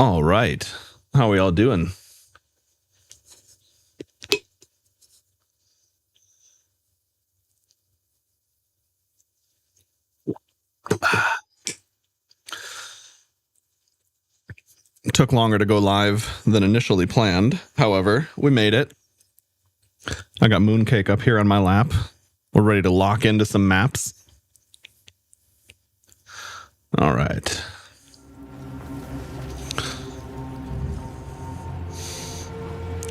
All right. How are we all doing? It took longer to go live than initially planned. However, we made it. I got Mooncake up here on my lap. We're ready to lock into some maps. All right.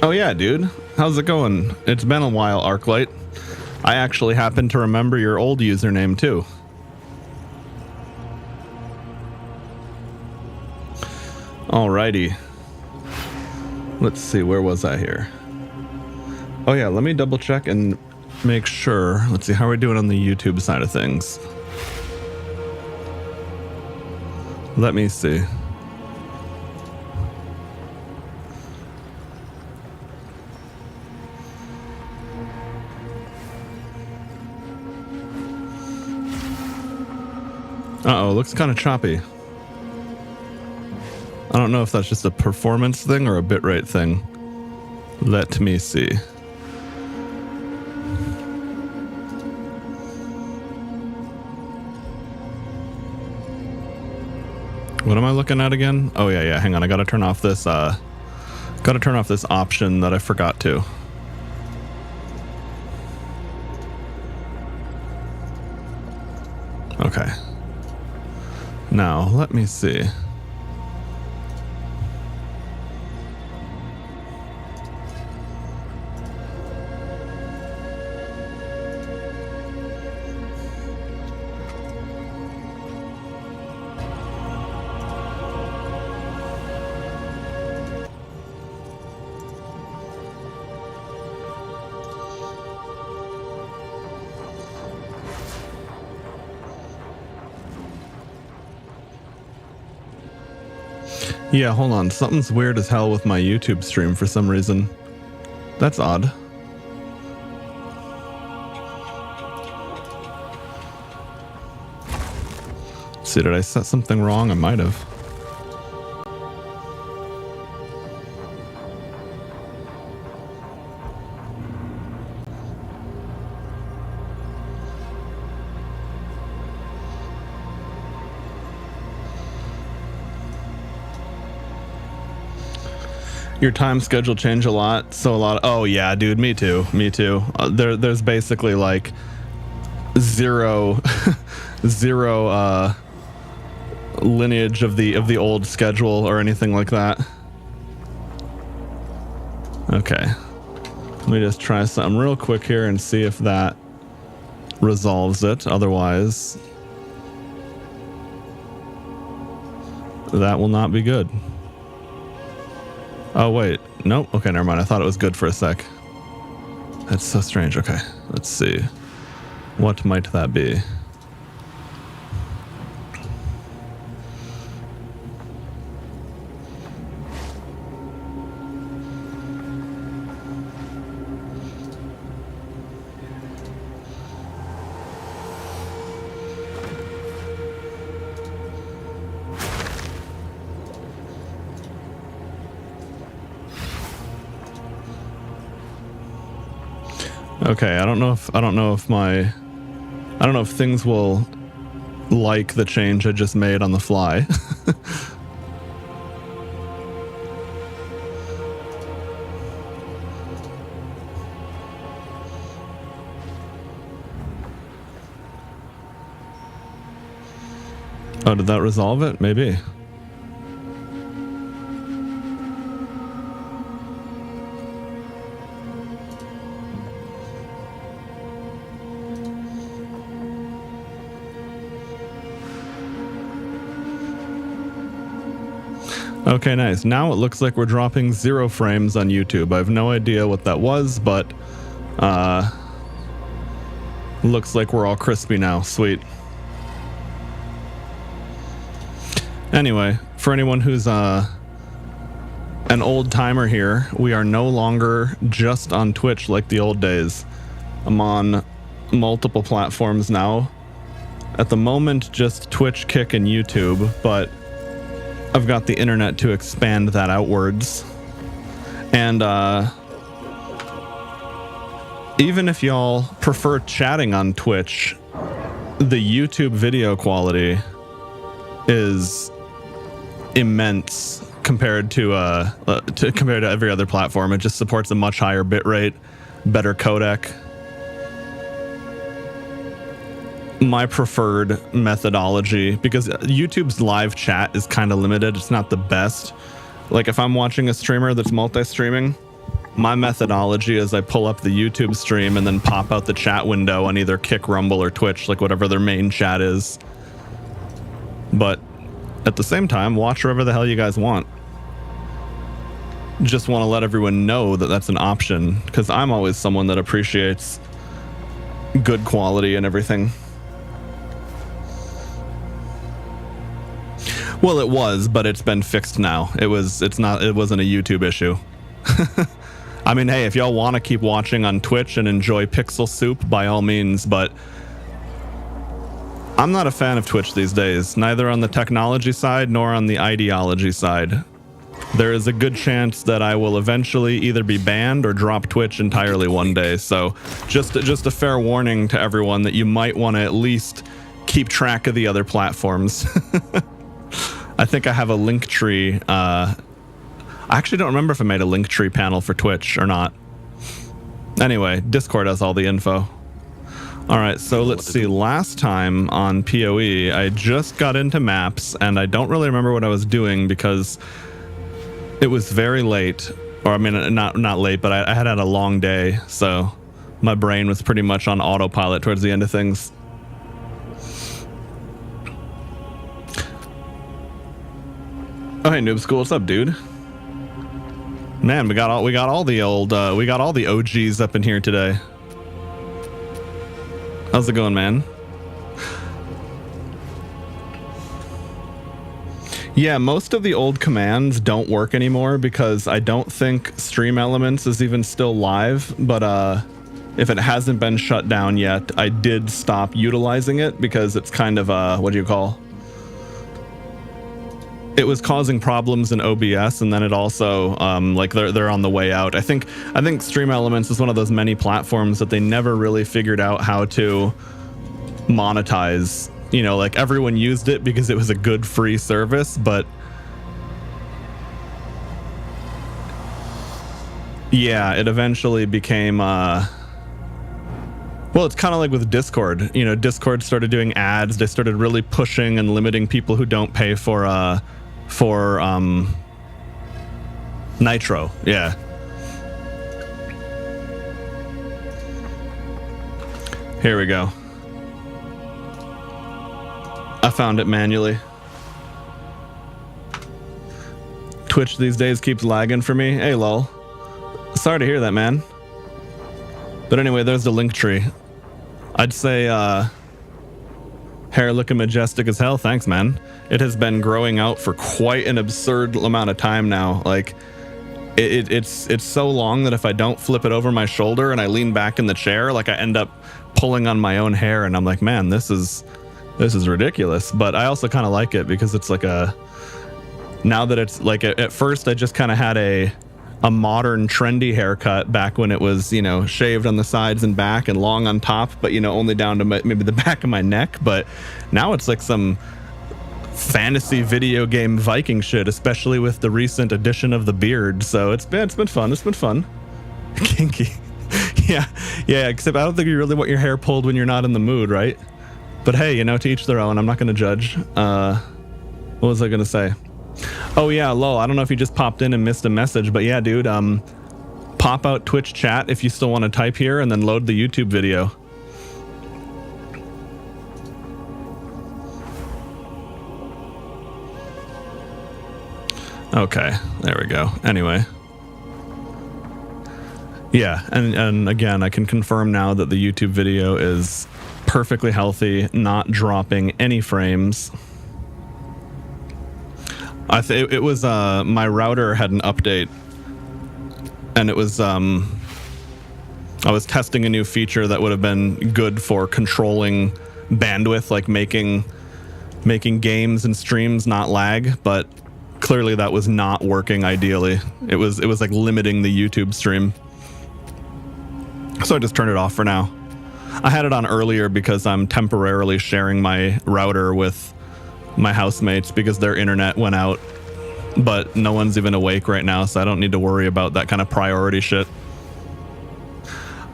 Oh yeah, dude. How's it going? It's been a while, Arclight. I actually happen to remember your old username too. Alrighty. Let's see, where was I here? Oh yeah, let me double check and make sure. Let's see how we're doing on the YouTube side of things. Let me see. Uh-oh, looks kind of choppy. I don't know if that's just a performance thing or a bitrate thing. Let me see. What am I looking at again? Oh yeah, hang on. I gotta turn off this option that I forgot to. Okay. Now, let me see. Yeah, hold on. Something's weird as hell with my YouTube stream for some reason. That's odd. Let's see, did I set something wrong? I might have. Your time schedule changed a lot, so a lot of, oh yeah, dude, me too. There's basically like zero lineage of the old schedule or anything like that. Okay, let me just try something real quick here and see if that resolves it. Otherwise, that will not be good. Oh, wait. Nope. Okay, never mind. I thought it was good for a sec. That's so strange. Okay, let's see. What might that be? Okay, I don't know if things will like the change I just made on the fly. Oh, did that resolve it? Maybe. Okay, nice. Now it looks like we're dropping 0 frames on YouTube. I have no idea what that was, but looks like we're all crispy now. Sweet. Anyway, for anyone who's an old timer here, we are no longer just on Twitch like the old days. I'm on multiple platforms now. At the moment, just Twitch, Kick, and YouTube, but I've got the internet to expand that outwards. And even if y'all prefer chatting on Twitch, the YouTube video quality is immense compared to every other platform. It just supports a much higher bitrate, better codec. My preferred methodology, because YouTube's live chat is kind of limited. It's not the best. Like if I'm watching a streamer that's multi-streaming, my methodology is I pull up the YouTube stream and then pop out the chat window on either Kick, Rumble, or Twitch, like whatever their main chat is. But at the same time, watch wherever the hell you guys want. Just want to let everyone know that that's an option, because I'm always someone that appreciates good quality and everything. Well, it was, but it's been fixed now. It wasn't a YouTube issue. I mean, hey, if y'all want to keep watching on Twitch and enjoy Pixel Soup, by all means, but I'm not a fan of Twitch these days, neither on the technology side nor on the ideology side. There is a good chance that I will eventually either be banned or drop Twitch entirely one day. So just a fair warning to everyone that you might want to at least keep track of the other platforms. I think I have a link tree. I actually don't remember if I made a link tree panel for Twitch or not. Anyway, Discord has all the info. All right, so let's see. Last time on PoE, I just got into maps, and I don't really remember what I was doing because it was very late. Or I mean, not late, but I had a long day, so my brain was pretty much on autopilot towards the end of things. Oh, hey, Noob School, what's up, dude? Man, we got all the OGs up in here today. How's it going, man? Yeah, most of the old commands don't work anymore because I don't think Stream Elements is even still live, but if it hasn't been shut down yet, I did stop utilizing it because it's kind of what do you call? It was causing problems in OBS, and then it also like they're on the way out. I think Stream Elements is one of those many platforms that they never really figured out how to monetize. You know, like everyone used it because it was a good free service, but yeah, it eventually became well, it's kind of like with Discord. You know, Discord started doing ads. They started really pushing and limiting people who don't pay for Nitro. Yeah. Here we go. I found it manually. Twitch these days keeps lagging for me. Hey, lol. Sorry to hear that, man. But anyway, there's the link tree. I'd say hair looking majestic as hell. Thanks, man. It has been growing out for quite an absurd amount of time now. Like it's so long that if I don't flip it over my shoulder and I lean back in the chair, like I end up pulling on my own hair, and I'm like, man, this is ridiculous. But I also kind of like it because it's like now that it's like at first I just kind of had a modern trendy haircut back when it was, you know, shaved on the sides and back and long on top, but you know, only down to maybe the back of my neck. But now it's like some fantasy video game Viking shit, especially with the recent addition of the beard. So it's been fun. It's been fun. Kinky. yeah, except I don't think you really want your hair pulled when you're not in the mood, right? But hey, you know, to each their own. I'm not going to judge. What was I going to say? Oh yeah, lol, I don't know if you just popped in and missed a message, but yeah, dude, pop out Twitch chat if you still want to type here, and then load the YouTube video. Okay, there we go. Anyway. Yeah, and again, I can confirm now that the YouTube video is perfectly healthy, not dropping any frames. It was my router had an update, and it was I was testing a new feature that would have been good for controlling bandwidth, like making games and streams not lag, but clearly that was not working ideally. It was like limiting the YouTube stream. So I just turned it off for now. I had it on earlier because I'm temporarily sharing my router with my housemates because their internet went out, but no one's even awake right now, so I don't need to worry about that kind of priority shit.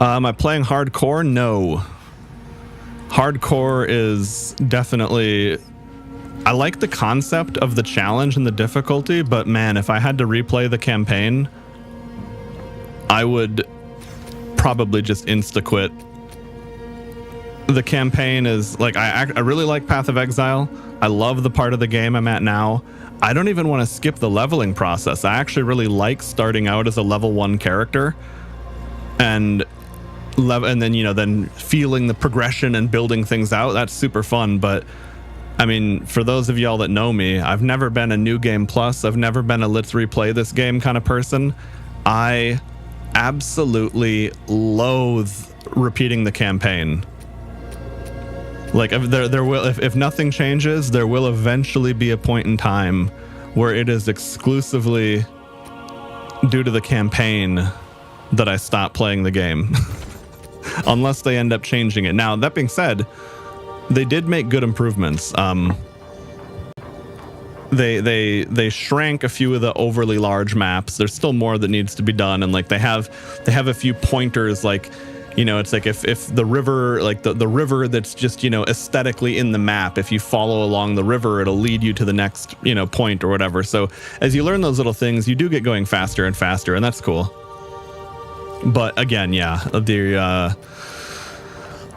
Am I playing hardcore? No. Hardcore is definitely... I like the concept of the challenge and the difficulty, but man, if I had to replay the campaign, I would probably just insta-quit. The campaign is like, I really like Path of Exile. I love the part of the game I'm at now. I don't even want to skip the leveling process. I actually really like starting out as a level 1 character and then, you know, then feeling the progression and building things out. That's super fun. But I mean, for those of y'all that know me, I've never been a New Game Plus. I've never been a let's replay this game kind of person. I absolutely loathe repeating the campaign. Like, if nothing changes, there will eventually be a point in time where it is exclusively due to the campaign that I stop playing the game. Unless they end up changing it. Now, that being said, they did make good improvements. They shrank a few of the overly large maps. There's still more that needs to be done, and like they have a few pointers, like, you know, it's like if the river, like the river that's just, you know, aesthetically in the map, if you follow along the river, it'll lead you to the next, you know, point or whatever. So as you learn those little things, you do get going faster and faster, and that's cool. But again, yeah,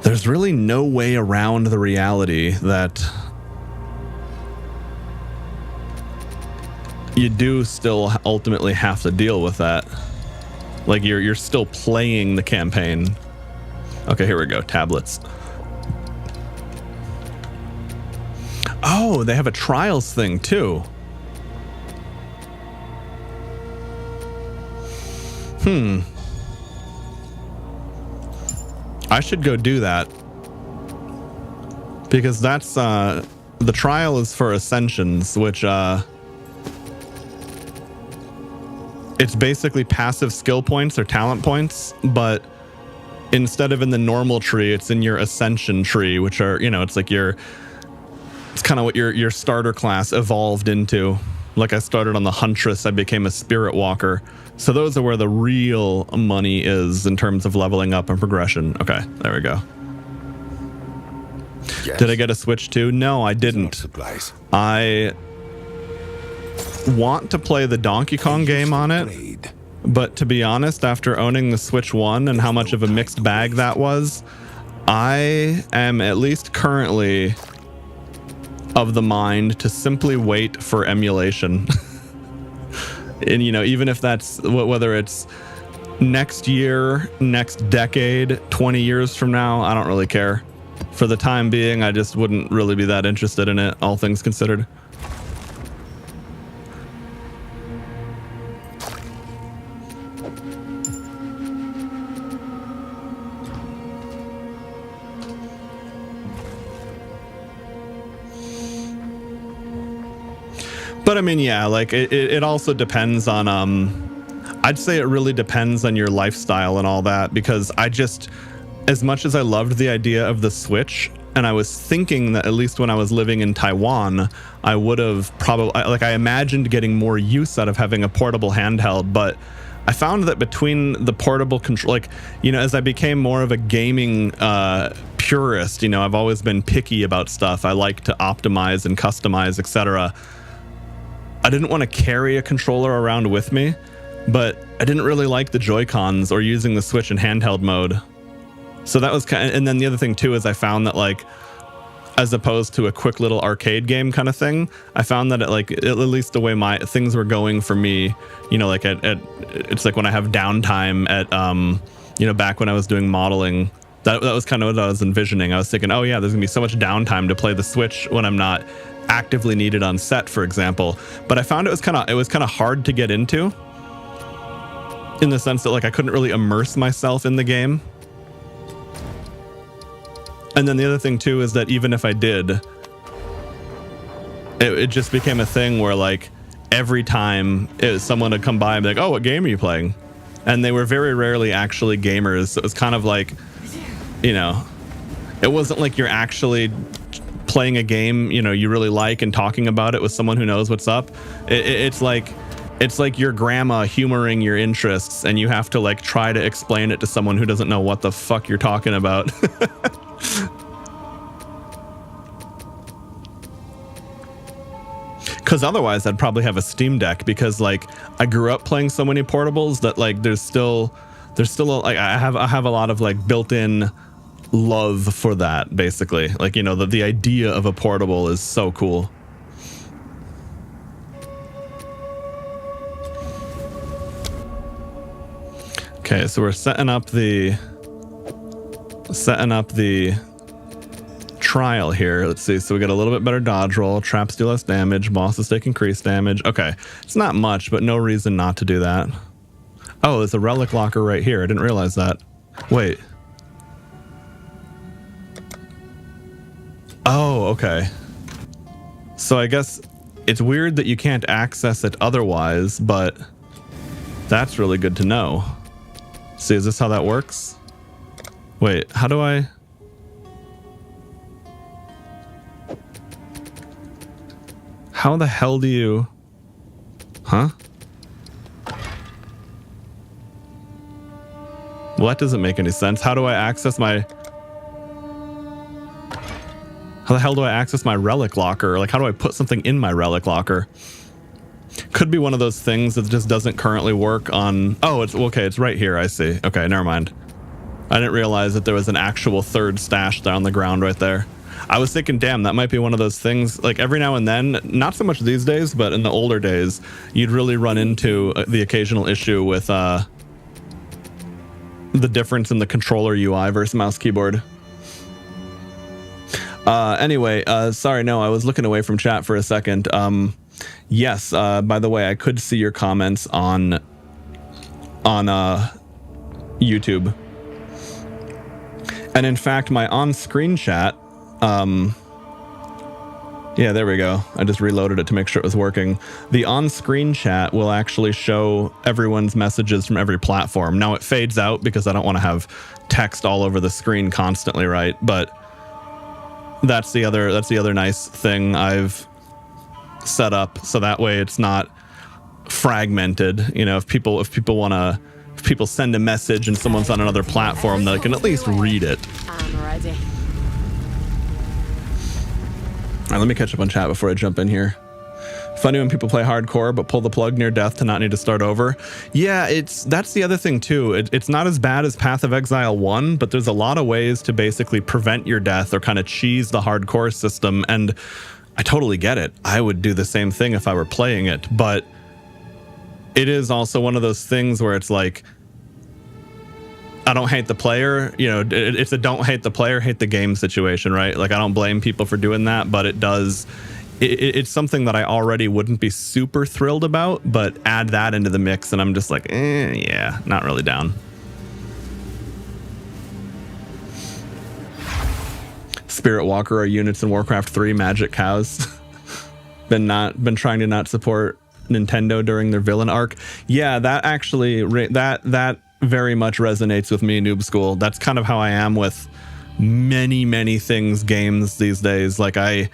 there's really no way around the reality that you do still ultimately have to deal with that. Like you're still playing the campaign. Okay, here we go. Tablets. Oh, they have a trials thing too. I should go do that. Because that's the trial is for Ascensions, which it's basically passive skill points or talent points, but instead of in the normal tree, it's in your Ascension tree, which are, you know, it's like it's kind of what your starter class evolved into. Like I started on the Huntress, I became a Spirit Walker. So those are where the real money is in terms of leveling up and progression. Okay, there we go. Yes. Did I get a Switch 2? No, I didn't. I want to play the Donkey Kong game on it, but to be honest, after owning the Switch 1 and how much of a mixed bag that was, I am at least currently of the mind to simply wait for emulation. And, you know, even if that's whether it's next year, next decade, 20 years from now, I don't really care. For the time being, I just wouldn't really be that interested in it, all things considered. But I mean, yeah, like it also depends on, I'd say it really depends on your lifestyle and all that, because as much as I loved the idea of the Switch, and I was thinking that at least when I was living in Taiwan, I would have probably, like I imagined getting more use out of having a portable handheld, but I found that between the portable control, like, you know, as I became more of a gaming purist, you know, I've always been picky about stuff. I like to optimize and customize, etc. I didn't want to carry a controller around with me, but I didn't really like the Joy-Cons or using the Switch in handheld mode. So that was kind of, and then the other thing too is I found that, like, as opposed to a quick little arcade game kind of thing, I found that at least the way my things were going for me, you know, like it's like when I have downtime at, you know, back when I was doing modeling, that was kind of what I was envisioning. I was thinking, oh yeah, there's gonna be so much downtime to play the Switch when I'm not actively needed on set, for example. But I found it was kind of hard to get into, in the sense that, like, I couldn't really immerse myself in the game. And then the other thing too is that even if I did, it just became a thing where, like, every time someone would come by and be like, oh, what game are you playing? And they were very rarely actually gamers. So it was kind of like, you know, it wasn't like you're actually playing a game, you know, you really like and talking about it with someone who knows what's up. It's like your grandma humoring your interests, and you have to like try to explain it to someone who doesn't know what the fuck you're talking about. Because otherwise I'd probably have a Steam Deck, because like I grew up playing so many portables that like there's still like I have a lot of like built-in love for that, basically. Like, you know, the idea of a portable is so cool. Okay, so we're setting up the trial here. Let's see. So we got a little bit better dodge roll. Traps do less damage. Bosses take increased damage. Okay, it's not much, but no reason not to do that. Oh, there's a relic locker right here. I didn't realize that. Wait. Oh, okay. So I guess it's weird that you can't access it otherwise, but that's really good to know. See, is this how that works? Wait, how do I... How the hell do you... Huh? Well, that doesn't make any sense. How do I access my... How the hell do I access my relic locker? Like, how do I put something in my relic locker? Could be one of those things that just doesn't currently work on... Oh, it's okay. It's right here. I see. Okay, never mind. I didn't realize that there was an actual third stash there on the ground right there. I was thinking, damn, that might be one of those things. Like every now and then, not so much these days, but in the older days, you'd really run into the occasional issue with the difference in the controller UI versus mouse keyboard. Anyway, sorry, no, I was looking away from chat for a second. Yes, by the way, I could see your comments on YouTube. And in fact, my on-screen chat, yeah, there we go. I just reloaded it to make sure it was working. The on-screen chat will actually show everyone's messages from every platform. Now it fades out because I don't want to have text all over the screen constantly, right? But that's the other nice thing I've set up, so that way it's not fragmented. You know, if people send a message and someone's on another platform, they can at least read it. I'm ready. All right, let me catch up on chat before I jump in here. Funny when people play hardcore but pull the plug near death to not need to start over. Yeah, that's the other thing too. It's not as bad as Path of Exile 1, but there's a lot of ways to basically prevent your death or kind of cheese the hardcore system, and I totally get it. I would do the same thing if I were playing it, but it is also one of those things where it's like, I don't hate the player, you know, it's a don't hate the player, hate the game situation, right? Like, I don't blame people for doing that, but it's something that I already wouldn't be super thrilled about, but add that into the mix and I'm just like, yeah, not really down. Spirit Walker are units in Warcraft 3 magic cows. been trying to not support Nintendo during their villain arc. Yeah, that actually, that very much resonates with me, Noob School. That's kind of how I am with many things, games these days. Like I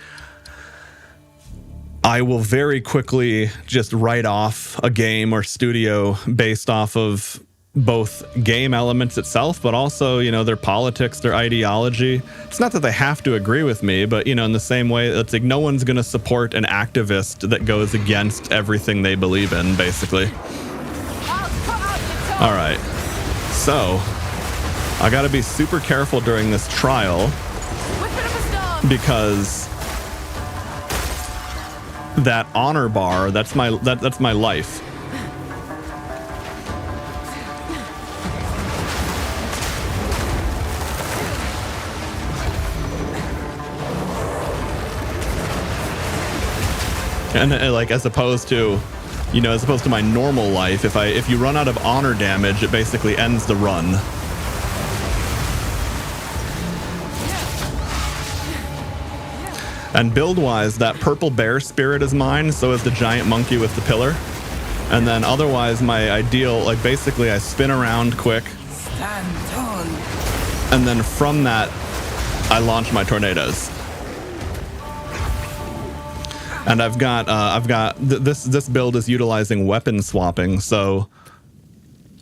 will very quickly just write off a game or studio based off of both game elements itself, but also, you know, their politics, their ideology. It's not that they have to agree with me, but, you know, in the same way, it's like no one's going to support an activist that goes against everything they believe in, basically. All right. So I got to be super careful during this trial because that honor bar, that's my life. And like, as opposed to my normal life, if you run out of honor damage, it basically ends the run. And build-wise, that purple bear spirit is mine, so is the giant monkey with the pillar. And then otherwise, my ideal, like basically I spin around quick. Stand tall. And then from that, I launch my tornadoes. And I've got this build is utilizing weapon swapping. So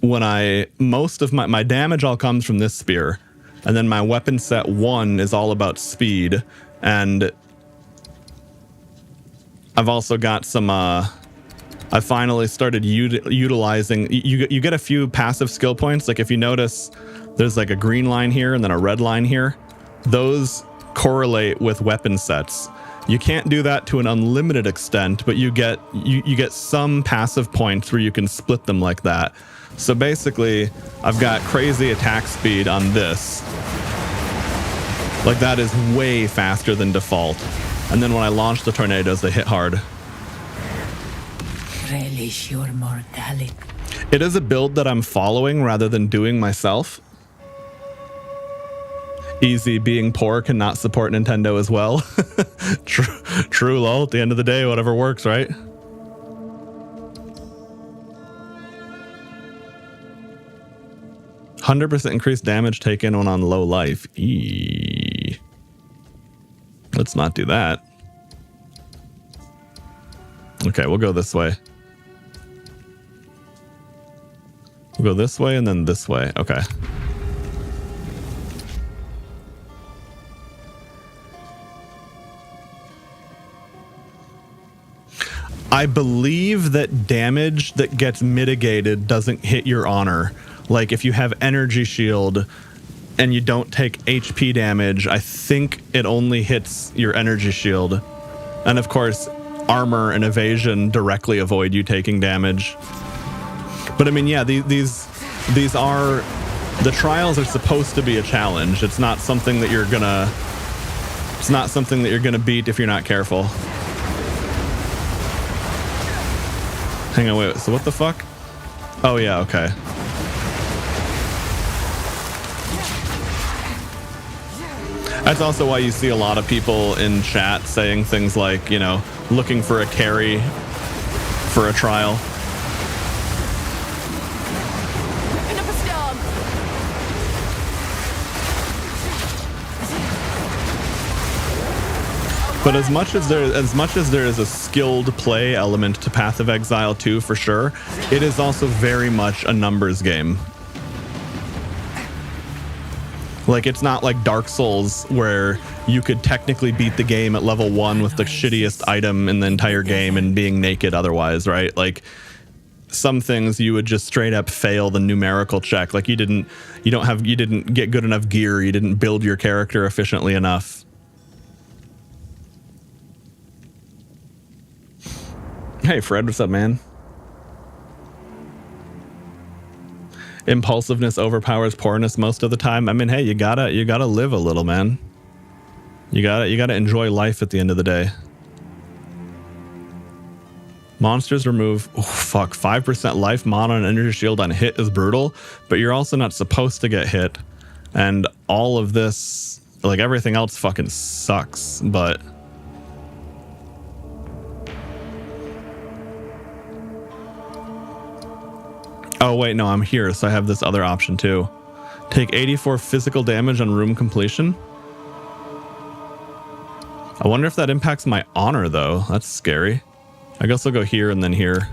when most of my damage all comes from this spear, and then my weapon set 1 is all about speed. And I've also got some, I finally started utilizing, you get a few passive skill points. Like if you notice, there's like a green line here and then a red line here. Those correlate with weapon sets. You can't do that to an unlimited extent, but you get some passive points where you can split them like that. So basically, I've got crazy attack speed on this. Like that is way faster than default. And then when I launch the tornadoes, they hit hard. Relish your mortality. It is a build that I'm following rather than doing myself. Easy, being poor cannot support Nintendo as well. True, lol. At the end of the day, whatever works, right? %, increased damage taken when on low life. Eee. Let's not do that. Okay, we'll go this way. We'll go this way and then this way. Okay. I believe that damage that gets mitigated doesn't hit your honor. Like if you have energy shield and you don't take HP damage, I think it only hits your energy shield. And of course, armor and evasion directly avoid you taking damage. But I mean, yeah, these are, the trials are supposed to be a challenge. It's not something that you're gonna beat if you're not careful. Hang on, wait, so what the fuck? Oh yeah, okay. That's also why you see a lot of people in chat saying things like, you know, looking for a carry for a trial. Whipping up a storm. But as much as there is a skilled play element to Path of Exile 2 for sure, it is also very much a numbers game. Like, it's not like Dark Souls where you could technically beat the game at level 1 with the shittiest item in the entire game and being naked otherwise, right? Like, some things you would just straight up fail the numerical check. Like, you didn't get good enough gear, you didn't build your character efficiently enough. Hey Fred, what's up, man? Impulsiveness overpowers poorness most of the time. I mean, hey, you gotta live a little, man. You gotta enjoy life at the end of the day. Monsters remove 5% life mod on an energy shield on hit is brutal, but you're also not supposed to get hit. And all of this, like everything else fucking sucks, but oh wait, no, I'm here, so I have this other option too. Take 84 physical damage on room completion. I wonder if that impacts my honor though. That's scary. I guess I'll go here and then here.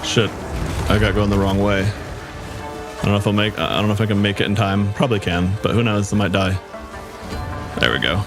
Shit, I got going the wrong way. I don't know if I can make it in time. Probably can, but who knows? I might die. There we go.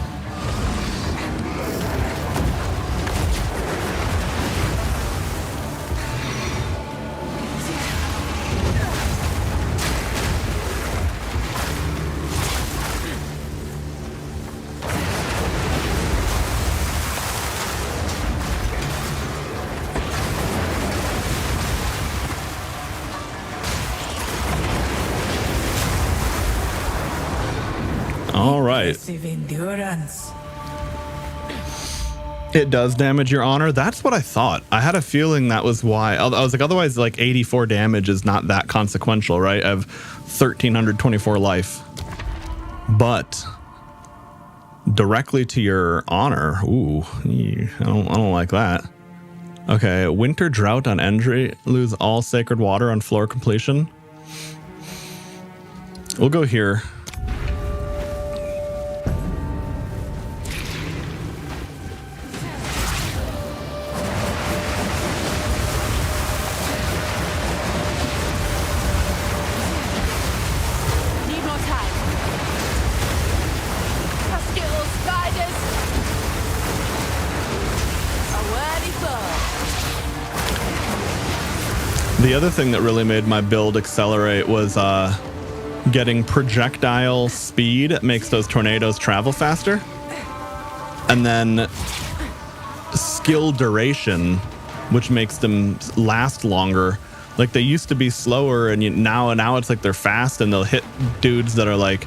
All right. Impressive endurance. It does damage your honor. That's what I thought. I had a feeling that was why. I was like, otherwise, like 84 damage is not that consequential, right? I have 1,324 life. But directly to your honor. Ooh, I don't like that. Okay, winter drought on entry. Lose all sacred water on floor completion. We'll go here. Need more time. Skills, guidance. A worthy foe. The other thing that really made my build accelerate was getting projectile speed. It makes those tornadoes travel faster. And then skill duration, which makes them last longer. Like they used to be slower, and now it's like they're fast, and they'll hit dudes that are like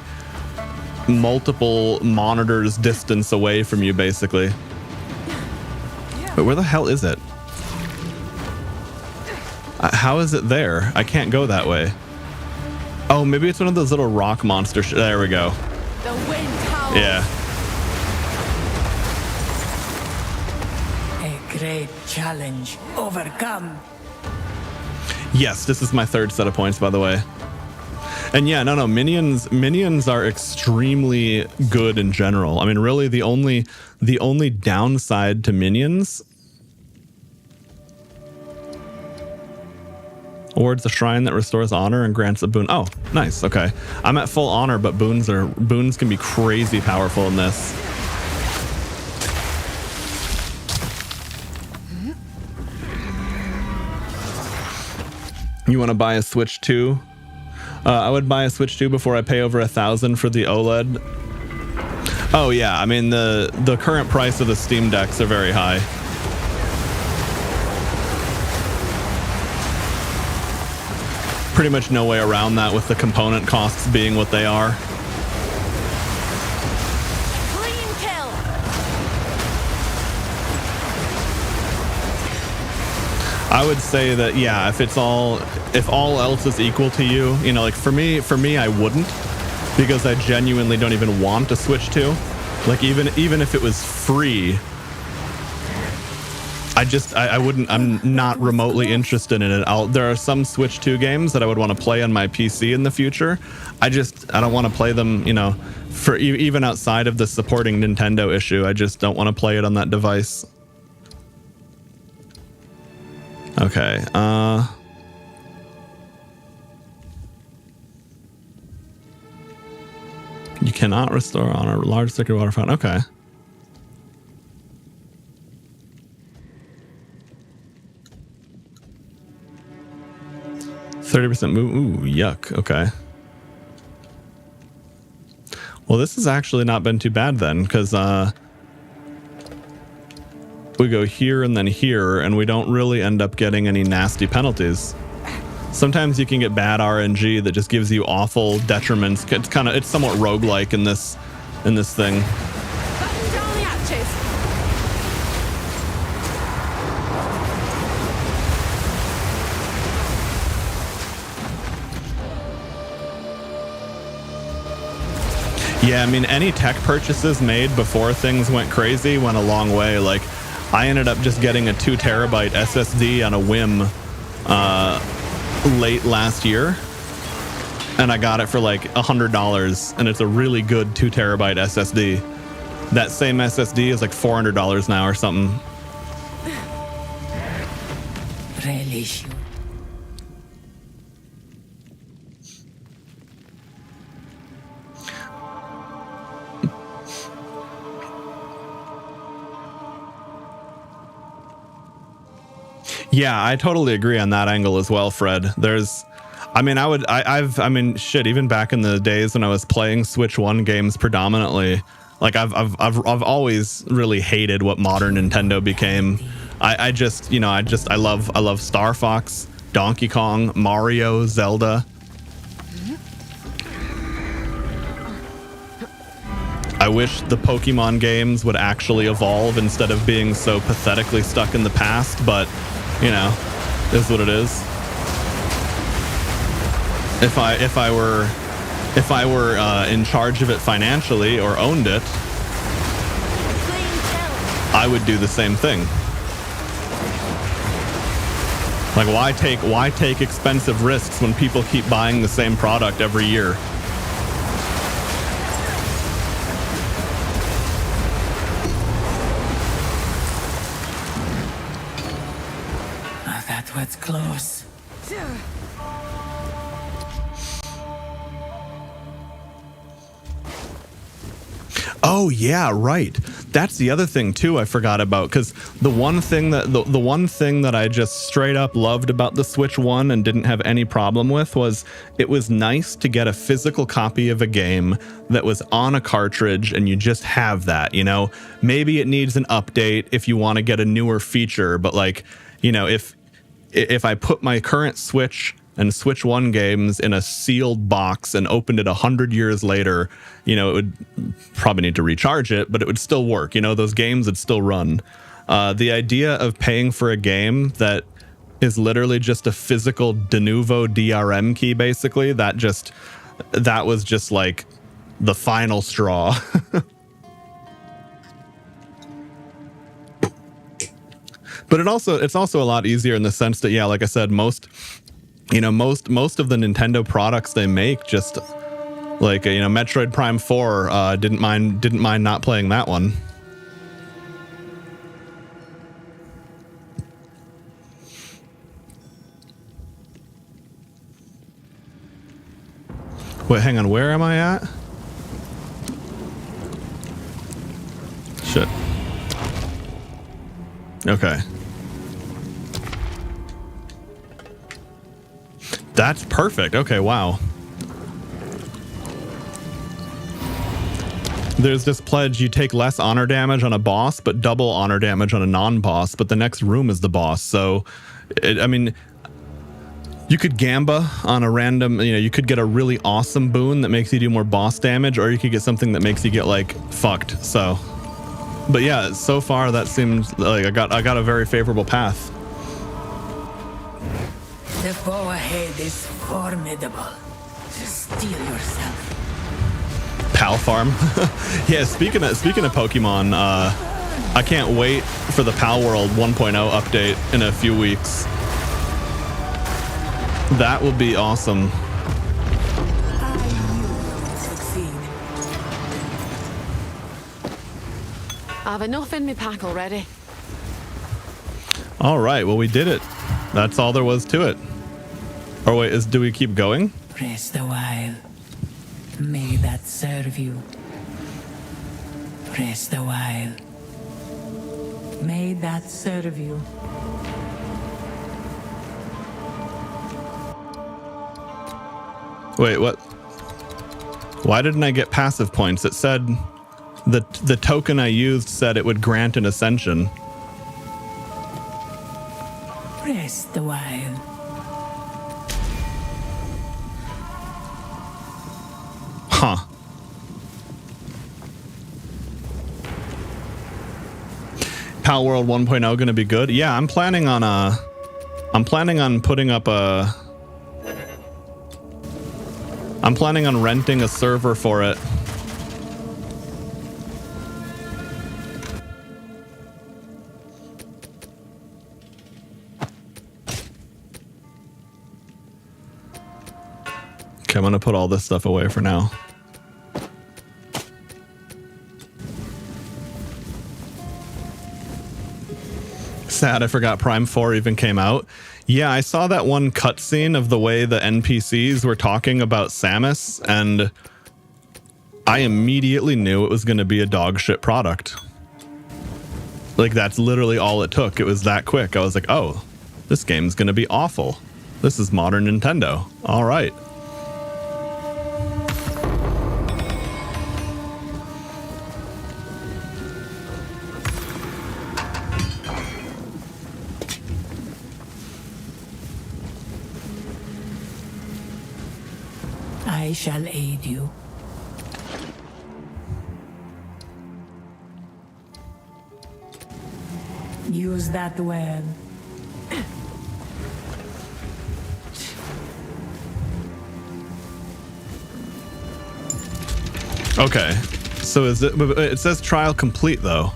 multiple monitors distance away from you, basically. But where the hell is it? How is it there? I can't go that way. Oh, maybe it's one of those little rock monsters. There we go. The wind howls. Yeah. A great challenge overcome. Yes, this is my third set of points, by the way. And yeah, no, minions are extremely good in general. I mean, really, the only downside to minions. Awards a shrine that restores honor and grants a boon. Oh, nice. Okay, I'm at full honor, but boons can be crazy powerful in this. You want to buy a Switch 2? I would buy a Switch 2 before I pay over 1,000 for the OLED. Oh yeah, I mean the current price of the Steam Decks are very high. Pretty much no way around that with the component costs being what they are. Clean kill. I would say that yeah, if all else is equal to you, you know, like for me I wouldn't, because I genuinely don't even want to Switch 2. Like even if it was free, I wouldn't. I'm not remotely interested in it. There are some Switch 2 games that I would want to play on my PC in the future. I don't want to play them, you know, for even outside of the supporting Nintendo issue. I just don't want to play it on that device. Okay. You cannot restore on a large sacred water fountain. Okay. 30% move. Ooh, yuck. Okay. Well, this has actually not been too bad then, because we go here and then here, and we don't really end up getting any nasty penalties. Sometimes you can get bad RNG that just gives you awful detriments. It's somewhat roguelike in this thing. Button down the hatches. Yeah, I mean, any tech purchases made before things went crazy went a long way. Like, I ended up just getting a 2 terabyte SSD on a whim late last year, and I got it for like $100, and it's a really good 2 terabyte SSD. That same SSD is like $400 now or something. Relish. Yeah, I totally agree on that angle as well, Fred. Shit, even back in the days when I was playing Switch 1 games predominantly, like I've always really hated what modern Nintendo became. I love Star Fox, Donkey Kong, Mario, Zelda. I wish the Pokemon games would actually evolve instead of being so pathetically stuck in the past, but, you know, is what it is. If I were in charge of it financially or owned it, I would do the same thing. Like, why take expensive risks when people keep buying the same product every year? That was close. Oh yeah, right. That's the other thing too I forgot about, because the one thing that I just straight up loved about the Switch 1 and didn't have any problem with was it was nice to get a physical copy of a game that was on a cartridge and you just have that, you know. Maybe it needs an update if you want to get a newer feature, but like, you know, if I put my current Switch and Switch 1 games in a sealed box and opened it 100 years later, you know, it would probably need to recharge it, but it would still work. You know, those games would still run. The idea of paying for a game that is literally just a physical de novo DRM key, basically, that was just like the final straw. But it's also a lot easier in the sense that, yeah, like I said, most of the Nintendo products they make, just like, you know, Metroid Prime 4, didn't mind not playing that one. Wait, hang on, where am I at? Shit. Okay. That's perfect. Okay, wow. There's this pledge: you take less honor damage on a boss, but double honor damage on a non-boss, but the next room is the boss. So, I mean, you could gamba on a random, you know, you could get a really awesome boon that makes you do more boss damage, or you could get something that makes you get, like, fucked. So, but yeah, so far that seems like I got a very favorable path. The foe ahead is formidable. Just steel yourself. Pal farm. Yeah, speaking of Pokemon, I can't wait for the Pal World 1.0 update in a few weeks. That will be awesome. I've enough in my pack already. All right, well, we did it. That's all there was to it. Or wait, do we keep going? Rest a while. May that serve you. Rest a while. May that serve you. Wait, what? Why didn't I get passive points? It said the token I used said it would grant an ascension. Rest a while. Huh. Pal World 1.0 going to be good? Yeah, I'm planning on putting up a I'm planning on renting a server for it. Okay, I'm gonna put all this stuff away for now. Sad I forgot Prime 4 even came out. Yeah, I saw that one cutscene of the way the NPCs were talking about Samus, and I immediately knew it was going to be a dog shit product. Like, that's literally all it took. It was that quick. I was like, oh, this game's going to be awful. This is modern Nintendo. All right. I shall aid you. Use that web. Okay. So is it says trial complete though.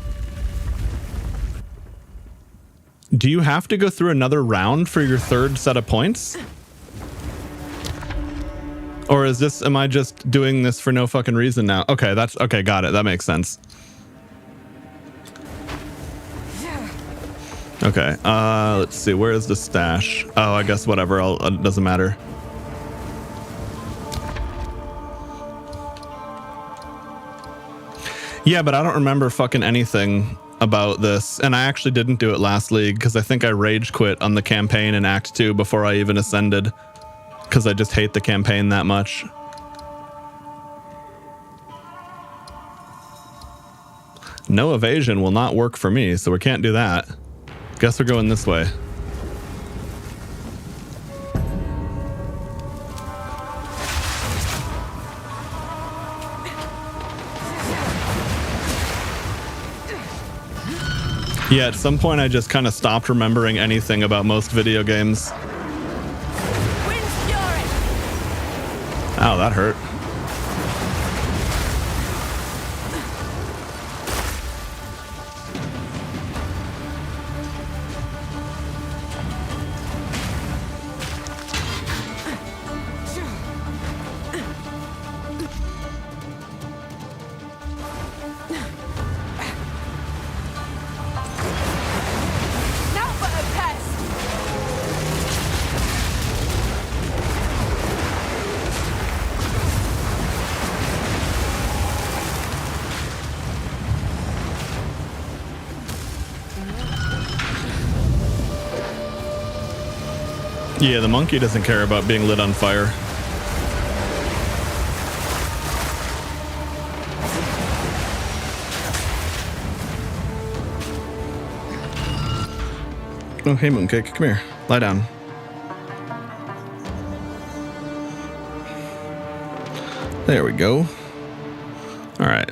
Do you have to go through another round for your third set of points? Or is this, am I just doing this for no fucking reason now? Okay, that's, okay, got it. That makes sense. Okay, let's see. Where is the stash? Oh, I guess whatever. It doesn't matter. Yeah, but I don't remember fucking anything about this. And I actually didn't do it last league because I think I rage quit on the campaign in Act 2 before I even ascended. Because I just hate the campaign that much. No evasion will not work for me, so we can't do that. Guess we're going this way. Yeah, at some point I just kind of stopped remembering anything about most video games. Ow, that hurt. Yeah, the monkey doesn't care about being lit on fire. Oh, hey, Mooncake, come here. Lie down. There we go. All right.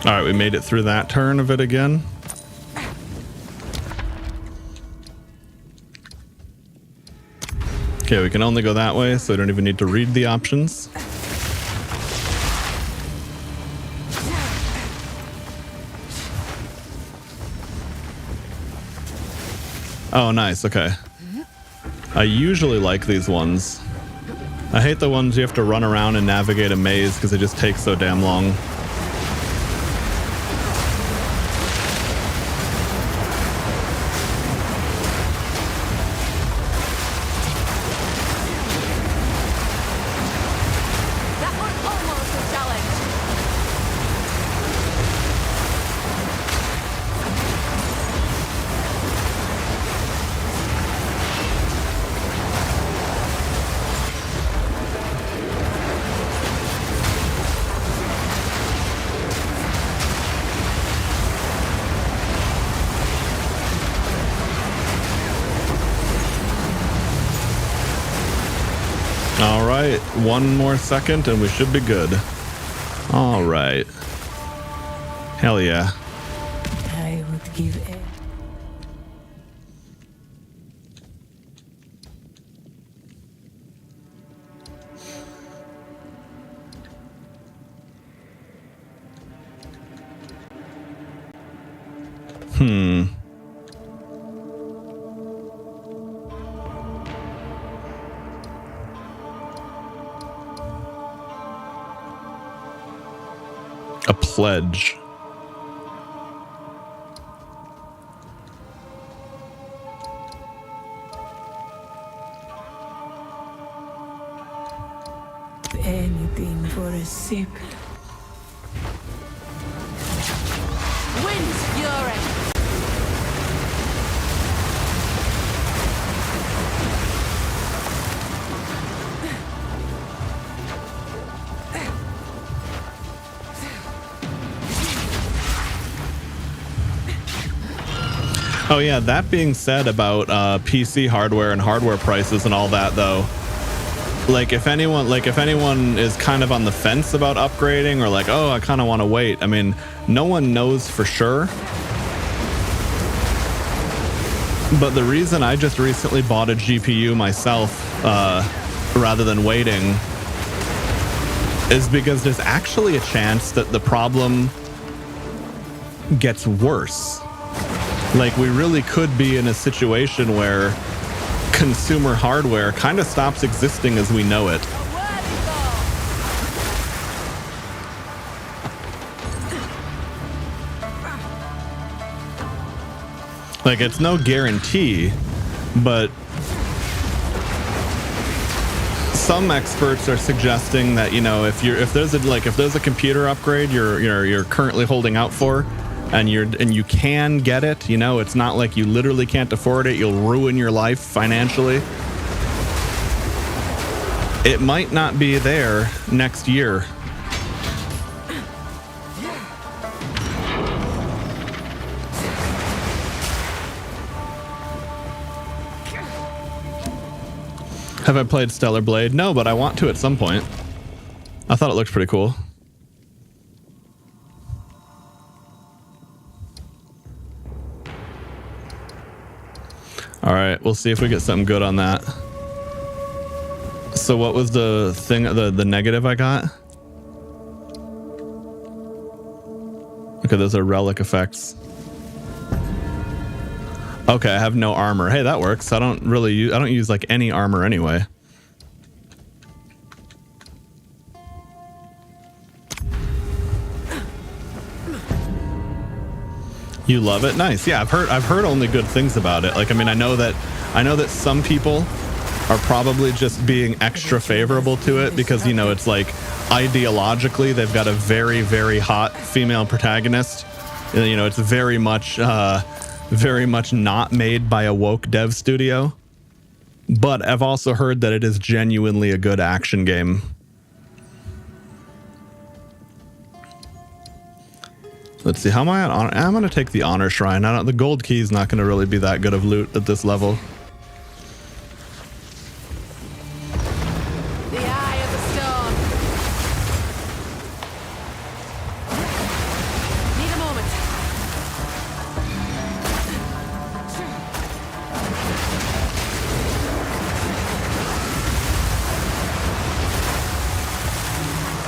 All right, we made it through that turn of it again. Okay, we can only go that way, so we don't even need to read the options. Oh, nice, okay. I usually like these ones. I hate the ones you have to run around and navigate a maze because it just takes so damn long. All right, one more second and we should be good. All right. Hell yeah. I would give it. A pledge. Anything for a sip. Wind's fury. Oh yeah, that being said about PC hardware and hardware prices and all that though, like if anyone is kind of on the fence about upgrading or like, oh, I kind of want to wait. I mean, no one knows for sure. But the reason I just recently bought a GPU myself rather than waiting is because there's actually a chance that the problem gets worse. Like, we really could be in a situation where consumer hardware kind of stops existing as we know it. Like, it's no guarantee, but some experts are suggesting that, you know, if there's a computer upgrade you're currently holding out for, and you can get it, you know, it's not like you literally can't afford it, you'll ruin your life financially. It might not be there next year. Have I played Stellar Blade? No, but I want to at some point. I thought it looked pretty cool. All right, we'll see if we get something good on that. So what was the thing, the negative I got? Okay, those are relic effects. Okay, I have no armor. Hey, that works. I don't use like any armor anyway. You love it? Nice. Yeah, I've heard only good things about it. Like, I mean, I know that some people are probably just being extra favorable to it because, you know, it's like ideologically they've got a very, very hot female protagonist. And, you know, it's very much not made by a woke dev studio. But I've also heard that it is genuinely a good action game. Let's see, how am I at honor? I'm going to take the honor shrine. The gold key is not going to really be that good of loot at this level. The eye of the storm. Need a moment.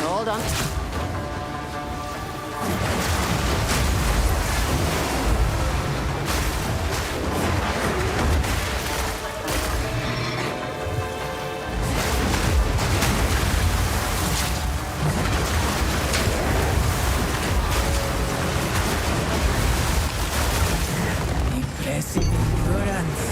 Hold on. Impressive endurance.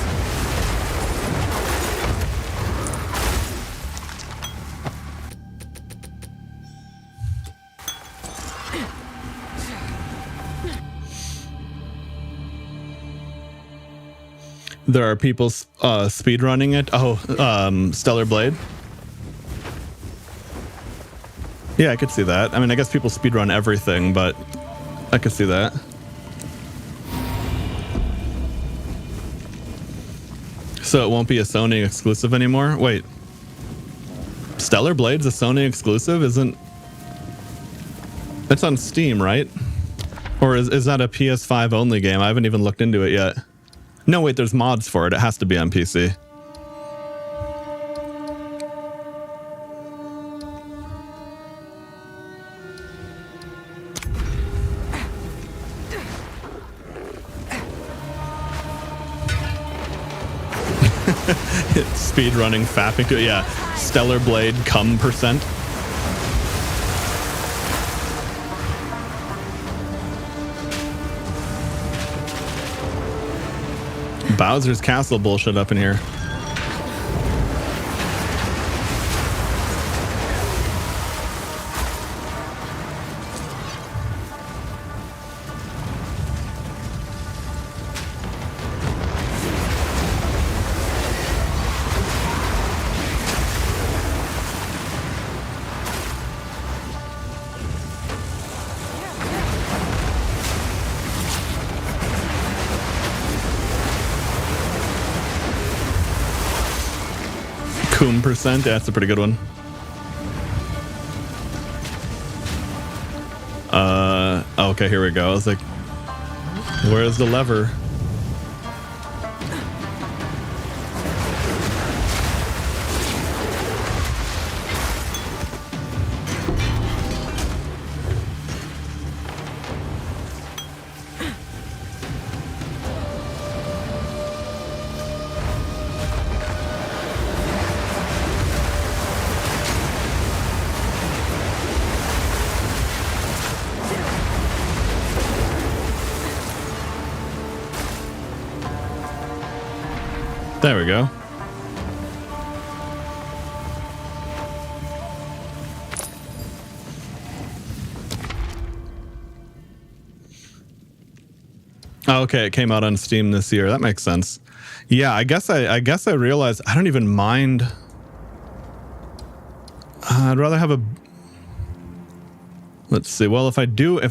There are people speedrunning it. Oh, Stellar Blade. Yeah, I could see that. I mean, I guess people speedrun everything, but I could see that. So it won't be a Sony exclusive anymore? Wait. Stellar Blade's a Sony exclusive? Isn't... It's on Steam, right? Or is that a PS5 only game? I haven't even looked into it yet. No, wait, there's mods for it. It has to be on PC. Speedrunning fapping to it. Yeah, Stellar Blade cum %. Bowser's Castle bullshit up in here. 1%. That's a pretty good one. Okay, here we go. I was like, where's the lever? There we go. Oh, okay, it came out on Steam this year. That makes sense. Yeah, I guess I realized I don't even mind. I'd rather have a. Let's see. Well, if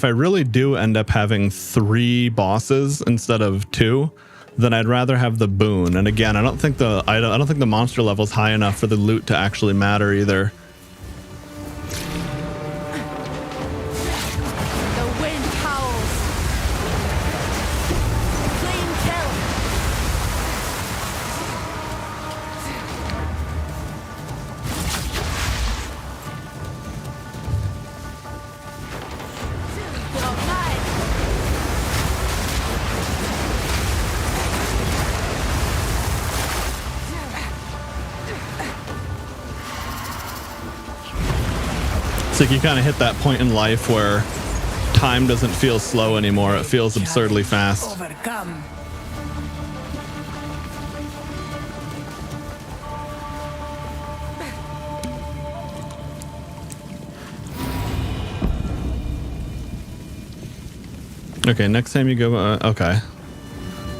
I really do end up having 3 bosses instead of 2, then I'd rather have the boon. And again, I don't think the monster level's high enough for the loot to actually matter either. The wind howls. Clean kill. You're mine. It's like you kind of hit that point in life where time doesn't feel slow anymore. It feels absurdly fast. Overcome. Okay, next time you go, okay.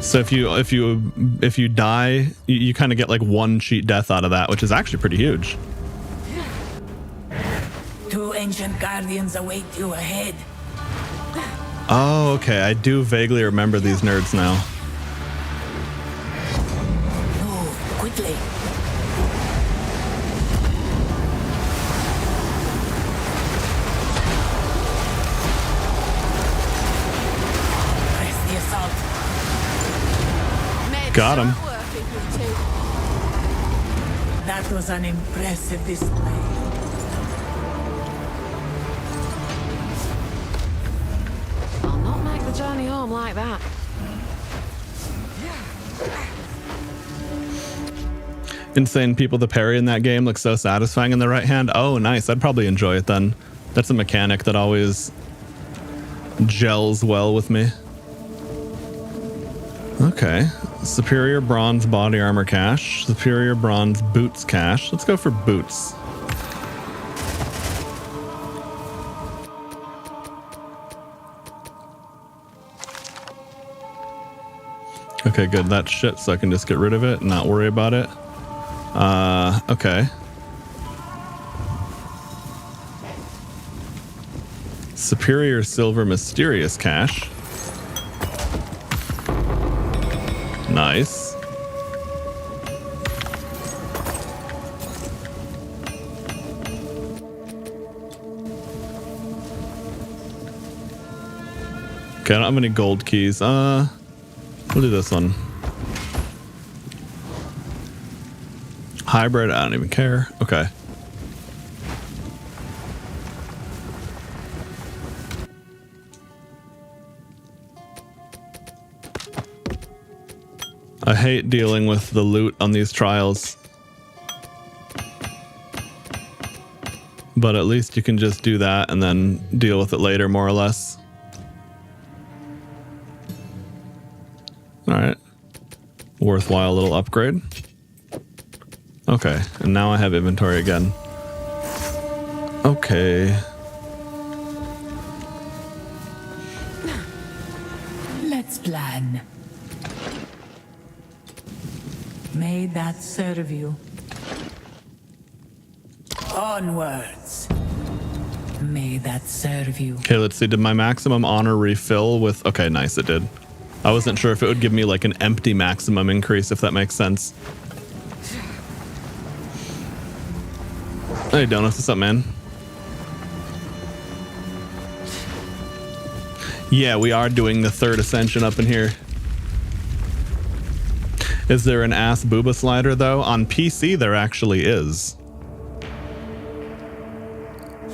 So if you die, you kind of get like 1 cheat death out of that, which is actually pretty huge. 2 ancient guardians await you ahead. Oh, okay. I do vaguely remember these nerds now. Move quickly. Press the assault. Made Got him. short work of you two. That was an impressive display. I'll not make the journey home like that. Insane people to parry in that game look so satisfying in the right hand. Oh, nice. I'd probably enjoy it then. That's a mechanic that always gels well with me. Okay. Superior bronze body armor cache. Superior bronze boots cache. Let's go for boots. Okay, good. That's shit, so I can just get rid of it and not worry about it. Okay. Superior silver mysterious cache. Nice. Okay, I don't have any gold keys. We'll do this one. Hybrid, I don't even care. Okay. I hate dealing with the loot on these trials. But at least you can just do that and then deal with it later, more or less. Alright. Worthwhile little upgrade. Okay, and now I have inventory again. Okay. Let's plan. May that serve you. Onwards. May that serve you. Okay, let's see. Did my maximum honor refill with... Okay, nice, it did. I wasn't sure if it would give me like an empty maximum increase, if that makes sense. Hey, Donuts, what's up, man? Yeah, we are doing the third ascension up in here. Is there an ass booba slider, though? On PC, there actually is.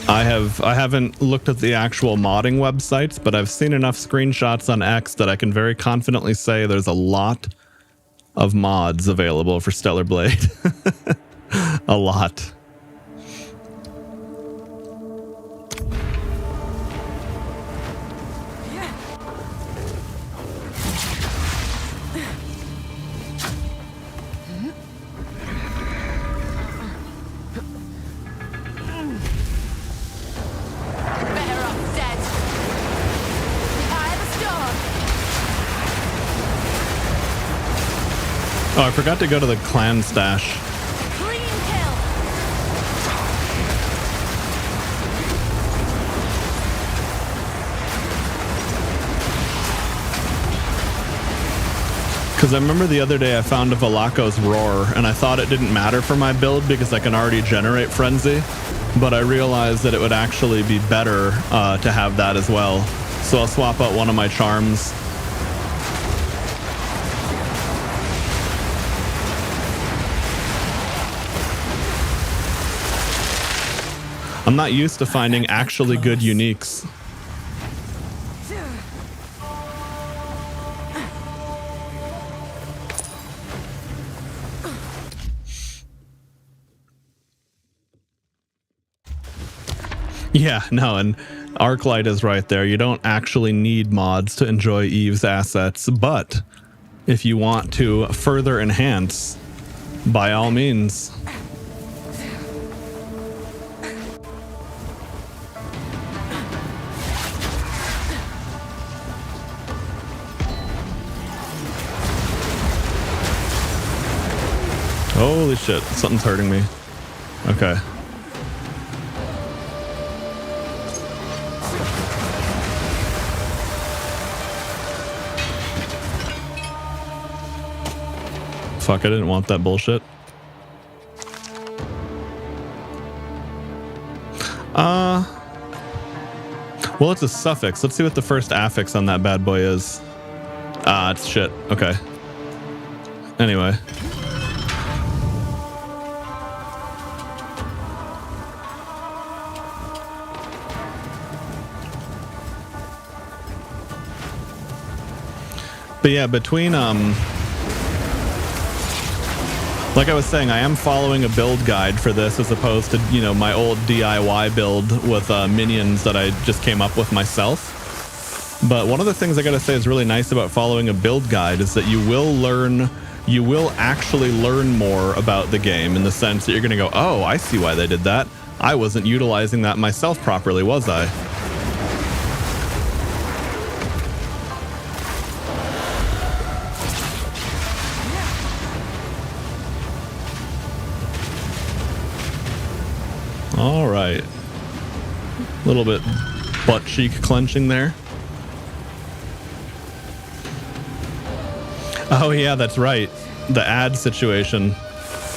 I haven't looked at the actual modding websites, but I've seen enough screenshots on X that I can very confidently say there's a lot of mods available for Stellar Blade. A lot. Oh, I forgot to go to the clan stash. Clean kill. Because I remember the other day I found a Valako's Roar, and I thought it didn't matter for my build because I can already generate Frenzy, but I realized that it would actually be better to have that as well. So I'll swap out one of my charms. I'm not used to finding actually good uniques. Yeah, no, and Arclight is right there. You don't actually need mods to enjoy Eve's assets, but if you want to further enhance, by all means. Holy shit, something's hurting me. Okay. Fuck, I didn't want that bullshit. Well, it's a suffix. Let's see what the first affix on that bad boy is. It's shit. Okay. Anyway. But yeah, between like I was saying, I am following a build guide for this as opposed to, you know, my old DIY build with minions that I just came up with myself. But one of the things I gotta say is really nice about following a build guide is that you will actually learn more about the game in the sense that you're gonna go, oh, I see why they did that. I wasn't utilizing that myself properly, was I? All right. A little bit butt cheek clenching there. Oh yeah, that's right. The ad situation.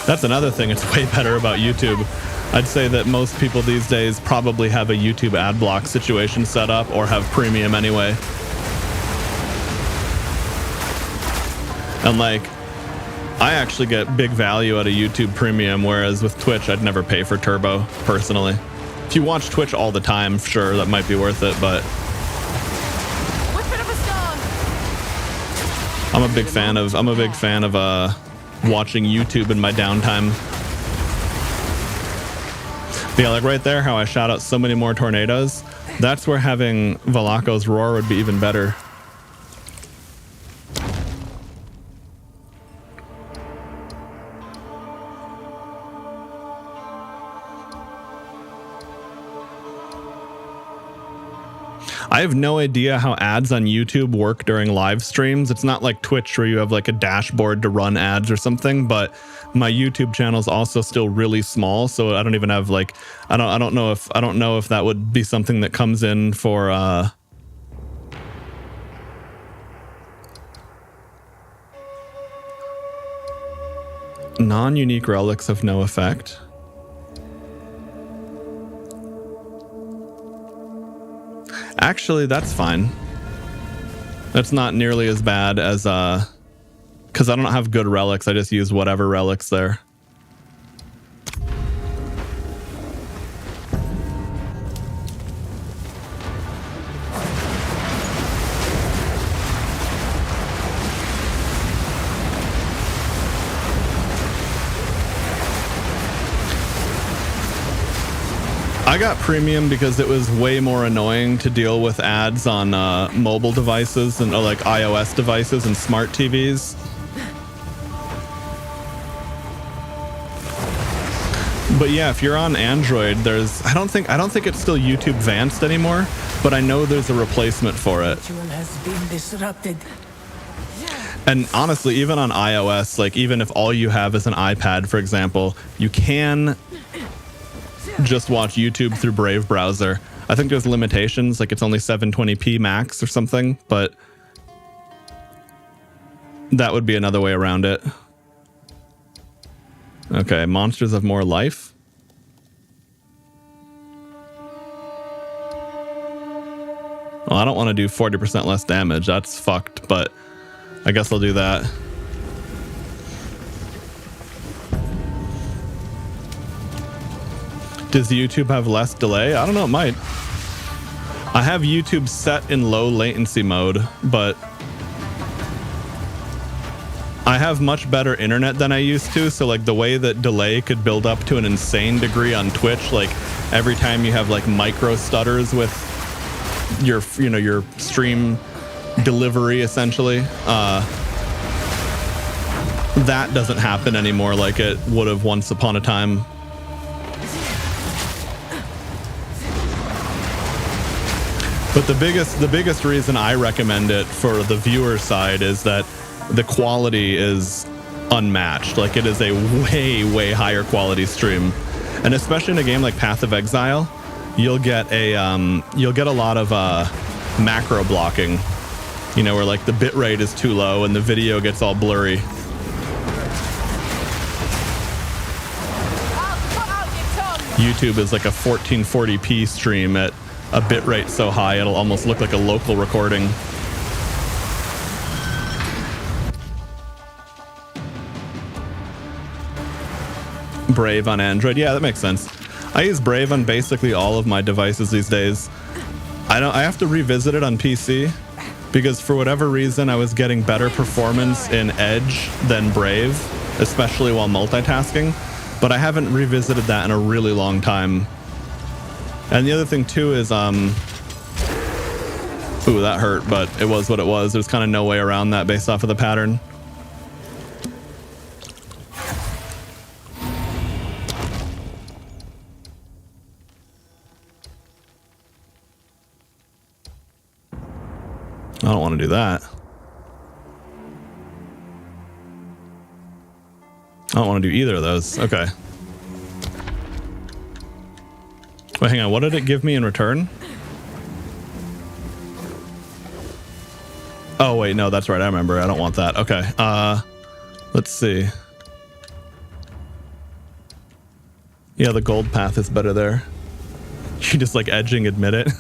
That's another thing. It's way better about YouTube. I'd say that most people these days probably have a YouTube ad block situation set up or have premium anyway. And like, I actually get big value out of YouTube Premium, whereas with Twitch, I'd never pay for Turbo, personally. If you watch Twitch all the time, sure, that might be worth it, but I'm a big fan of watching YouTube in my downtime. But yeah, like right there, how I shout out so many more tornadoes. That's where having Valako's Roar would be even better. I have no idea how ads on YouTube work during live streams. It's not like Twitch where you have like a dashboard to run ads or something, but my YouTube channel is also still really small, so I don't even have like I don't know if that would be something that comes in for non-unique relics have no effect. Actually, that's fine. That's not nearly as bad as because I don't have good relics. I just use whatever relics there. I got premium because it was way more annoying to deal with ads on mobile devices and like iOS devices and smart TVs. But yeah, if you're on Android, there's I don't think it's still YouTube Advanced anymore, but I know there's a replacement for it. Ritual has been disrupted. And honestly, even on iOS, like even if all you have is an iPad, for example, you can just watch YouTube through Brave browser. I think there's limitations, like it's only 720p max or something, but that would be another way around it. Okay, monsters have more life. Well, I don't want to do 40% less damage. That's fucked, but I guess I'll do that. Does YouTube have less delay? I don't know, it might. I have YouTube set in low latency mode, but I have much better internet than I used to, so like the way that delay could build up to an insane degree on Twitch, like every time you have like micro stutters with your, you know, your stream delivery essentially, that doesn't happen anymore like it would have once upon a time. But the biggest reason I recommend it for the viewer side is that the quality is unmatched. Like it is a way higher quality stream, and especially in a game like Path of Exile, you'll get a lot of macro blocking. You know, where like the bit rate is too low and the video gets all blurry. YouTube is like a 1440p stream at a bit rate so high it'll almost look like a local recording. Brave on Android, yeah, that makes sense. I use Brave on basically all of my devices these days. I have to revisit it on PC because for whatever reason I was getting better performance in Edge than Brave, especially while multitasking, but I haven't revisited that in a really long time. And the other thing too is ooh, that hurt, but it was what it was. There's kind of no way around that based off of the pattern. I don't want to do that. I don't want to do either of those. Okay. Wait, hang on. What did it give me in return? Oh, wait. No, that's right. I remember. I don't want that. Okay. Let's see. Yeah, the gold path is better there. You just like edging admit it.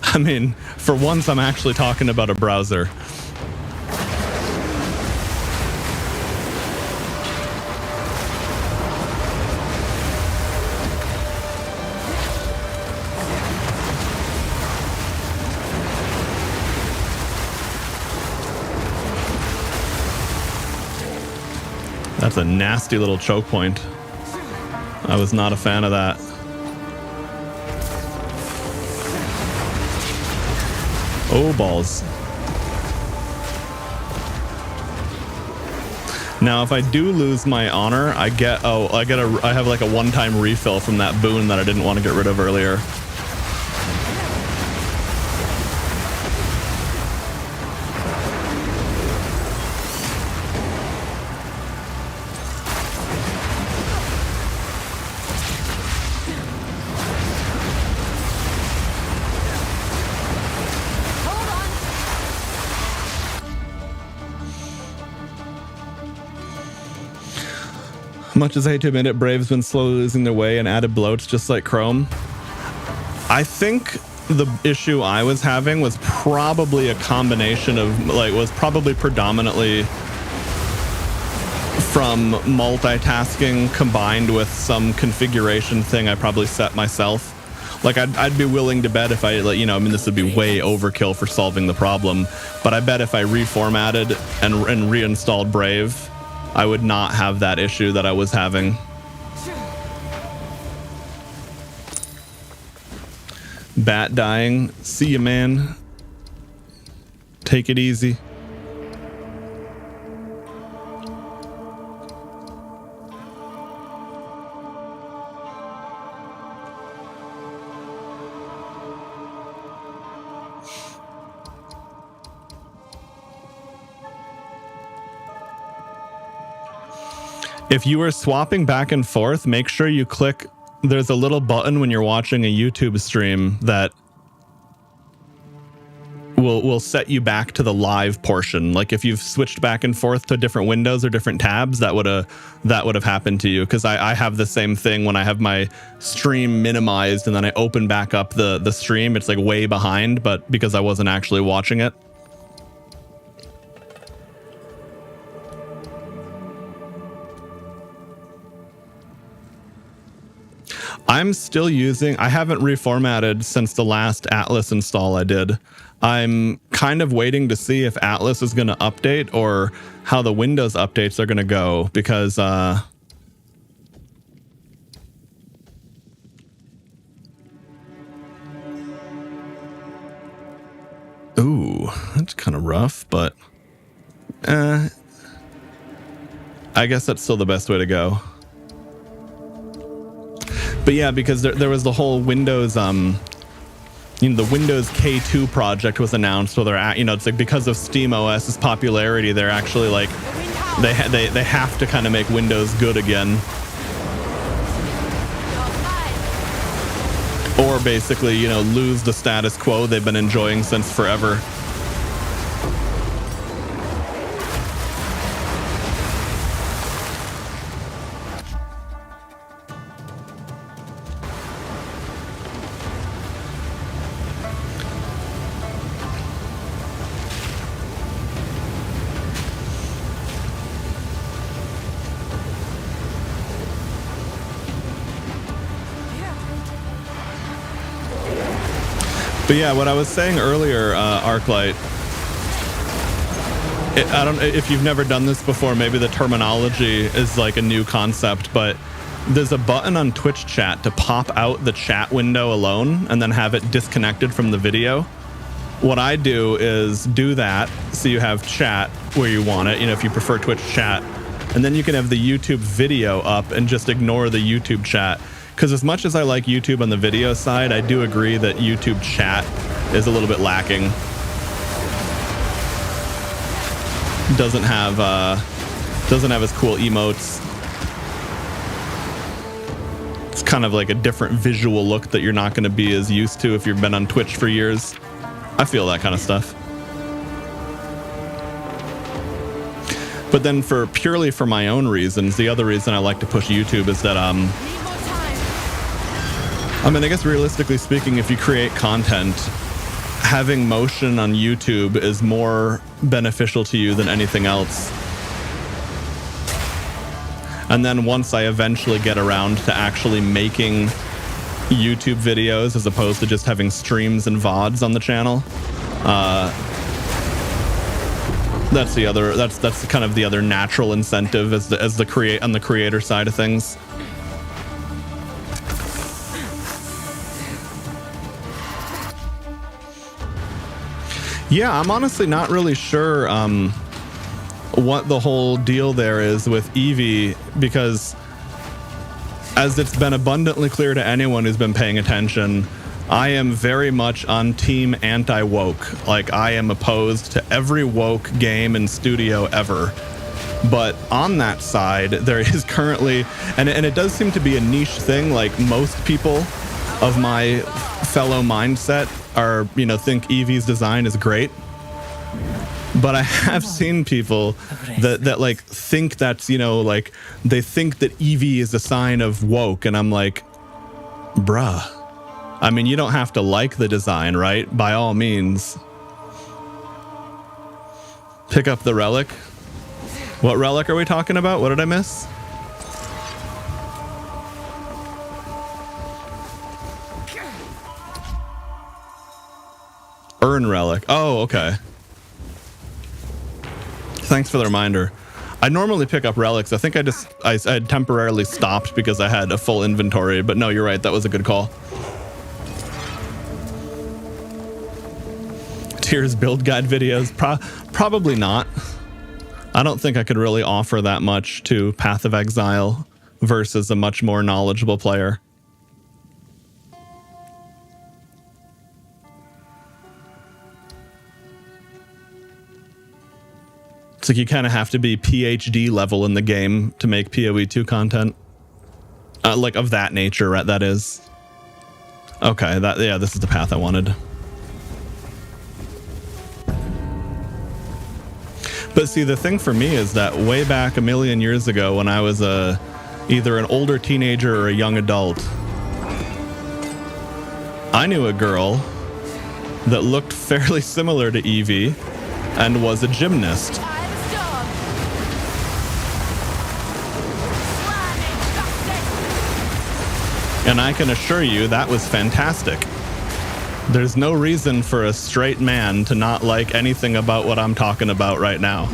I mean, for once, I'm actually talking about a browser. That's a nasty little choke point. I was not a fan of that. Oh, balls. Now, if I do lose my honor, I have like a one-time refill from that boon that I didn't want to get rid of earlier. Much as I hate to admit it, Brave's been slowly losing their way and added bloats just like Chrome. I think the issue I was having was probably a combination of was probably predominantly from multitasking combined with some configuration thing I probably set myself. Like I'd be willing to bet if I this would be way overkill for solving the problem, but I bet if I reformatted and reinstalled Brave, I would not have that issue that I was having. Bat dying. See you, man. Take it easy. If you are swapping back and forth, make sure you click. There's a little button when you're watching a YouTube stream that will set you back to the live portion. Like if you've switched back and forth to different windows or different tabs, that would have happened to you. Because I have the same thing when I have my stream minimized and then I open back up the stream. It's like way behind, but because I wasn't actually watching it. I'm still I haven't reformatted since the last Atlas install I did. I'm kind of waiting to see if Atlas is going to update or how the Windows updates are going to go because ooh, that's kind of rough, but I guess that's still the best way to go. But yeah, because there was the whole Windows, the Windows K2 project was announced. So they're at, it's like because of SteamOS's popularity, they're actually like they have to kind of make Windows good again, or basically lose the status quo they've been enjoying since forever. But yeah, what I was saying earlier, Arclight, I don't, if you've never done this before, maybe the terminology is like a new concept, but there's a button on Twitch chat to pop out the chat window alone and then have it disconnected from the video. What I do is do that so you have chat where you want it, if you prefer Twitch chat, and then you can have the YouTube video up and just ignore the YouTube chat. Because as much as I like YouTube on the video side, I do agree that YouTube chat is a little bit lacking. Doesn't have as cool emotes. It's kind of like a different visual look that you're not going to be as used to if you've been on Twitch for years. I feel that kind of stuff. But then purely for my own reasons, the other reason I like to push YouTube is that I guess realistically speaking, if you create content, having motion on YouTube is more beneficial to you than anything else. And then once I eventually get around to actually making YouTube videos as opposed to just having streams and VODs on the channel, that's kind of the other natural incentive on the creator side of things. Yeah, I'm honestly not really sure what the whole deal there is with Eevee, because as it's been abundantly clear to anyone who's been paying attention, I am very much on team anti-woke. Like, I am opposed to every woke game and studio ever. But on that side, there is currently, and it does seem to be a niche thing, like most people of my fellow mindset think Eevee's design is great. But I have seen people that like think that's, like they think that Eevee is a sign of woke. And I'm like, bruh, I mean, you don't have to like the design, right? By all means. Pick up the relic. What relic are we talking about? What did I miss? Urn relic. Oh, okay. Thanks for the reminder. I normally pick up relics. I think I had temporarily stopped because I had a full inventory, but no, you're right. That was a good call. Tears build guide videos. Probably not. I don't think I could really offer that much to Path of Exile versus a much more knowledgeable player. It's like you kind of have to be PhD level in the game to make PoE 2 content. Like of that nature, right? That is. Okay, yeah, this is the path I wanted. But see, the thing for me is that way back a million years ago when I was either an older teenager or a young adult, I knew a girl that looked fairly similar to Evie and was a gymnast. And I can assure you that was fantastic. There's no reason for a straight man to not like anything about what I'm talking about right now.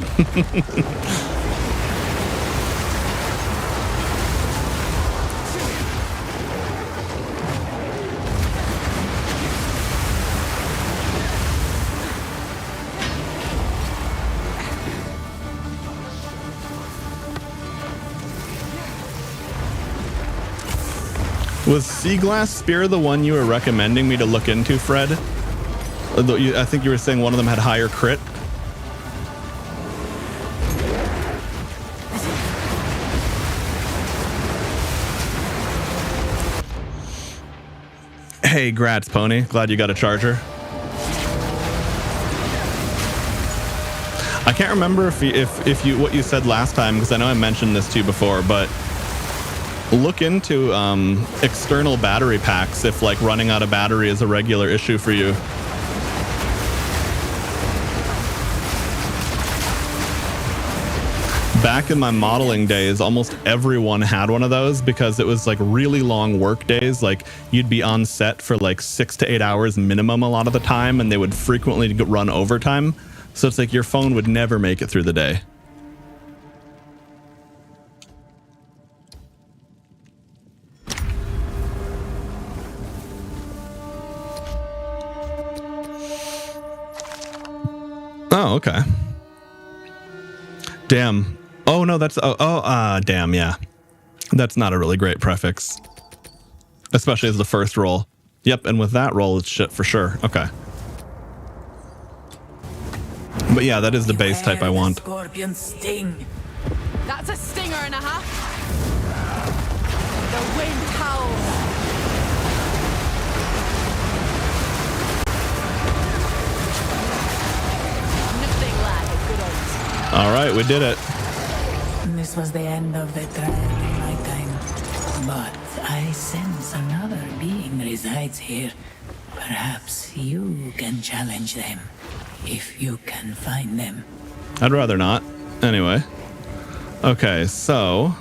Was Sea Glass Spear the one you were recommending me to look into, Fred? I think you were saying one of them had higher crit. Hey, grats, Pony. Glad you got a charger. I can't remember if you what you said last time, because I know I mentioned this to you before, but look into external battery packs if like running out of battery is a regular issue for you. Back in my modeling days, almost everyone had one of those because it was like really long work days. Like you'd be on set for like 6 to 8 hours minimum a lot of the time, and they would frequently run overtime. So it's like your phone would never make it through the day. Oh, okay. Damn. Oh, no, that's... damn, yeah. That's not a really great prefix. Especially as the first roll. Yep, and with that roll, it's shit for sure. Okay. But yeah, that is the base type I want. Scorpion sting. That's a stinger and a half. The wind howls. All right, we did it. This was the end of the trial in my time. But I sense another being resides here. Perhaps you can challenge them, if you can find them. I'd rather not. Anyway. Okay, so...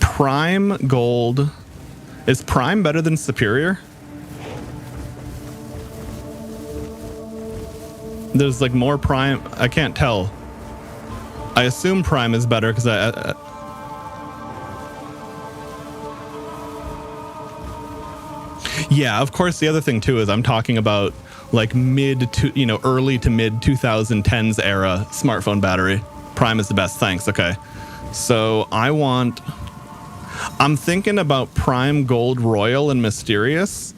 Prime Gold... Is Prime better than Superior? There's like more Prime... I can't tell. I assume Prime is better because yeah, of course, the other thing too is I'm talking about like early to mid 2010s era smartphone battery. Prime is the best. Thanks. Okay. So I'm thinking about Prime Gold Royal and Mysterious.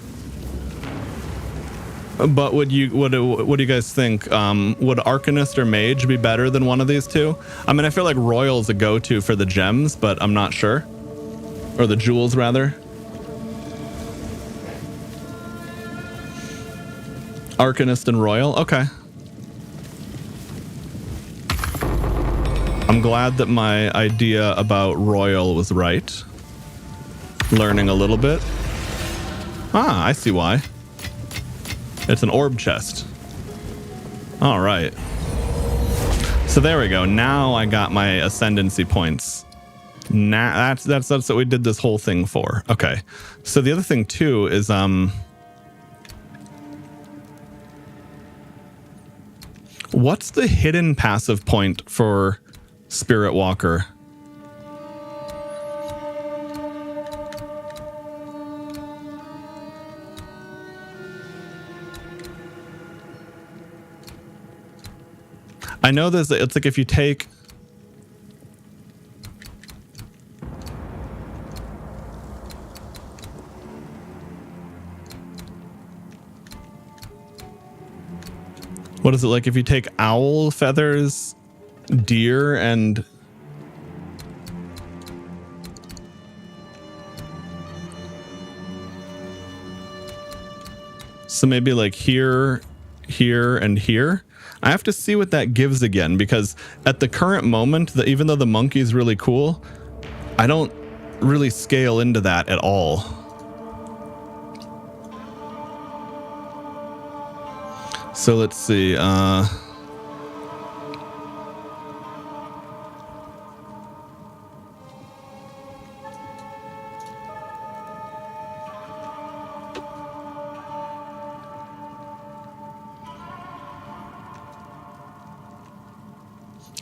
But what do you guys think? Would Arcanist or Mage be better than one of these two? I mean, I feel like Royal is a go-to for the gems, but I'm not sure. Or the jewels, rather. Arcanist and Royal? Okay. I'm glad that my idea about Royal was right. Learning a little bit. Ah, I see why. It's an orb chest. All right. So there we go. Now I got my ascendancy points. Now that's what we did this whole thing for. Okay. So the other thing too is what's the hidden passive point for Spirit Walker? I know it's like if you take what is it like if you take owl feathers, deer, and so maybe like here, here, and here. I have to see what that gives again, because at the current moment, even though the monkey is really cool, I don't really scale into that at all. So let's see.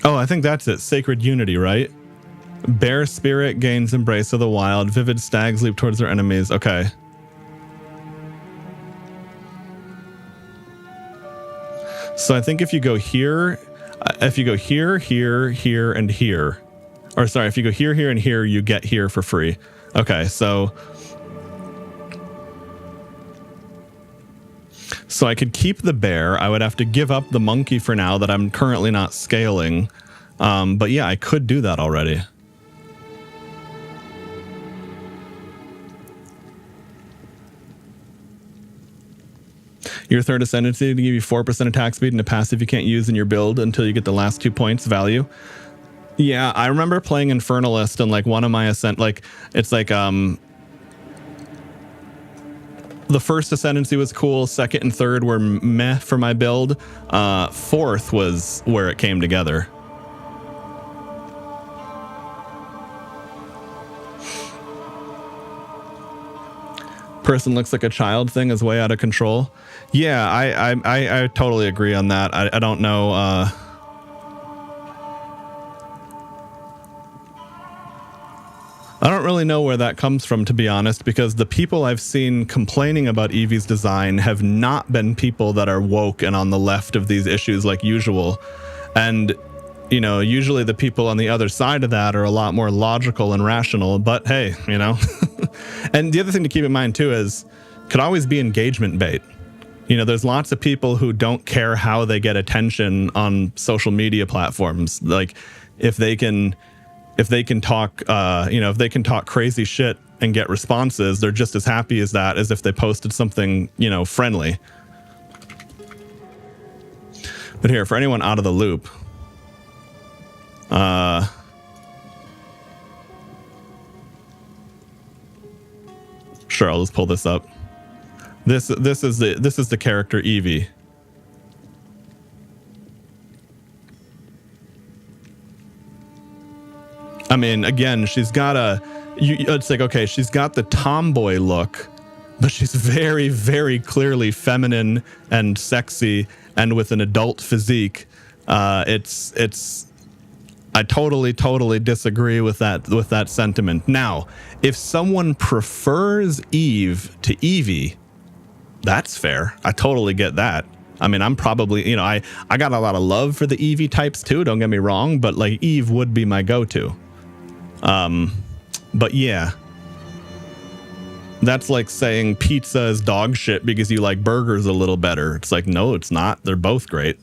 Oh, I think that's it. Sacred Unity, right? Bear spirit gains embrace of the wild. Vivid stags leap towards their enemies. Okay. So I think if you go here, here, here, and here, or sorry, if you go here, here, and here, you get here for free. Okay, so I could keep the bear. I would have to give up the monkey for now that I'm currently not scaling. But yeah, I could do that already. Your third ascendancy to give you 4% attack speed and a passive you can't use in your build until you get the last 2 points value. Yeah, I remember playing Infernalist and like one of my it's like the first ascendancy was cool, second and third were meh for my build. Fourth was where it came together. Person looks like a child thing is way out of control. Yeah, I totally agree on that. I don't know. I don't really know where that comes from, to be honest, because the people I've seen complaining about Eevee's design have not been people that are woke and on the left of these issues like usual. And, you know, usually the people on the other side of that are a lot more logical and rational, but hey, you know. And the other thing to keep in mind too is could always be engagement bait. You know, there's lots of people who don't care how they get attention on social media platforms. Like if they can talk, if they can talk crazy shit and get responses, they're just as happy as that as if they posted something, you know, friendly. But here, for anyone out of the loop, sure, I'll just pull this up. This is the character Eevee. I mean, again, she's got it's like, okay, she's got the tomboy look, but she's very, very clearly feminine and sexy and with an adult physique. I totally disagree with that sentiment. Now, if someone prefers Eve to Eevee, that's fair. I totally get that. I mean, I'm probably, you know, I got a lot of love for the Eevee types too, don't get me wrong, but like Eve would be my go-to. But yeah, that's like saying pizza is dog shit because you like burgers a little better. It's like, no, it's not. They're both great.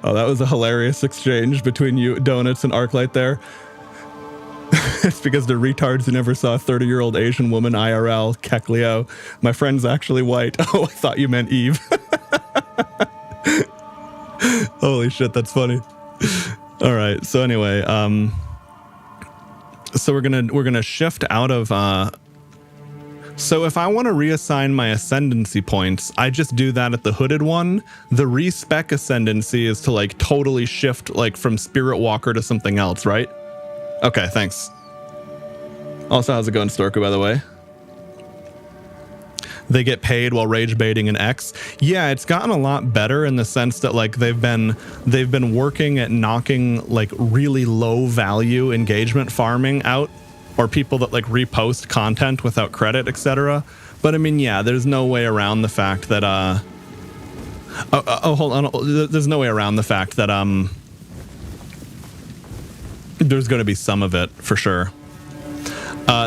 Oh, that was a hilarious exchange between you, Donuts, and Arclight there. It's because they're retards who never saw a 30-year-old Asian woman IRL. Kekleo. My friend's actually white. Oh, I thought you meant Eve. Holy shit, that's funny. All right. So anyway, so we're gonna shift out of. So if I want to reassign my ascendancy points, I just do that at the hooded one. The respec ascendancy is to like totally shift like from Spirit Walker to something else, right? Okay, thanks. Also, how's it going, Storko, by the way? They get paid while rage baiting in X. Yeah, it's gotten a lot better in the sense that like they've been working at knocking like really low value engagement farming out, or people that like repost content without credit, etc. But I mean, yeah, there's no way around the fact that hold on, there's no way around the fact that there's going to be some of it for sure.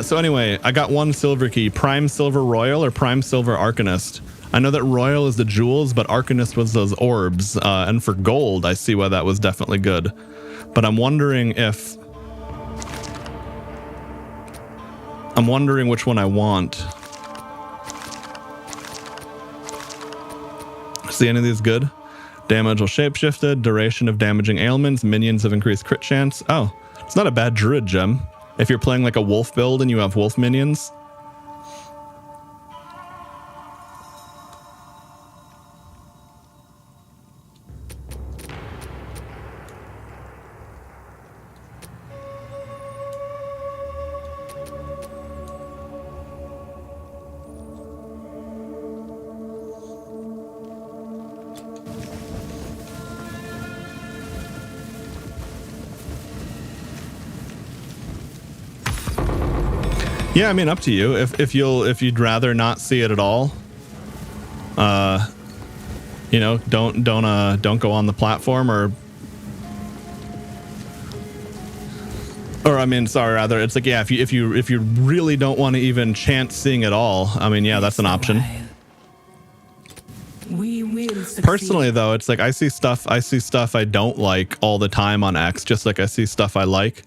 So anyway, I got one silver key, Prime Silver Royal or Prime Silver Arcanist. I know that Royal is the jewels, but Arcanist was those orbs. And for gold, I see why that was definitely good. But I'm wondering which one I want. See any of these good? Damage will shapeshifted, duration of damaging ailments, minions have increased crit chance. Oh, it's not a bad druid gem. If you're playing like a wolf build and you have wolf minions. Yeah, I mean, up to you. If you'd rather not see it at all, you know, don't go on the platform or I mean, sorry, rather, it's like, yeah, if you really don't want to even chance seeing it all, I mean, yeah, that's an option. We will succeed. Personally, though, it's like I see stuff I don't like all the time on X, just like I see stuff I like.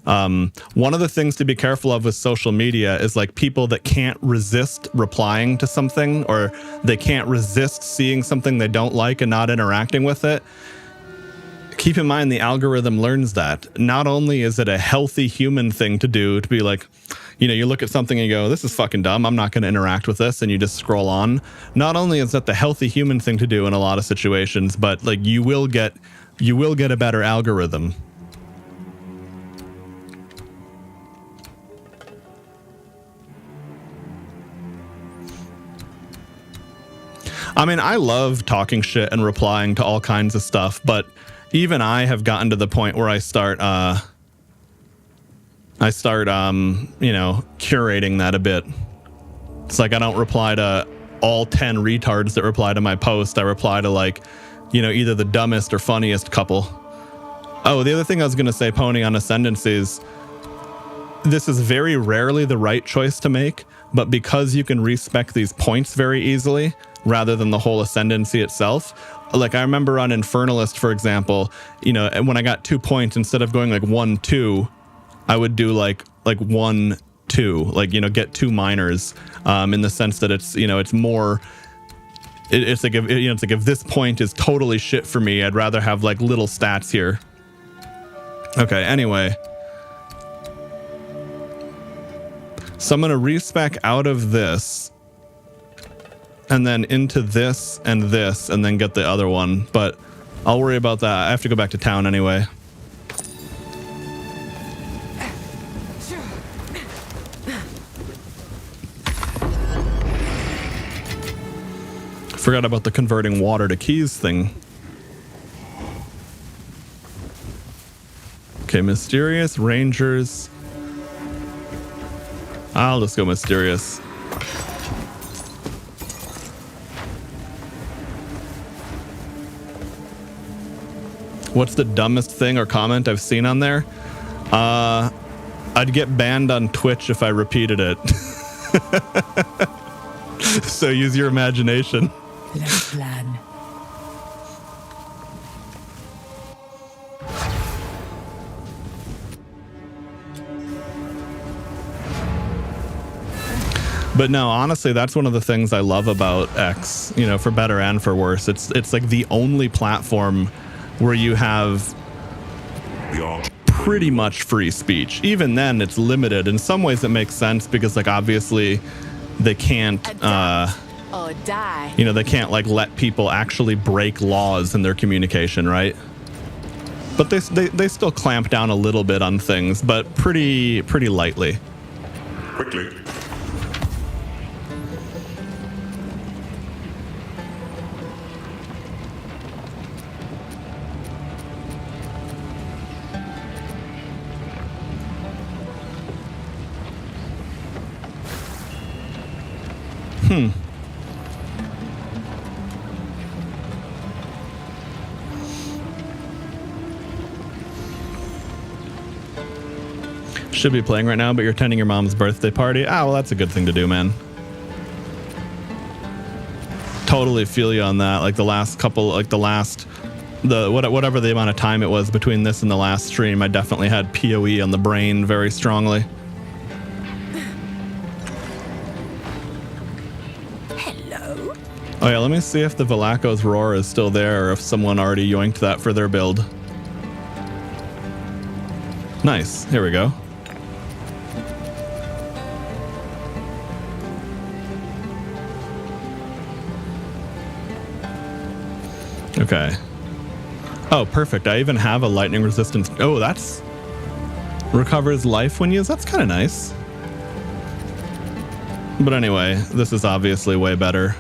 One of the things to be careful of with social media is like people that can't resist replying to something, or they can't resist seeing something they don't like and not interacting with it. Keep in mind the algorithm learns that. Not only is it a healthy human thing to do, to be like, you know, you look at something and you go, this is fucking dumb, I'm not going to interact with this, and you just scroll on. Not only is that the healthy human thing to do in a lot of situations, but like you will get a better algorithm. I mean, I love talking shit and replying to all kinds of stuff, but even I have gotten to the point where I start, you know, curating that a bit. It's like I don't reply to all 10 retards that reply to my post. I reply to, like, you know, either the dumbest or funniest couple. Oh, the other thing I was going to say, Pony, on ascendancies, this is very rarely the right choice to make, but because you can respec these points very easily, rather than the whole ascendancy itself. Like I remember on Infernalist, for example, you know, when I got 2 points, instead of going like 1-2, I would do like 1-2, like, you know, get 2 minors, in the sense that it's, you know, it's more, it's like, if, you know, it's like if this point is totally shit for me, I'd rather have like little stats here. Okay, anyway. So I'm going to respec out of this, and then into this, and then get the other one. But I'll worry about that. I have to go back to town anyway. Forgot about the converting water to keys thing. Okay, mysterious, rangers. I'll just go mysterious. What's the dumbest thing or comment I've seen on there? I'd get banned on Twitch if I repeated it. So use your imagination. Let's plan. But no, honestly, that's one of the things I love about X, you know, for better and for worse. It's like the only platform where you have pretty much free speech. Even then, it's limited. In some ways, it makes sense because, like, obviously, they can't, or die. you know, they can't like let people actually break laws in their communication, right? But they still clamp down a little bit on things, but pretty lightly. Quickly. Should be playing right now, but you're attending your mom's birthday party. Ah, well, that's a good thing to do, man. Totally feel you on that. Like the last couple, like whatever the amount of time it was between this and the last stream, I definitely had PoE on the brain very strongly. Hello. Oh yeah, let me see if the Valaco's Roar is still there or if someone already yoinked that for their build. Nice. Here we go. Okay. Oh, perfect. I even have a lightning resistance. Oh, that's recovers life when used. That's kind of nice. But anyway, this is obviously way better.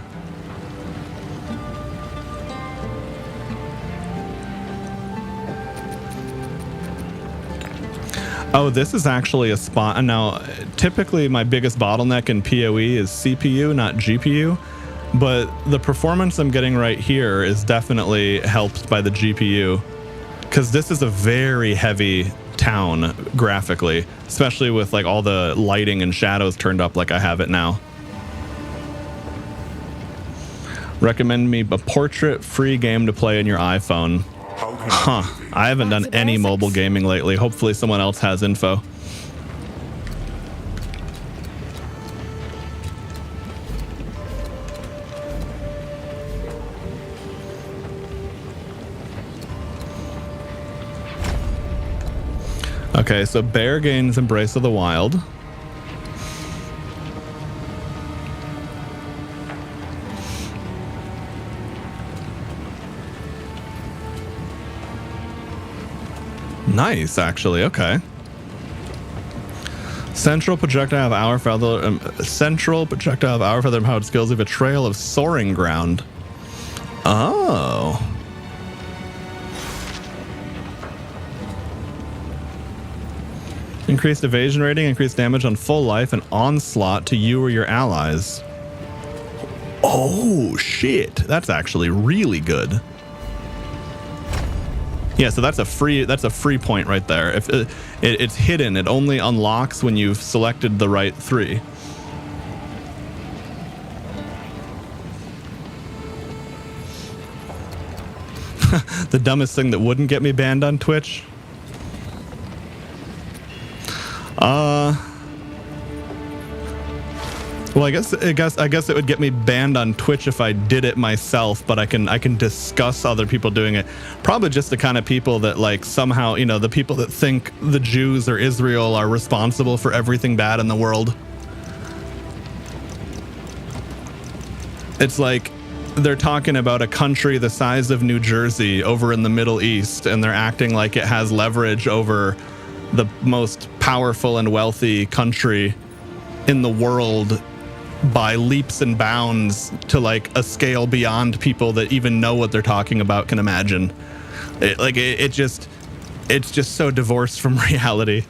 Oh, this is actually a spot. And now, typically my biggest bottleneck in PoE is CPU, not GPU. But the performance I'm getting right here is definitely helped by the GPU. Because this is a very heavy town graphically, especially with like all the lighting and shadows turned up like I have it now. Recommend me a portrait-free game to play in your iPhone. Huh. I haven't done any mobile gaming lately. Hopefully someone else has info. Okay, so Bear gains Embrace of the Wild. Nice, actually. Okay. Central projectile of Hour Feather. Central projectile of Hour Feather empowered skills of a Trail of Soaring Ground. Oh. Increased evasion rating, increased damage on full life, and onslaught to you or your allies. Oh shit! That's actually really good. Yeah, so that's a free point right there. If it's hidden, it only unlocks when you've selected the right 3. The dumbest thing that wouldn't get me banned on Twitch. Well, I guess it would get me banned on Twitch if I did it myself, but I can discuss other people doing it. Probably just the kind of people that like somehow, you know, the people that think the Jews or Israel are responsible for everything bad in the world. It's like they're talking about a country the size of New Jersey over in the Middle East, and they're acting like it has leverage over the most powerful and wealthy country in the world by leaps and bounds to like a scale beyond people that even know what they're talking about can imagine. It's just so divorced from reality.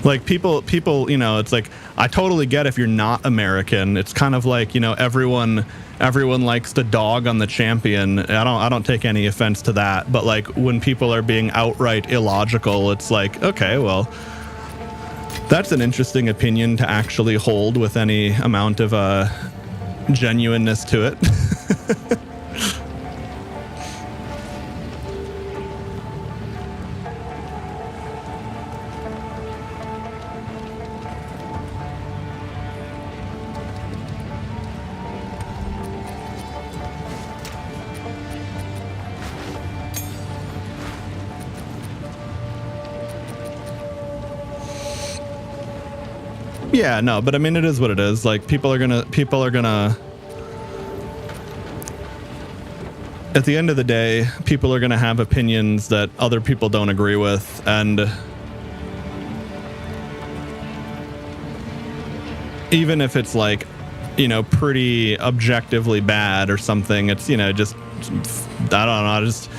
Like people, you know, it's like, I totally get if you're not American. It's kind of like, you know, everyone likes to dog on the champion. I don't take any offense to that. But like when people are being outright illogical, it's like, okay, well, that's an interesting opinion to actually hold with any amount of genuineness to it. Yeah, no, but I mean, it is what it is. Like, people are gonna, at the end of the day, people are gonna have opinions that other people don't agree with, and even if it's like, you know, pretty objectively bad or something, it's, you know, just, I don't know, just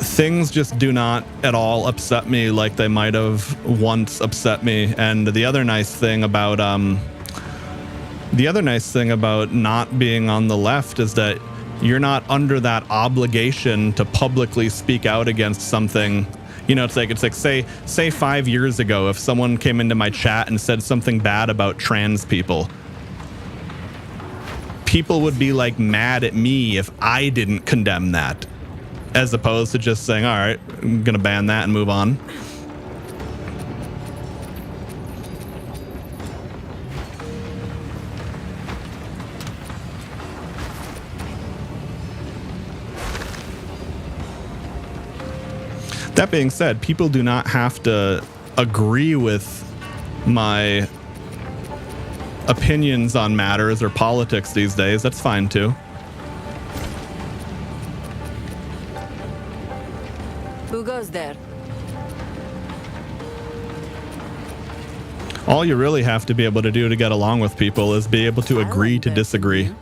things just do not at all upset me like they might have once upset me. And the other nice thing about not being on the left is that you're not under that obligation to publicly speak out against something. You know, it's like say 5 years ago, if someone came into my chat and said something bad about trans people, people would be like mad at me if I didn't condemn that, as opposed to just saying, all right, I'm going to ban that and move on. That being said, people do not have to agree with my opinions on matters or politics these days. That's fine too. Who goes there? All you really have to be able to do to get along with people is be able to agree to disagree.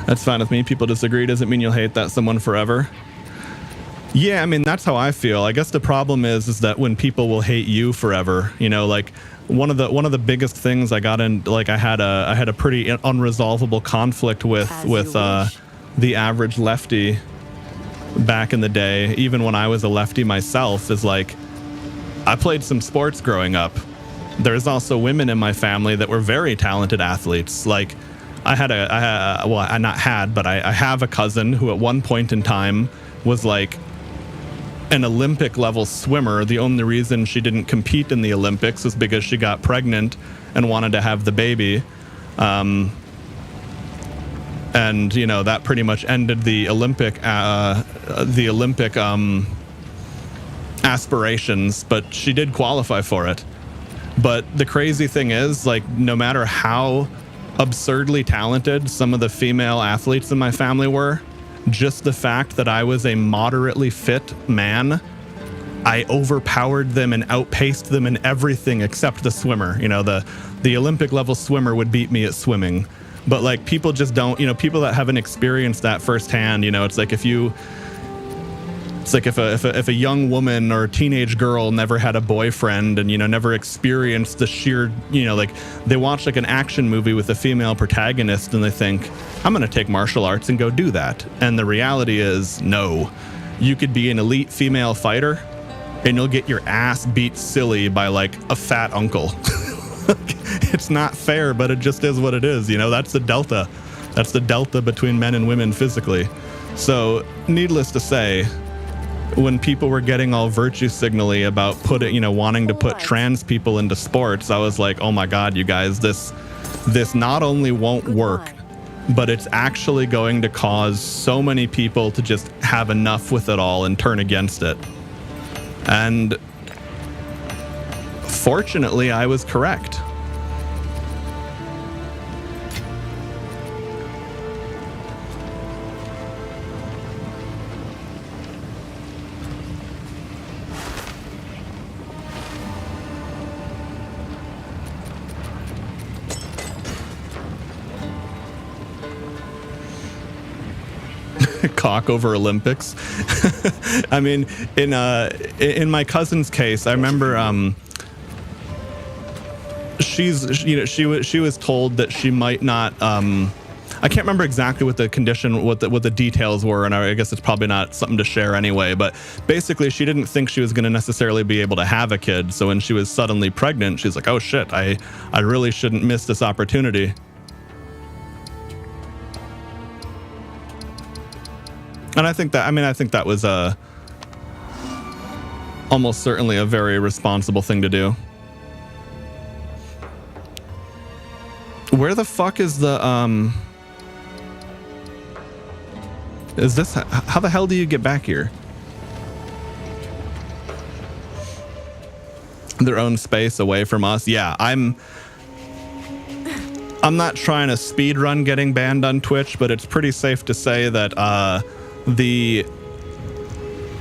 That's fine with me. People disagree doesn't mean you'll hate that someone forever. Yeah, I mean, that's how I feel. I guess the problem is that when people will hate you forever, you know, like one of the biggest things I got in, like I had a pretty unresolvable conflict with the average lefty back in the day, even when I was a lefty myself, is like, I played some sports growing up. There's also women in my family that were very talented athletes. Like, I have a cousin who at one point in time was like an Olympic level swimmer. The only reason she didn't compete in the Olympics was because she got pregnant and wanted to have the baby. And, you know, that pretty much ended the Olympic aspirations, but she did qualify for it. But the crazy thing is, like, no matter how absurdly talented some of the female athletes in my family were, just the fact that I was a moderately fit man, I overpowered them and outpaced them in everything except the swimmer. You know, the Olympic level swimmer would beat me at swimming, but like, people just don't, you know, people that haven't experienced that firsthand, you know, it's like if a young woman or a teenage girl never had a boyfriend and, you know, never experienced the sheer, you know, like they watch like an action movie with a female protagonist and they think, I'm going to take martial arts and go do that. And the reality is, no, you could be an elite female fighter and you'll get your ass beat silly by like a fat uncle. It's not fair, but it just is what it is. You know, that's the delta. That's the delta between men and women physically. So needless to say, when people were getting all virtue signally about wanting to put trans people into sports, I was like, oh my God, you guys, this not only won't work, but it's actually going to cause so many people to just have enough with it all and turn against it. And fortunately, I was correct. Cock over Olympics. I mean, in my cousin's case, I remember she was told that she might not. I can't remember exactly what the condition, what the details were, and I guess it's probably not something to share anyway. But basically, she didn't think she was going to necessarily be able to have a kid. So when she was suddenly pregnant, she's like, "Oh shit! I really shouldn't miss this opportunity." And I think that was almost certainly a very responsible thing to do. Where the fuck is the is this, how the hell do you get back here? Their own space away from us. Yeah, I'm not trying to speed run getting banned on Twitch, but it's pretty safe to say that the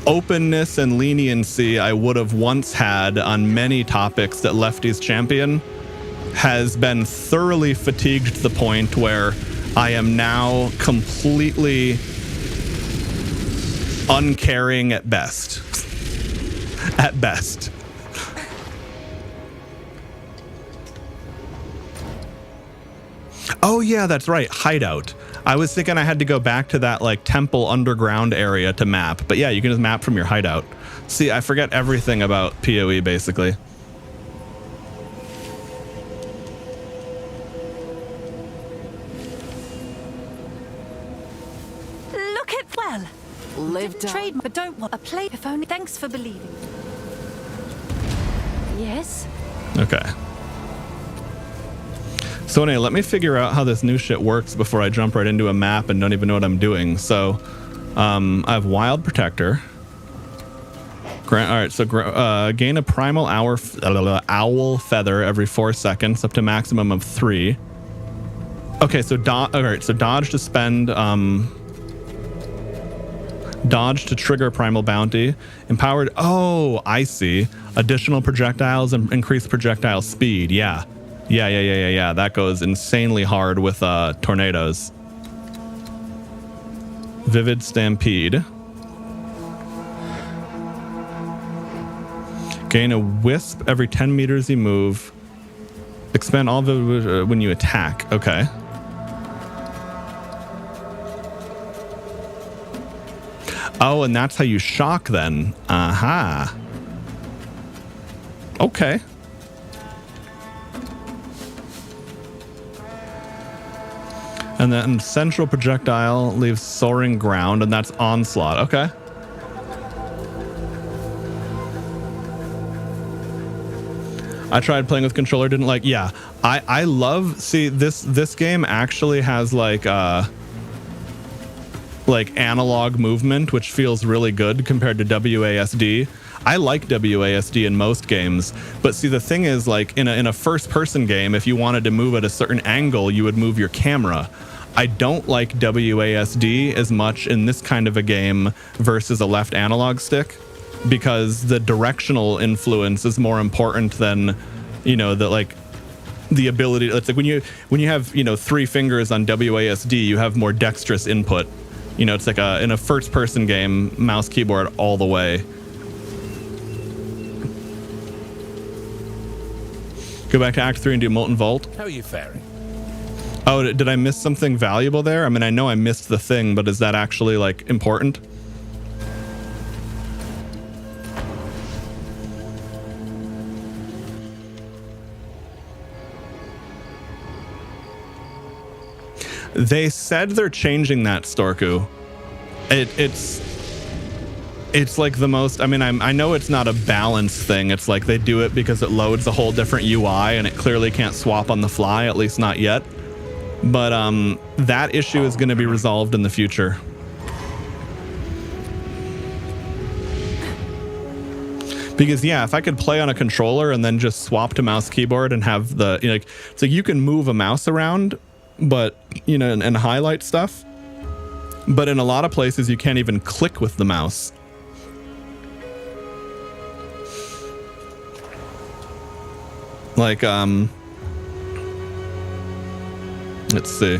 openness and leniency I would have once had on many topics that lefties champion has been thoroughly fatigued to the point where I am now completely uncaring at best. At best. Oh yeah, that's right. Hideout. I was thinking I had to go back to that like temple underground area to map. But yeah, you can just map from your hideout. See, I forget everything about PoE basically. Look at well. Lived up. Trade, but don't want a play. If only. Thanks for believing. Yes. Okay. So anyway, let me figure out how this new shit works before I jump right into a map and don't even know what I'm doing. So, I have Wild Protector. All right, so gain a primal owl feather every 4 seconds, up to maximum of 3. Okay, so all right, so dodge to spend, dodge to trigger primal bounty. Empowered. Oh, I see. Additional projectiles and increased projectile speed. Yeah. Yeah. That goes insanely hard with tornadoes. Vivid Stampede. Gain a wisp every 10 meters you move. Expend all vivid when you attack. Okay. Oh, and that's how you shock then. Aha. Okay. And then central projectile leaves soaring ground, and that's onslaught. Okay. I tried playing with controller, didn't like. Yeah, I love. See, this game actually has like analog movement, which feels really good compared to WASD. I like WASD in most games, but see, the thing is, like in a first-person game, if you wanted to move at a certain angle, you would move your camera. I don't like WASD as much in this kind of a game versus a left analog stick, because the directional influence is more important than, you know, the ability. It's like when you have, you know, 3 fingers on WASD, you have more dexterous input. You know, it's like in a first-person game, mouse keyboard all the way. Go back to Act 3 and do Molten Vault. How are you faring? Oh, did I miss something valuable there? I mean, I know I missed the thing, but is that actually, like, important? They said they're changing that, Storku. It's like the most, I mean, I know it's not a balance thing. It's like they do it because it loads a whole different UI and it clearly can't swap on the fly, at least not yet. But that issue is going to be resolved in the future. Because yeah, if I could play on a controller and then just swap to mouse keyboard and have the, you know, like, so you can move a mouse around, but, you know, and highlight stuff. But in a lot of places you can't even click with the mouse. Like, let's see.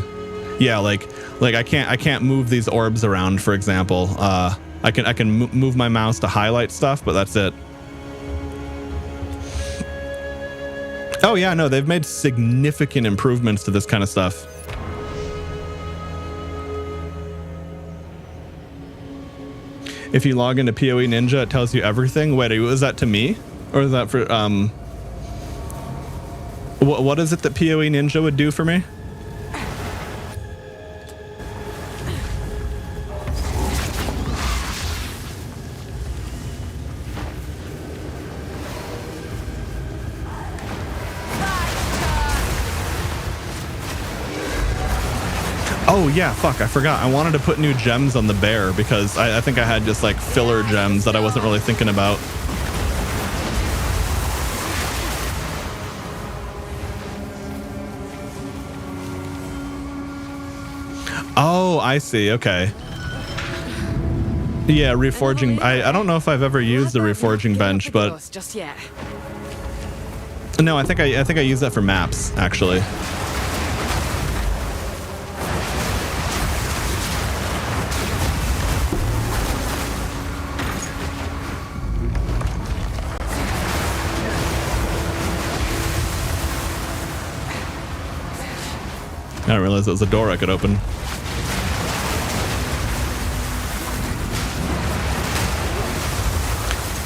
Yeah, like I can't move these orbs around, for example. I can move my mouse to highlight stuff, but that's it. Oh yeah, no, they've made significant improvements to this kind of stuff. If you log into PoE Ninja, it tells you everything. Wait, was that to me? Or is that for, what is it that PoE Ninja would do for me? Oh yeah, fuck, I forgot. I wanted to put new gems on the bear because I think I had just like filler gems that I wasn't really thinking about. Oh, I see. Okay. Yeah, reforging. I don't know if I've ever used the reforging bench, but just yet. no, I think I use that for maps actually. I didn't realize it was a door I could open.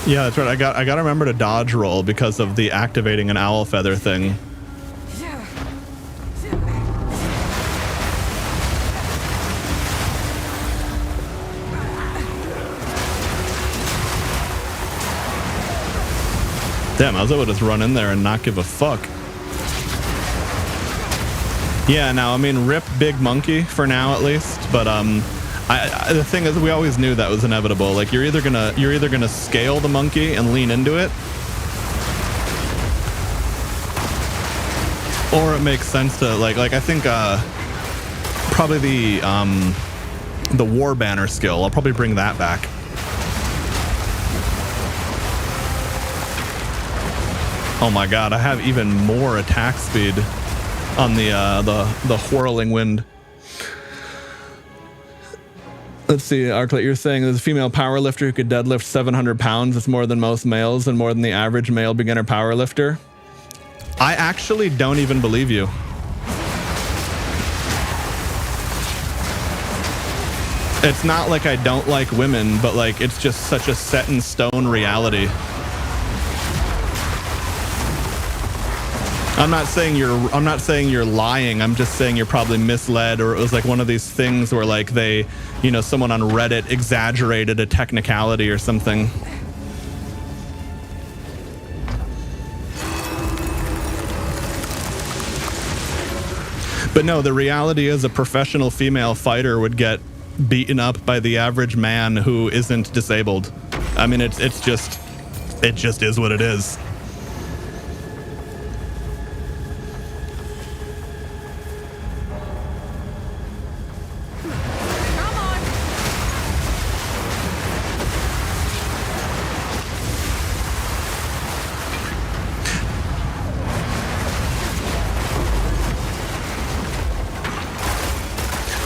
Yeah, that's right. I got to remember to dodge roll because of the activating an owl feather thing. Damn, I was able to just run in there and not give a fuck. Yeah, now, I mean, rip Big Monkey for now at least, but the thing is, we always knew that was inevitable. Like, you're either gonna scale the monkey and lean into it, or it makes sense to like I think probably the war banner skill. I'll probably bring that back. Oh my god, I have even more attack speed on the whirling wind. Let's see, Arclight, you're saying there's a female powerlifter who could deadlift 700 pounds. It's more than most males and more than the average male beginner powerlifter. I actually don't even believe you. It's not like I don't like women, but like it's just such a set in stone reality. I'm not saying you're lying. I'm just saying you're probably misled, or it was like one of these things where like they, you know, someone on Reddit exaggerated a technicality or something. But no, the reality is a professional female fighter would get beaten up by the average man who isn't disabled. I mean, it just is what it is.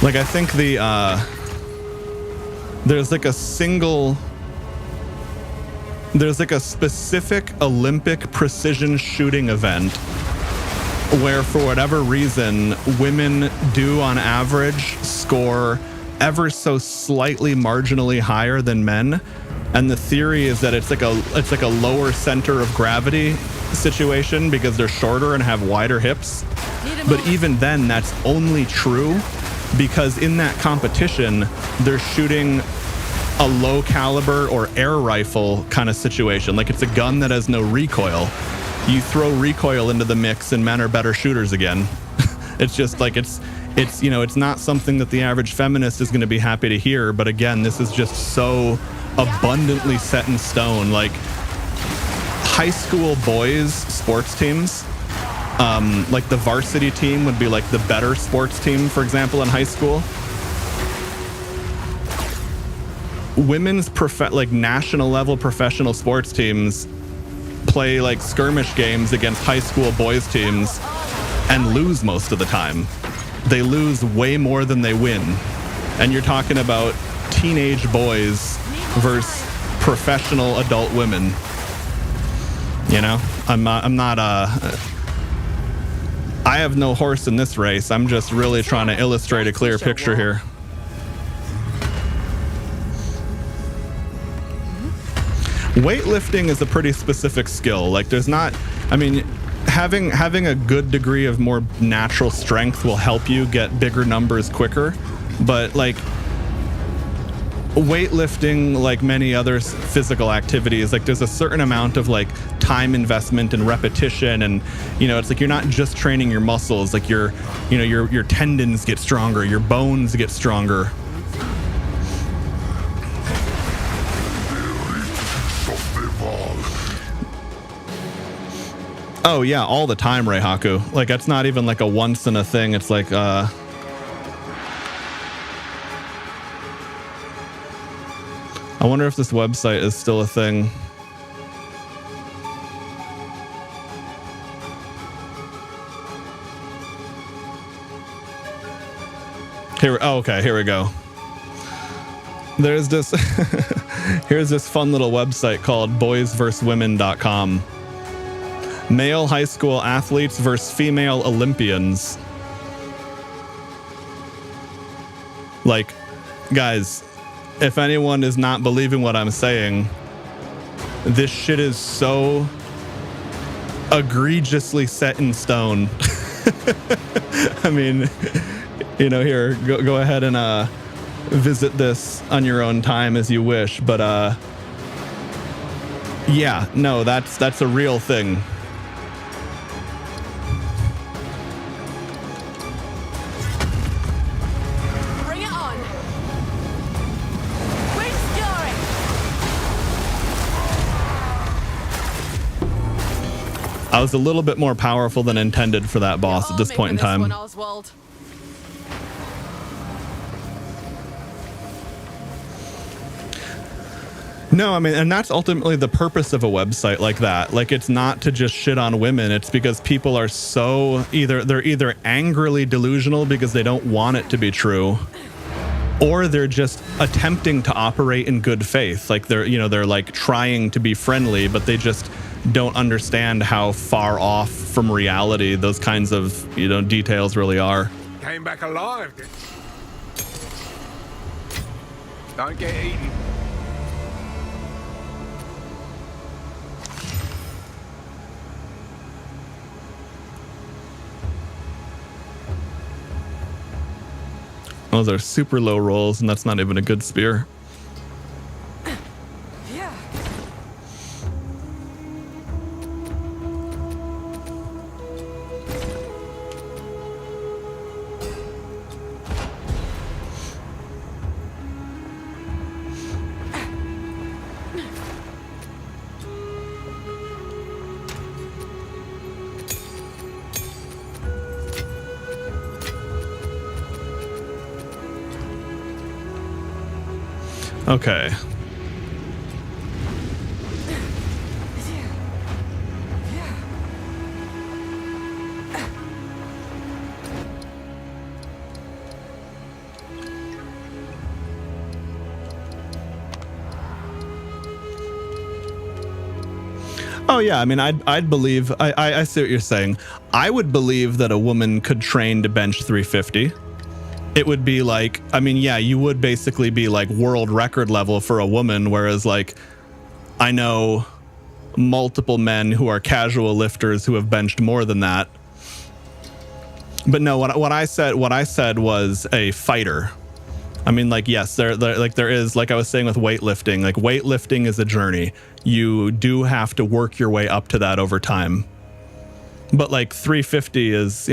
Like, I think there's like a specific Olympic precision shooting event where, for whatever reason, women do on average score ever so slightly marginally higher than men. And the theory is that it's like a lower center of gravity situation because they're shorter and have wider hips. But even then, that's only true because in that competition, they're shooting a low caliber or air rifle kind of situation. Like, it's a gun that has no recoil. You throw recoil into the mix and men are better shooters again. It's just like, it's, you know, it's not something that the average feminist is going to be happy to hear. But again, this is just so abundantly set in stone. Like, high school boys sports teams, like the varsity team would be like the better sports team, for example, in high school. Women's like national level professional sports teams play like skirmish games against high school boys teams and lose most of the time. They lose way more than they win. And you're talking about teenage boys versus professional adult women. You know, I have no horse in this race. I'm just really trying to illustrate a clear picture here. Weightlifting is a pretty specific skill. Like, there's not, I mean, having a good degree of more natural strength will help you get bigger numbers quicker. But like, weightlifting, like many other physical activities, like there's a certain amount of like time investment and repetition, and it's like you're not just training your muscles, like your tendons get stronger, your bones get stronger. Oh yeah, all the time, Reihaku. Like that's not even like a once in a thing. It's like I wonder if this website is still a thing. Okay, here we go. There's this here's this fun little website called boysvswomen.com. Male high school athletes versus female Olympians. Like, guys, if anyone is not believing what I'm saying, this shit is so egregiously set in stone. I mean, here, go ahead and visit this on your own time as you wish, but yeah, no, that's a real thing. I was a little bit more powerful than intended for that boss at this point in time. No, I mean, and that's ultimately the purpose of a website like that. Like, it's not to just shit on women. It's because people are so they're either angrily delusional because they don't want it to be true, or they're just attempting to operate in good faith. Like they're like trying to be friendly, but they just don't understand how far off from reality those kinds of details really are. Came back alive. Don't get eaten. Those are super low rolls, and that's not even a good spear. Okay. Oh yeah, I mean, I'd believe. I see what you're saying. I would believe that a woman could train to bench 350. It would be like, I mean, yeah, you would basically be like world record level for a woman, whereas like I know multiple men who are casual lifters who have benched more than that. But no, what I said was a fighter. I mean, like, yes, there is, like I was saying with weightlifting, like weightlifting is a journey. You do have to work your way up to that over time. But like 350 is,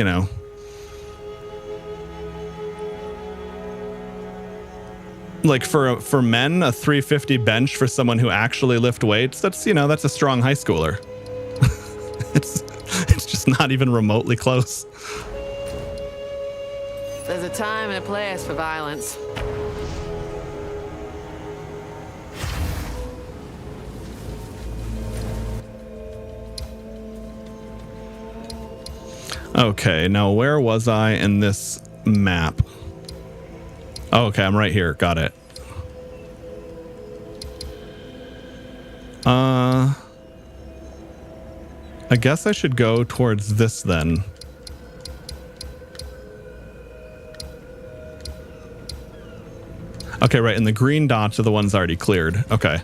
like for men, a 350 bench for someone who actually lift weights, that's a strong high schooler. it's just not even remotely close. There's a time and a place for violence. Okay, now where was I in this map? Oh, okay, I'm right here. Got it. I guess I should go towards this then. Okay, right, and the green dots are the ones already cleared. Okay.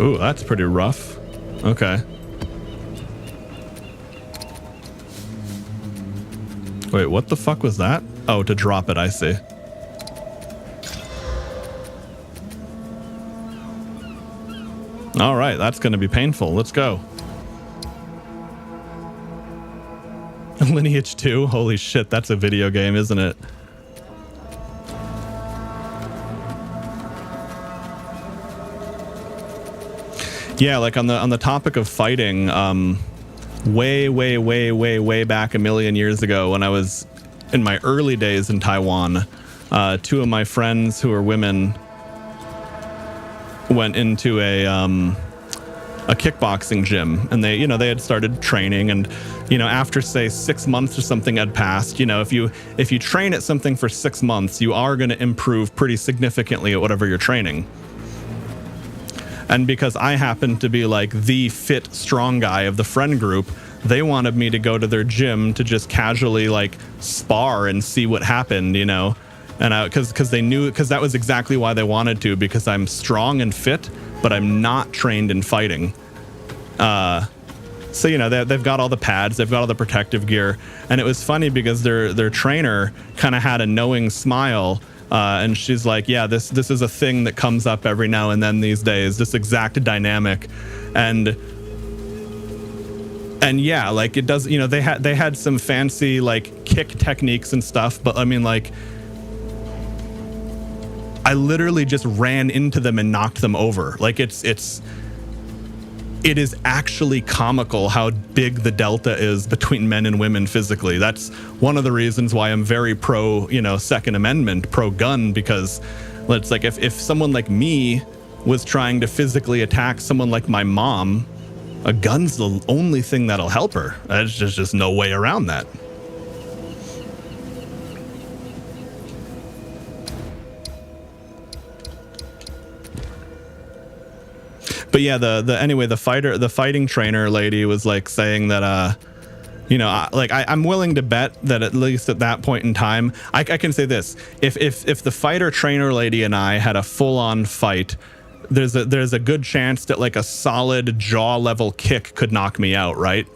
Ooh, that's pretty rough. Okay. Wait, what the fuck was that? Oh, to drop it, I see. All right, that's going to be painful. Let's go. Lineage 2? Holy shit, that's a video game, isn't it? Yeah, like on the topic of fighting, way back a million years ago when I was in my early days in Taiwan, two of my friends who are women went into a kickboxing gym, and they had started training, and after say 6 months or something had passed, if you train at something for 6 months, you are going to improve pretty significantly at whatever you're training. And because I happened to be like the fit, strong guy of the friend group, they wanted me to go to their gym to just casually like spar and see what happened, and because that was exactly why they wanted to, because I'm strong and fit, but I'm not trained in fighting. So they've got all the pads, they've got all the protective gear, and it was funny because their trainer kind of had a knowing smile. And she's like, yeah, this is a thing that comes up every now and then these days, this exact dynamic. And yeah, like it does, they had some fancy like kick techniques and stuff, but I mean, like, I literally just ran into them and knocked them over. Like it is actually comical how big the delta is between men and women physically. That's one of the reasons why I'm very pro, Second Amendment, pro gun, because it's like if someone like me was trying to physically attack someone like my mom, a gun's the only thing that'll help her. There's just no way around that. But yeah, the fighting trainer lady was like saying that, I'm willing to bet that at least at that point in time, I can say this: if the fighter trainer lady and I had a full-on fight, there's a good chance that like a solid jaw level kick could knock me out, right?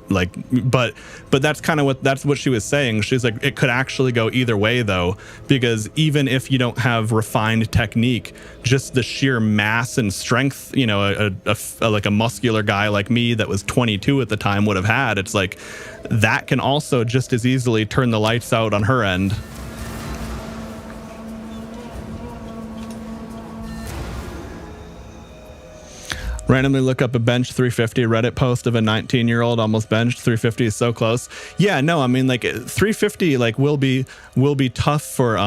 Like, but that's kind of what she was saying. She's like, it could actually go either way though, because even if you don't have refined technique, just the sheer mass and strength, like a muscular guy like me that was 22 at the time would have had, it's like that can also just as easily turn the lights out on her end. Randomly look up a bench 350 Reddit post of a 19-year-old almost benched. 350 is so close. Yeah, no, I mean, like 350 like will be tough for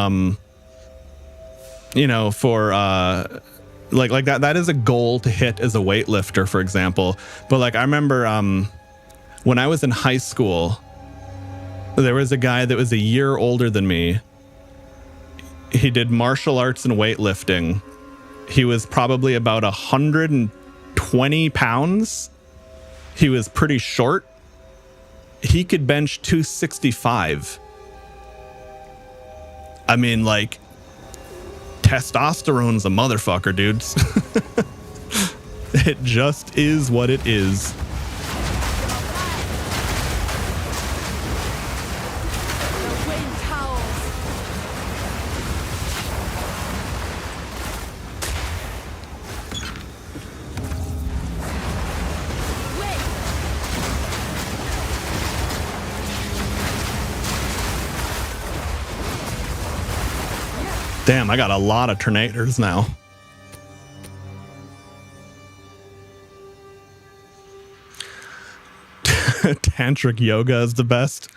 like that is a goal to hit as a weightlifter, for example. But like I remember when I was in high school, there was a guy that was a year older than me. He did martial arts and weightlifting. He was probably about 120 pounds. He was pretty short. He could bench 265. I mean, like, testosterone's a motherfucker, dudes. It just is what it is. Damn, I got a lot of tornadoes now. Tantric yoga is the best.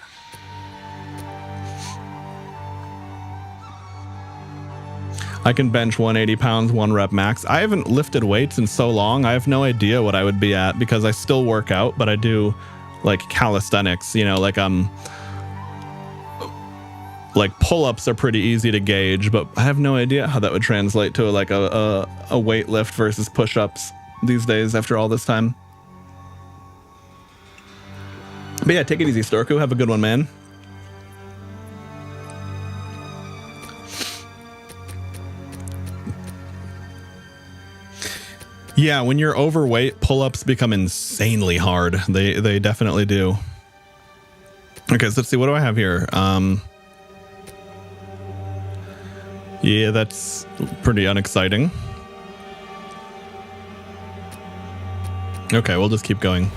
I can bench 180 pounds, 1 rep max. I haven't lifted weights in so long. I have no idea what I would be at because I still work out, but I do like calisthenics, like pull-ups are pretty easy to gauge, but I have no idea how that would translate to like a weight lift versus push-ups these days after all this time. But yeah, take it easy, Storku. Have a good one, man. Yeah, when you're overweight, pull-ups become insanely hard. They definitely do. Okay, so let's see. What do I have here? Yeah, that's pretty unexciting. Okay, we'll just keep going.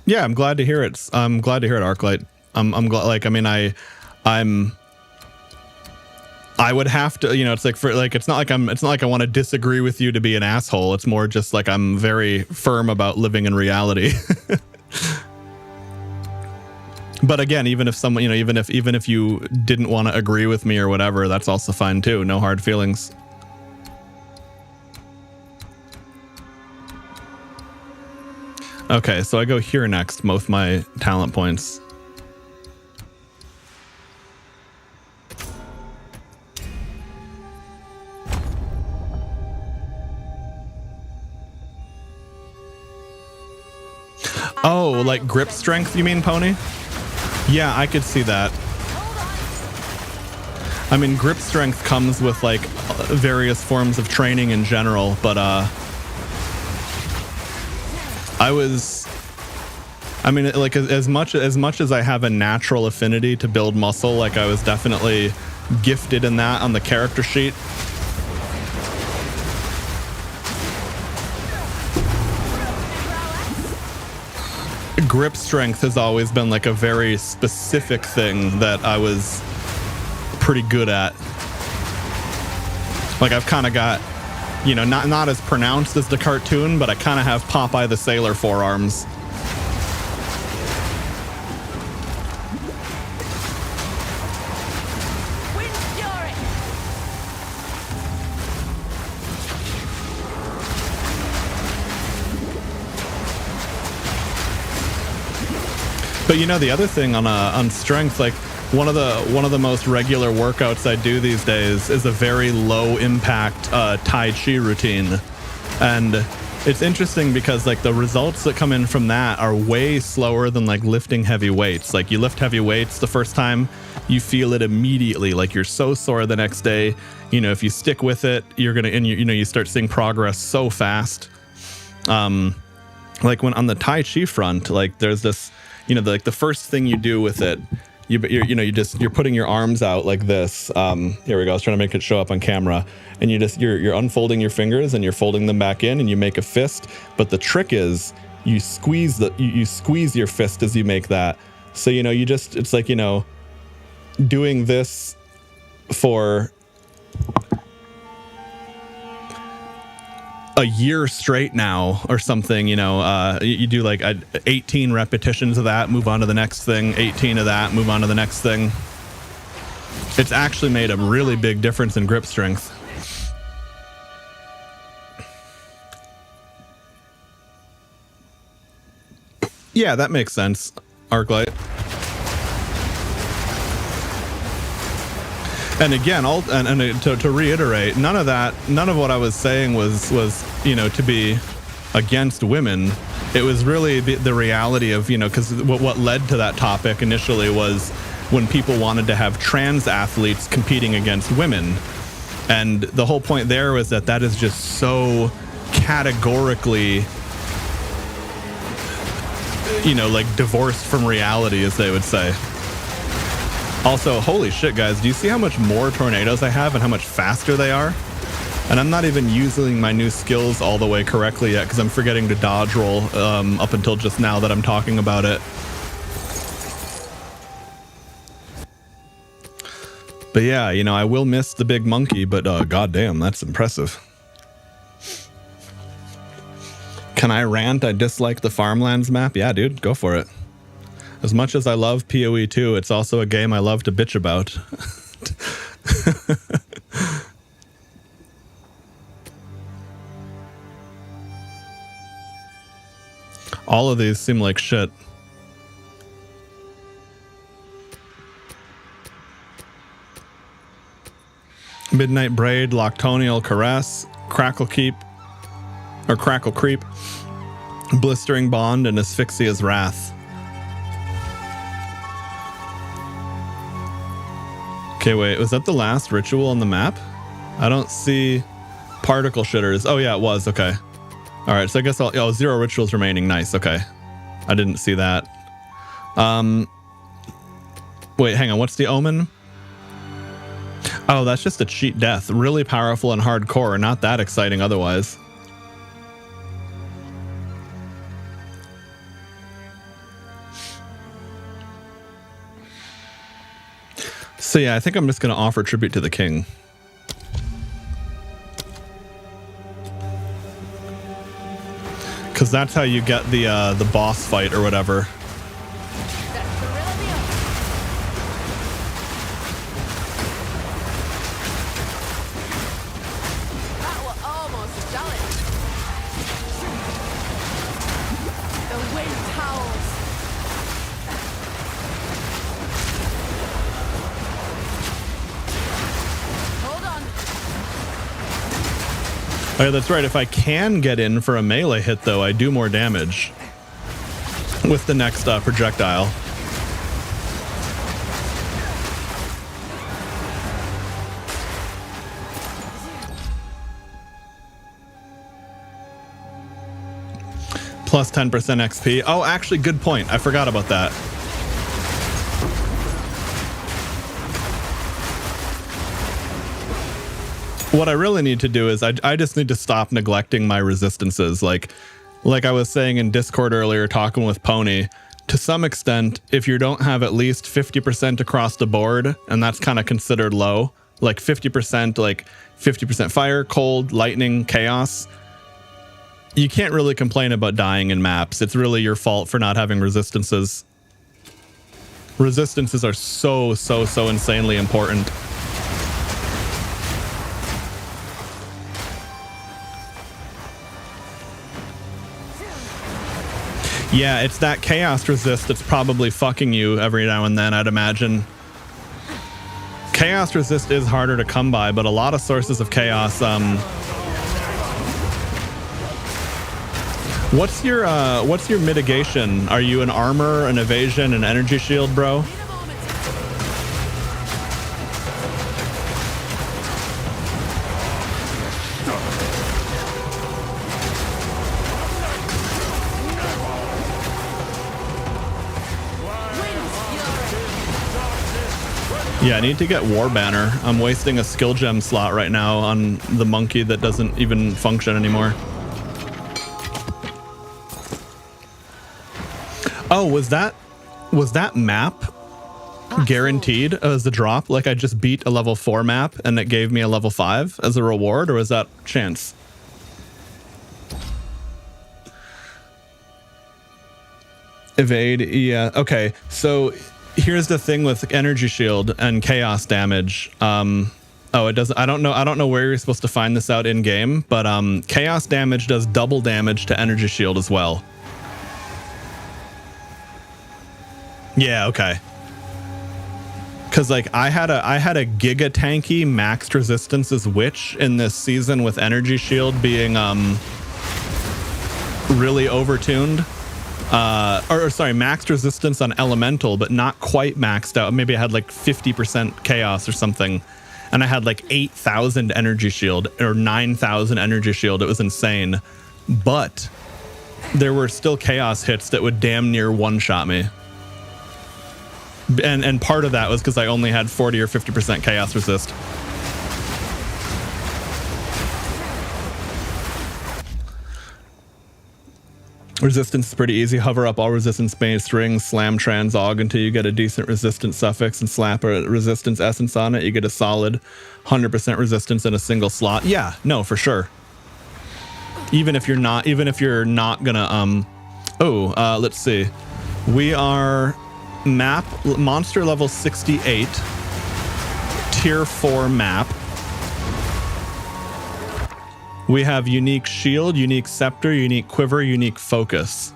Yeah, I'm glad to hear it. I'm glad to hear it, Arclight. I'm glad. Like, I mean, I would have to, you know, it's like it's not like I want to disagree with you to be an asshole. It's more just like I'm very firm about living in reality. But again, even if someone, you know, even if you didn't want to agree with me or whatever, that's also fine too. No hard feelings. Okay, so I go here next, both my talent points. Oh, like grip strength, you mean, Pony? Yeah, I could see that. I mean, grip strength comes with like various forms of training in general, but I mean, like as much as I have a natural affinity to build muscle, like I was definitely gifted in that on the character sheet. Grip strength has always been like a very specific thing that I was pretty good at. Like I've kind of got, you know, not as pronounced as the cartoon, but I kind of have Popeye the Sailor forearms. But you know, the other thing on strength, like one of the most regular workouts I do these days is a very low impact Tai Chi routine. And it's interesting because like the results that come in from that are way slower than like lifting heavy weights. Like you lift heavy weights the first time, you feel it immediately. Like you're so sore the next day. You know, if you stick with it, you're gonna, and you start seeing progress so fast. Like when on the Tai Chi front, like there's this, you know, the first thing you do with it, you're putting your arms out like this. Here we go. I was trying to make it show up on camera, and you're unfolding your fingers and you're folding them back in, and you make a fist. But the trick is you squeeze your fist as you make that. So you know, it's like, you know, doing this for a year straight now or something, you know, you do like 18 repetitions of that, move on to the next thing, 18 of that, move on to the next thing. It's actually made a really big difference in grip strength. Yeah, that makes sense, Arclight. And again, to reiterate, none of what I was saying was you know, to be against women. It was really the reality of, you know, because what led to that topic initially was when people wanted to have trans athletes competing against women, and the whole point there was that is just so categorically, you know, like divorced from reality, as they would say. Also, holy shit, guys, do you see how much more tornadoes I have and how much faster they are? And I'm not even using my new skills all the way correctly yet because I'm forgetting to dodge roll up until just now that I'm talking about it. But yeah, you know, I will miss the big monkey, but goddamn, that's impressive. Can I rant? I dislike the Farmlands map. Yeah, dude, go for it. As much as I love PoE 2, it's also a game I love to bitch about. All of these seem like shit. Midnight Braid, Loctonial Caress, Crackle Keep, Or Crackle Creep, Blistering Bond, and Asphyxia's Wrath. Okay, wait, was that the last ritual on the map? I don't see particle shitters. Oh yeah, it was, okay. All right, so I guess I'll, 0 rituals remaining, nice, okay. I didn't see that. Wait, hang on, what's the omen? Oh, that's just a cheat death. Really powerful and hardcore, not that exciting otherwise. So yeah, I think I'm just going to offer tribute to the king. Because that's how you get the boss fight or whatever. That was almost a challenge. The wind howls. Hold on. Oh yeah, that's right. If I can get in for a melee hit, though, I do more damage with the next projectile. Plus 10% XP. Oh, actually, good point. I forgot about that. What I really need to do is I just need to stop neglecting my resistances. Like I was saying in Discord earlier, talking with Pony, to some extent, if you don't have at least 50% across the board, and that's kind of considered low, like 50%, like 50% fire, cold, lightning, chaos, you can't really complain about dying in maps. It's really your fault for not having resistances. Resistances are so insanely important. Yeah, it's that chaos resist that's probably fucking you every now and then, I'd imagine. Chaos resist is harder to come by, but a lot of sources of chaos, what's your mitigation? Are you an armor, an evasion, an energy shield, bro? Yeah, I need to get War Banner. I'm wasting a skill gem slot right now on the monkey that doesn't even function anymore. Oh, was that map guaranteed as the drop? Like I just beat a level 4 map and it gave me a level 5 as a reward, or was that chance? Evade, yeah. Okay, so here's the thing with energy shield and chaos damage. Oh, it doesn't. I don't know where you're supposed to find this out in game, but chaos damage does double damage to energy shield as well. Yeah. Okay. Because like I had a giga tanky maxed resistance as witch in this season with energy shield being really overtuned. Or sorry, maxed resistance on elemental, but not quite maxed out. Maybe I had like 50% chaos or something, and I had like 8,000 energy shield or 9,000 energy shield. It was insane, but there were still chaos hits that would damn near one-shot me. And part of that was because I only had 40 or 50% chaos resist. Resistance is pretty easy. Hover up all resistance based rings, slam trans aug until you get a decent resistance suffix, and slap a resistance essence on it. You get a solid 100% resistance in a single slot. Yeah, no, for sure. Even if you're not gonna let's see. We are monster level 68, tier 4 map. We have unique shield, unique scepter, unique quiver, unique focus.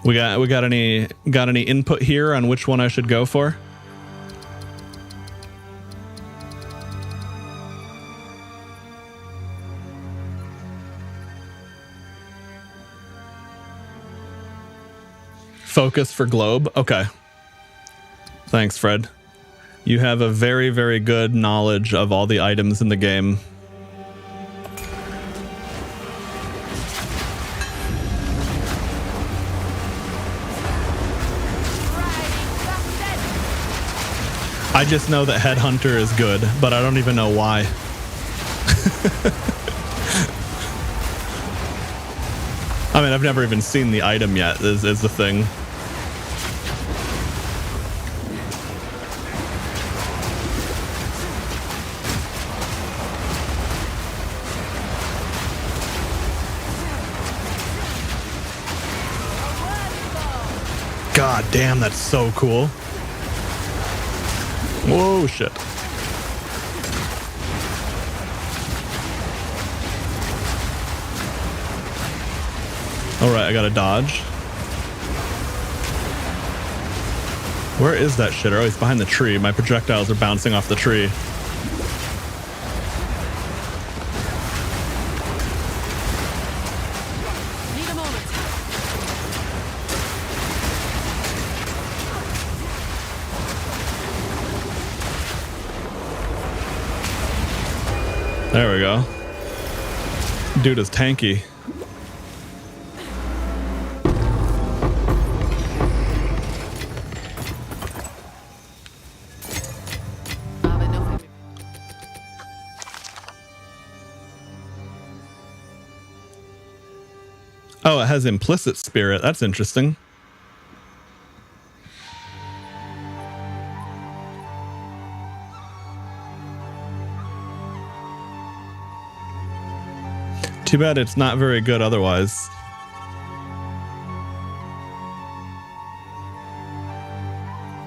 We got any input here on which one I should go for? Focus for globe. Okay. Thanks, Fred. You have a very, very good knowledge of all the items in the game. I just know that Headhunter is good, but I don't even know why. I mean, I've never even seen the item yet, is the thing. God damn, that's so cool. Whoa, shit. Alright, I gotta dodge. Where is that shit? Oh, he's behind the tree. My projectiles are bouncing off the tree. Need a moment. There we go. Dude is tanky. Oh, it has implicit spirit. That's interesting. Too bad it's not very good otherwise.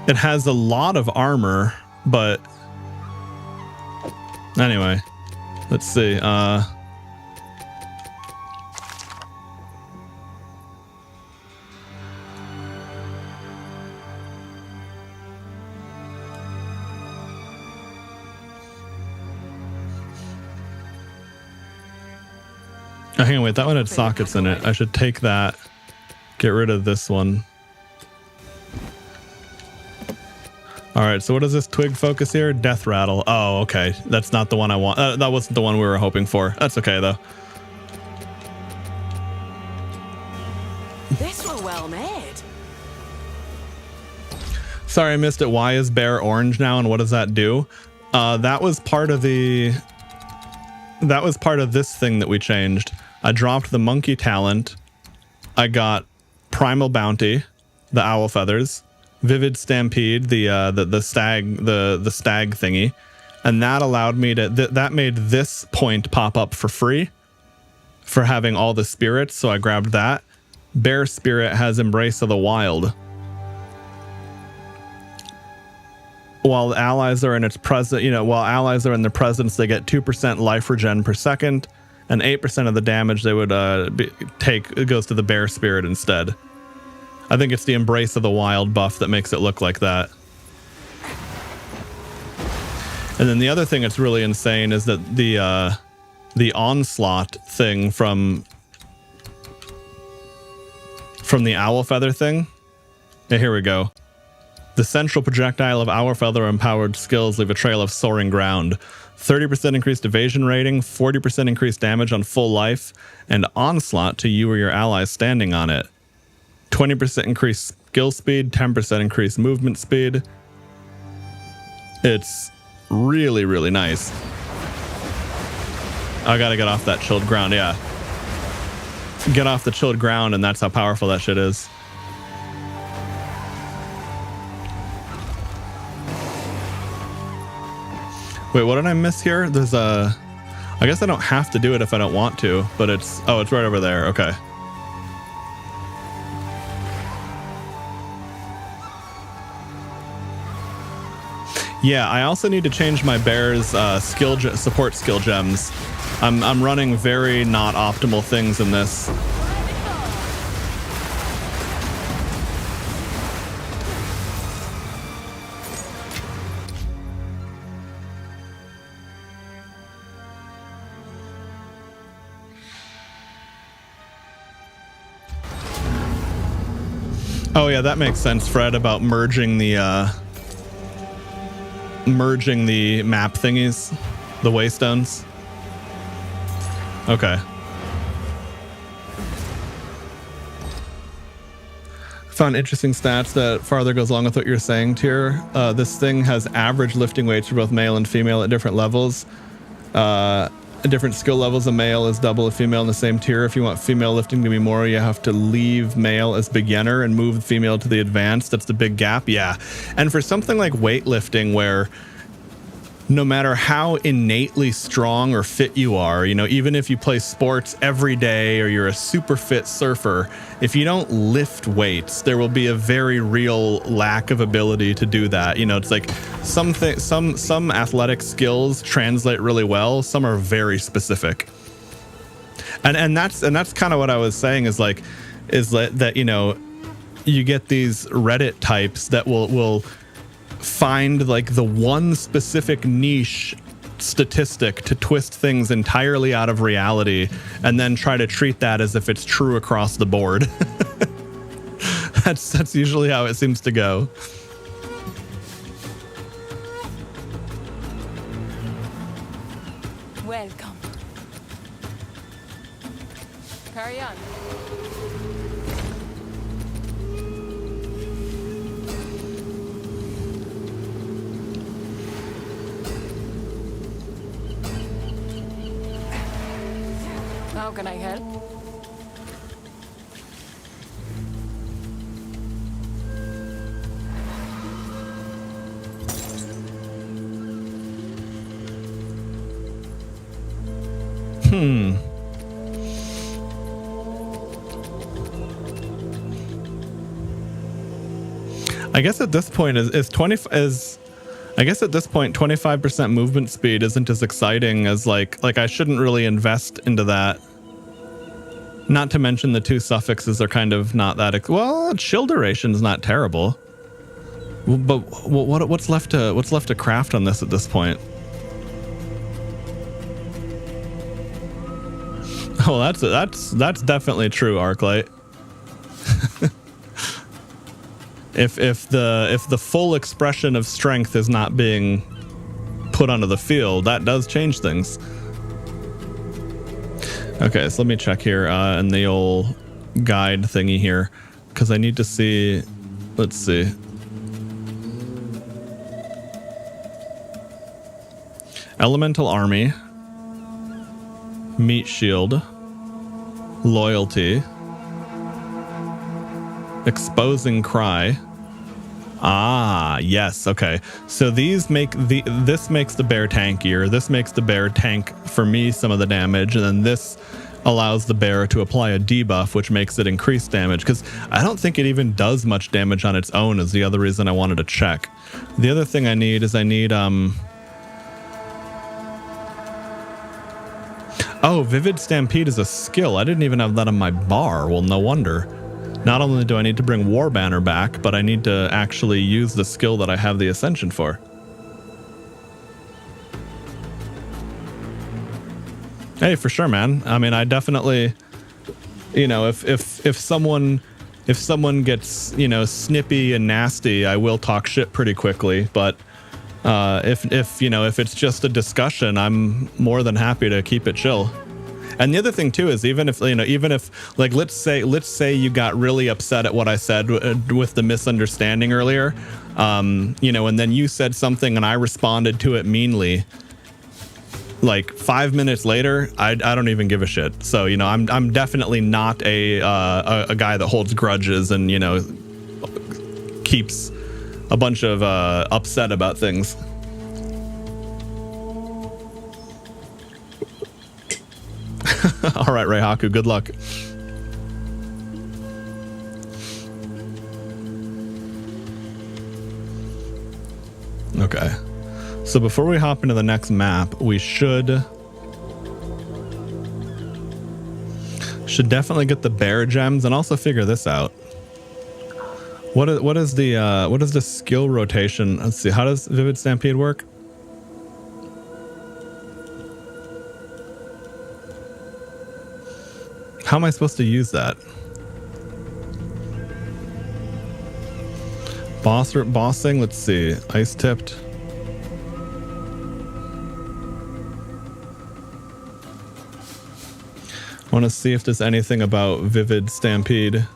It has a lot of armor, but anyway, let's see. Oh, hang on, wait, that one had sockets in it. I should take that, get rid of this one. All right, so what does this twig focus here? Death rattle. Oh, okay. That's not the one I want. That wasn't the one we were hoping for. That's okay, though. This were well made. Sorry, I missed it. Why is bear orange now, and what does that do? That was part of the... That was part of this thing that we changed. I dropped the monkey talent. I got primal bounty, the owl feathers, vivid stampede, the stag thingy, and that allowed me to that made this point pop up for free for having all the spirits. So I grabbed that. Bear spirit has embrace of the wild. While allies are in its presence, while allies are in their presence, they get 2% life regen per second, and 8% of the damage they would take goes to the bear spirit instead. I think it's the embrace of the wild buff that makes it look like that. And then the other thing that's really insane is that the onslaught thing from the owl feather thing. Yeah, here we go. The central projectile of Owl Feather empowered skills leave a trail of soaring ground. 30% increased evasion rating, 40% increased damage on full life, and onslaught to you or your allies standing on it. 20% increased skill speed, 10% increased movement speed. It's really, really nice. I gotta get off that chilled ground, yeah. Get off the chilled ground, and that's how powerful that shit is. Wait, what did I miss here? There's a... I guess I don't have to do it if I don't want to, but it's... Oh, it's right over there. Okay. Yeah, I also need to change my bear's support skill gems. I'm running very not optimal things in this. Oh yeah, that makes sense, Fred, about merging the map thingies, the waystones. Okay. Found interesting stats that farther goes along with what you're saying, Tyr. This thing has average lifting weights for both male and female at different levels. Different skill levels. A male is double a female in the same tier. If you want female lifting to be more, you have to leave male as beginner and move the female to the advanced. That's the big gap. Yeah. And for something like weightlifting, where no matter how innately strong or fit you are, you know, even if you play sports every day or you're a super fit surfer, if you don't lift weights, there will be a very real lack of ability to do that. You know, it's like some athletic skills translate really well. Some are very specific. And that's kind of what I was saying is that, you know, you get these Reddit types that will find like the one specific niche statistic to twist things entirely out of reality and then try to treat that as if it's true across the board. That's usually how it seems to go. Welcome. Carry on. How can I help? I guess at this point I guess at this point 25% movement speed isn't as exciting as like I shouldn't really invest into that. Not to mention the two suffixes are kind of not that well, chill duration's not terrible. But what's left to craft on this at this point? Oh, that's definitely true, Arclight. If the full expression of strength is not being put onto the field, that does change things. Okay, so let me check here in the old guide thingy here, because I need to see. Let's see. Elemental Army, Meat Shield, Loyalty, Exposing Cry. Ah, yes. Okay. So this makes the bear tankier. This makes the bear tank for me some of the damage, and then this allows the bear to apply a debuff, which makes it increase damage. Because I don't think it even does much damage on its own. Is the other reason I wanted to check. The other thing I need oh, Vivid Stampede is a skill. I didn't even have that on my bar. Well, no wonder. Not only do I need to bring War Banner back, but I need to actually use the skill that I have the Ascension for. Hey, for sure, man. I mean, I definitely, you know, if someone gets, you know, snippy and nasty, I will talk shit pretty quickly. But if it's just a discussion, I'm more than happy to keep it chill. And the other thing too is even if like let's say you got really upset at what I said with the misunderstanding earlier, you know, and then you said something and I responded to it meanly. Like 5 minutes later, I don't even give a shit. So, you know, I'm definitely not a guy that holds grudges and, you know, keeps a bunch of upset about things. All right, Reihaku, good luck. Okay. So before we hop into the next map, we should definitely get the bear gems and also figure this out. What is the skill rotation? Let's see. How does Vivid Stampede work? How am I supposed to use that? Bossing, let's see. Ice tipped. I want to see if there's anything about Vivid Stampede.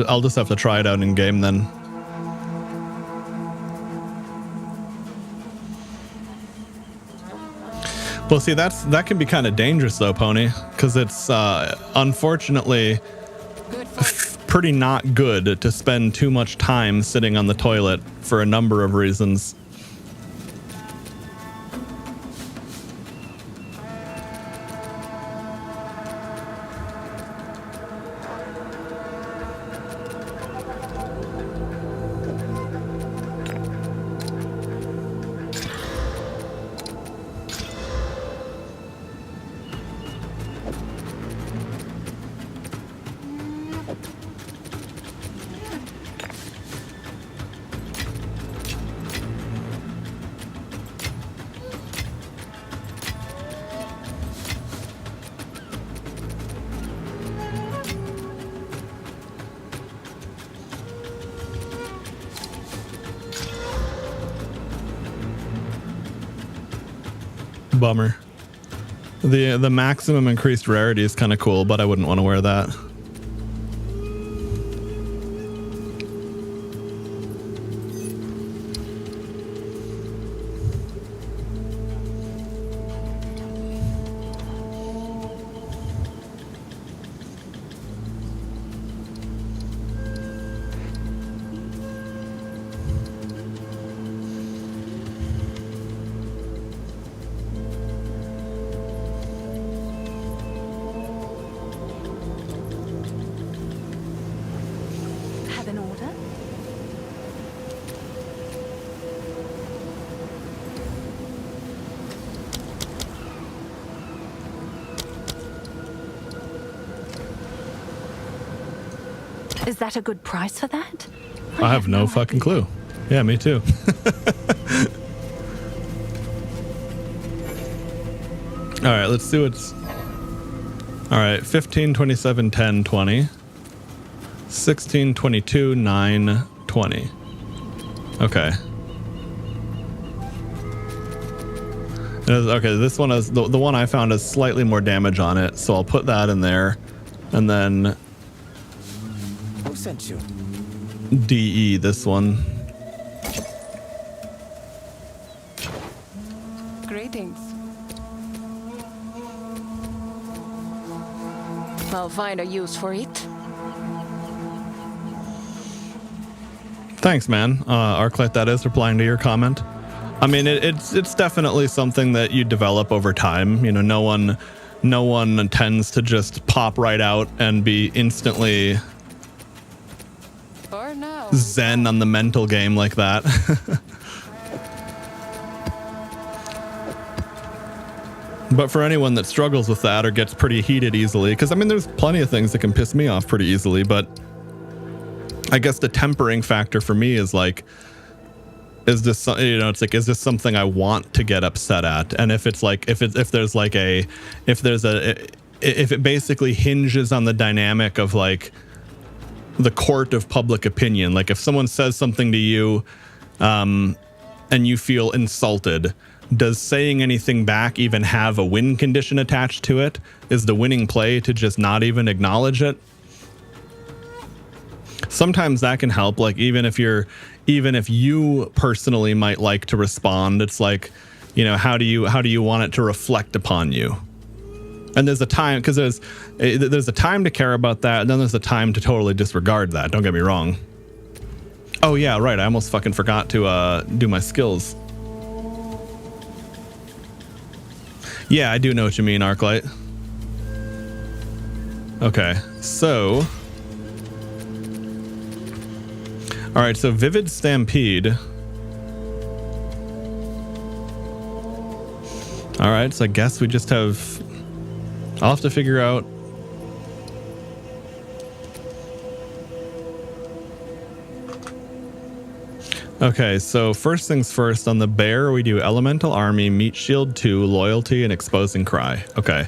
I'll just have to try it out in game then. Well, see, that can be kind of dangerous though, Pony, because it's unfortunately pretty not good to spend too much time sitting on the toilet for a number of reasons. Bummer. The maximum increased rarity is kind of cool, but I wouldn't want to wear that. Is that a good price for that? I have no fucking clue. Yeah, me too. All right, let's see what's... All right, 15, 27, 10, 20. 16, 22, 9, 20. Okay. Okay, this one is... The one I found has slightly more damage on it, so I'll put that in there. And then... Who sent you? DE, this one. Greetings. I'll find a use for it. Thanks, man. Arclight, that is replying to your comment. I mean, it's definitely something that you develop over time. You know, no one tends to just pop right out and be instantly zen on the mental game like that. But for anyone that struggles with that or gets pretty heated easily, because I mean, there's plenty of things that can piss me off pretty easily, but I guess the tempering factor for me is like, is this, you know, it's like, is this something I want to get upset at? And if it's like, if it basically hinges on the dynamic of like the court of public opinion, like if someone says something to you, and you feel insulted, does saying anything back even have a win condition attached to it? Is the winning play to just not even acknowledge it? Sometimes that can help. Like even if you personally might like to respond, it's like, you know, how do you want it to reflect upon you? And there's a time, because there's a time to care about that, and then there's a time to totally disregard that. Don't get me wrong. Oh yeah, right. I almost fucking forgot to do my skills. Yeah, I do know what you mean, Arclight. Okay, so... Alright, so Vivid Stampede. Alright, so I guess we just have I'll have to figure out. Okay, so first things first, on the bear, we do Elemental Army, Meat Shield 2, Loyalty, and Exposing Cry. Okay.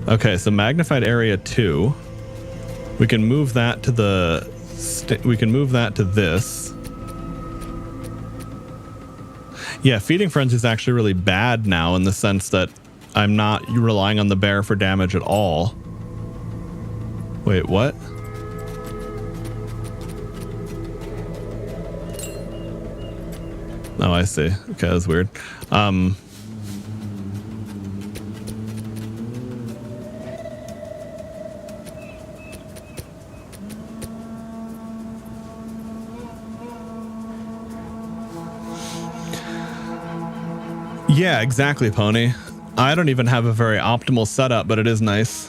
Okay, so Magnified Area 2. We can move that to the... we can move that to this. Yeah, Feeding Frenzy is actually really bad now in the sense that I'm not relying on the bear for damage at all. Wait, what? Oh, I see. Okay, that's weird. Yeah, exactly, Pony. I don't even have a very optimal setup, but it is nice.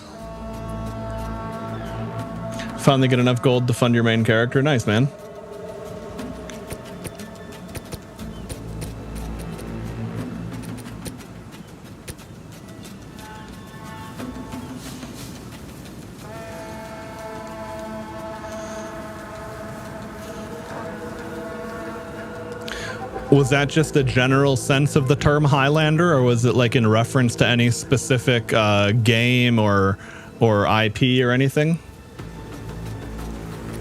Finally get enough gold to fund your main character. Nice, man. Was that just a general sense of the term Highlander, or was it like in reference to any specific game or IP or anything?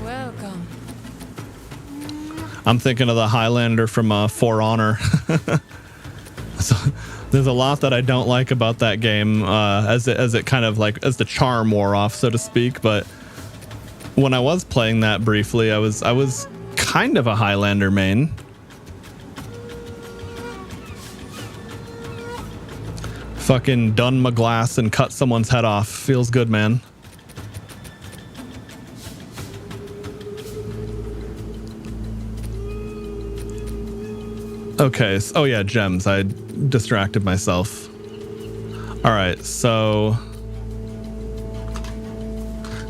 Welcome. I'm thinking of the Highlander from For Honor. So, there's a lot that I don't like about that game, as it kind of like as the charm wore off, so to speak. But when I was playing that briefly, I was kind of a Highlander main. Fucking done my glass and cut someone's head off. Feels good, man. Okay. So, oh yeah, gems. I distracted myself. All right. So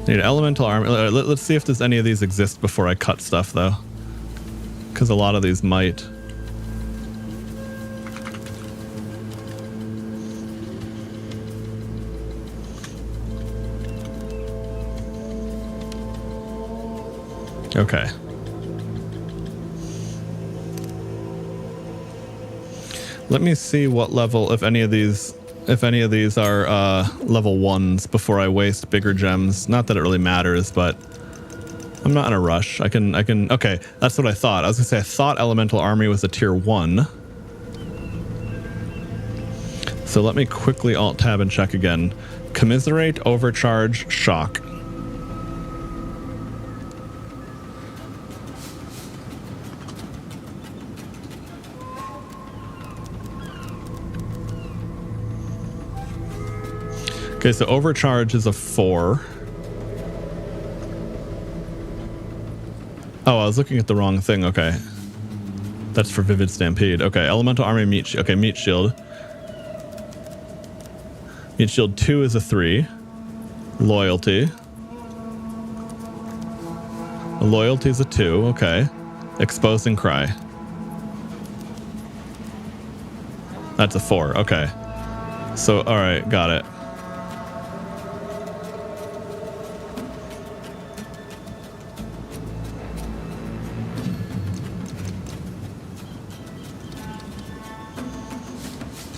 need elemental armor. Let's see if there's any of these exist before I cut stuff, though, because a lot of these might. Okay. Let me see what level, if any of these are level 1s before I waste bigger gems. Not that it really matters, but I'm not in a rush. I can, okay, that's what I thought. I was gonna say, I thought Elemental Army was a tier 1. So let me quickly alt tab and check again. Commiserate, Overcharge, Shock. Okay, so Overcharge is a 4. Oh, I was looking at the wrong thing. Okay. That's for Vivid Stampede. Okay, Elemental Army, Meat Shield. Okay, Meat Shield. Meat Shield 2 is a 3. Loyalty. Loyalty is a 2. Okay. Expose and Cry. That's a 4. Okay. So, alright, got it.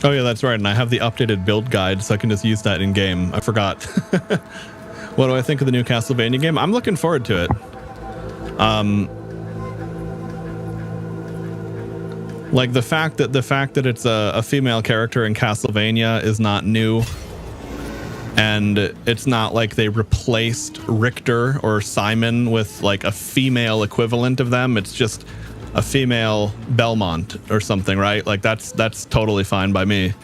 Oh yeah, that's right, and I have the updated build guide, so I can just use that in game. I forgot. What do I think of the new Castlevania game? I'm looking forward to it. Like the fact that it's a female character in Castlevania is not new, and it's not like they replaced Richter or Simon with like a female equivalent of them. It's just a female Belmont or something, right? Like that's totally fine by me.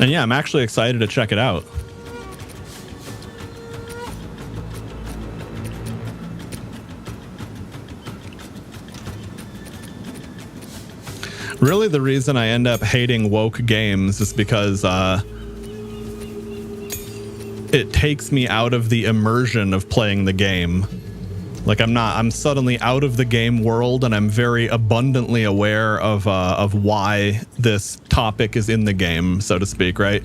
And yeah, I'm actually excited to check it out. Really, the reason I end up hating woke games is because it takes me out of the immersion of playing the game. Like I'm suddenly out of the game world, and I'm very abundantly aware of why this topic is in the game, so to speak, right?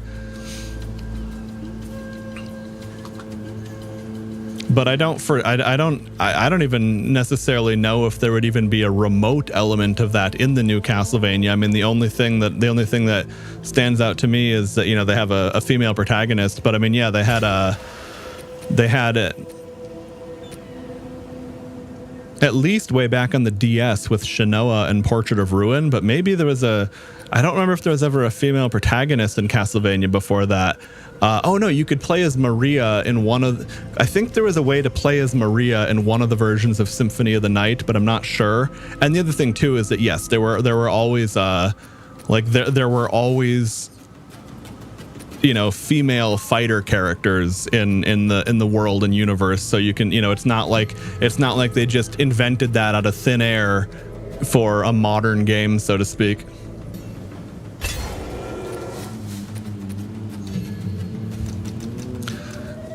But I don't even necessarily know if there would even be a remote element of that in the new Castlevania. I mean, the only thing that stands out to me is that, you know, they have a female protagonist. But I mean, yeah, they had at least way back on the DS with Shinoa and Portrait of Ruin. But maybe there was I don't remember if there was ever a female protagonist in Castlevania before that. Oh no, you could play as Maria in I think there was a way to play as Maria in one of the versions of Symphony of the Night, but I'm not sure. And the other thing too is that yes, there were always there were always, you know, female fighter characters in the world and universe. So you can, you know, it's not like they just invented that out of thin air for a modern game, so to speak.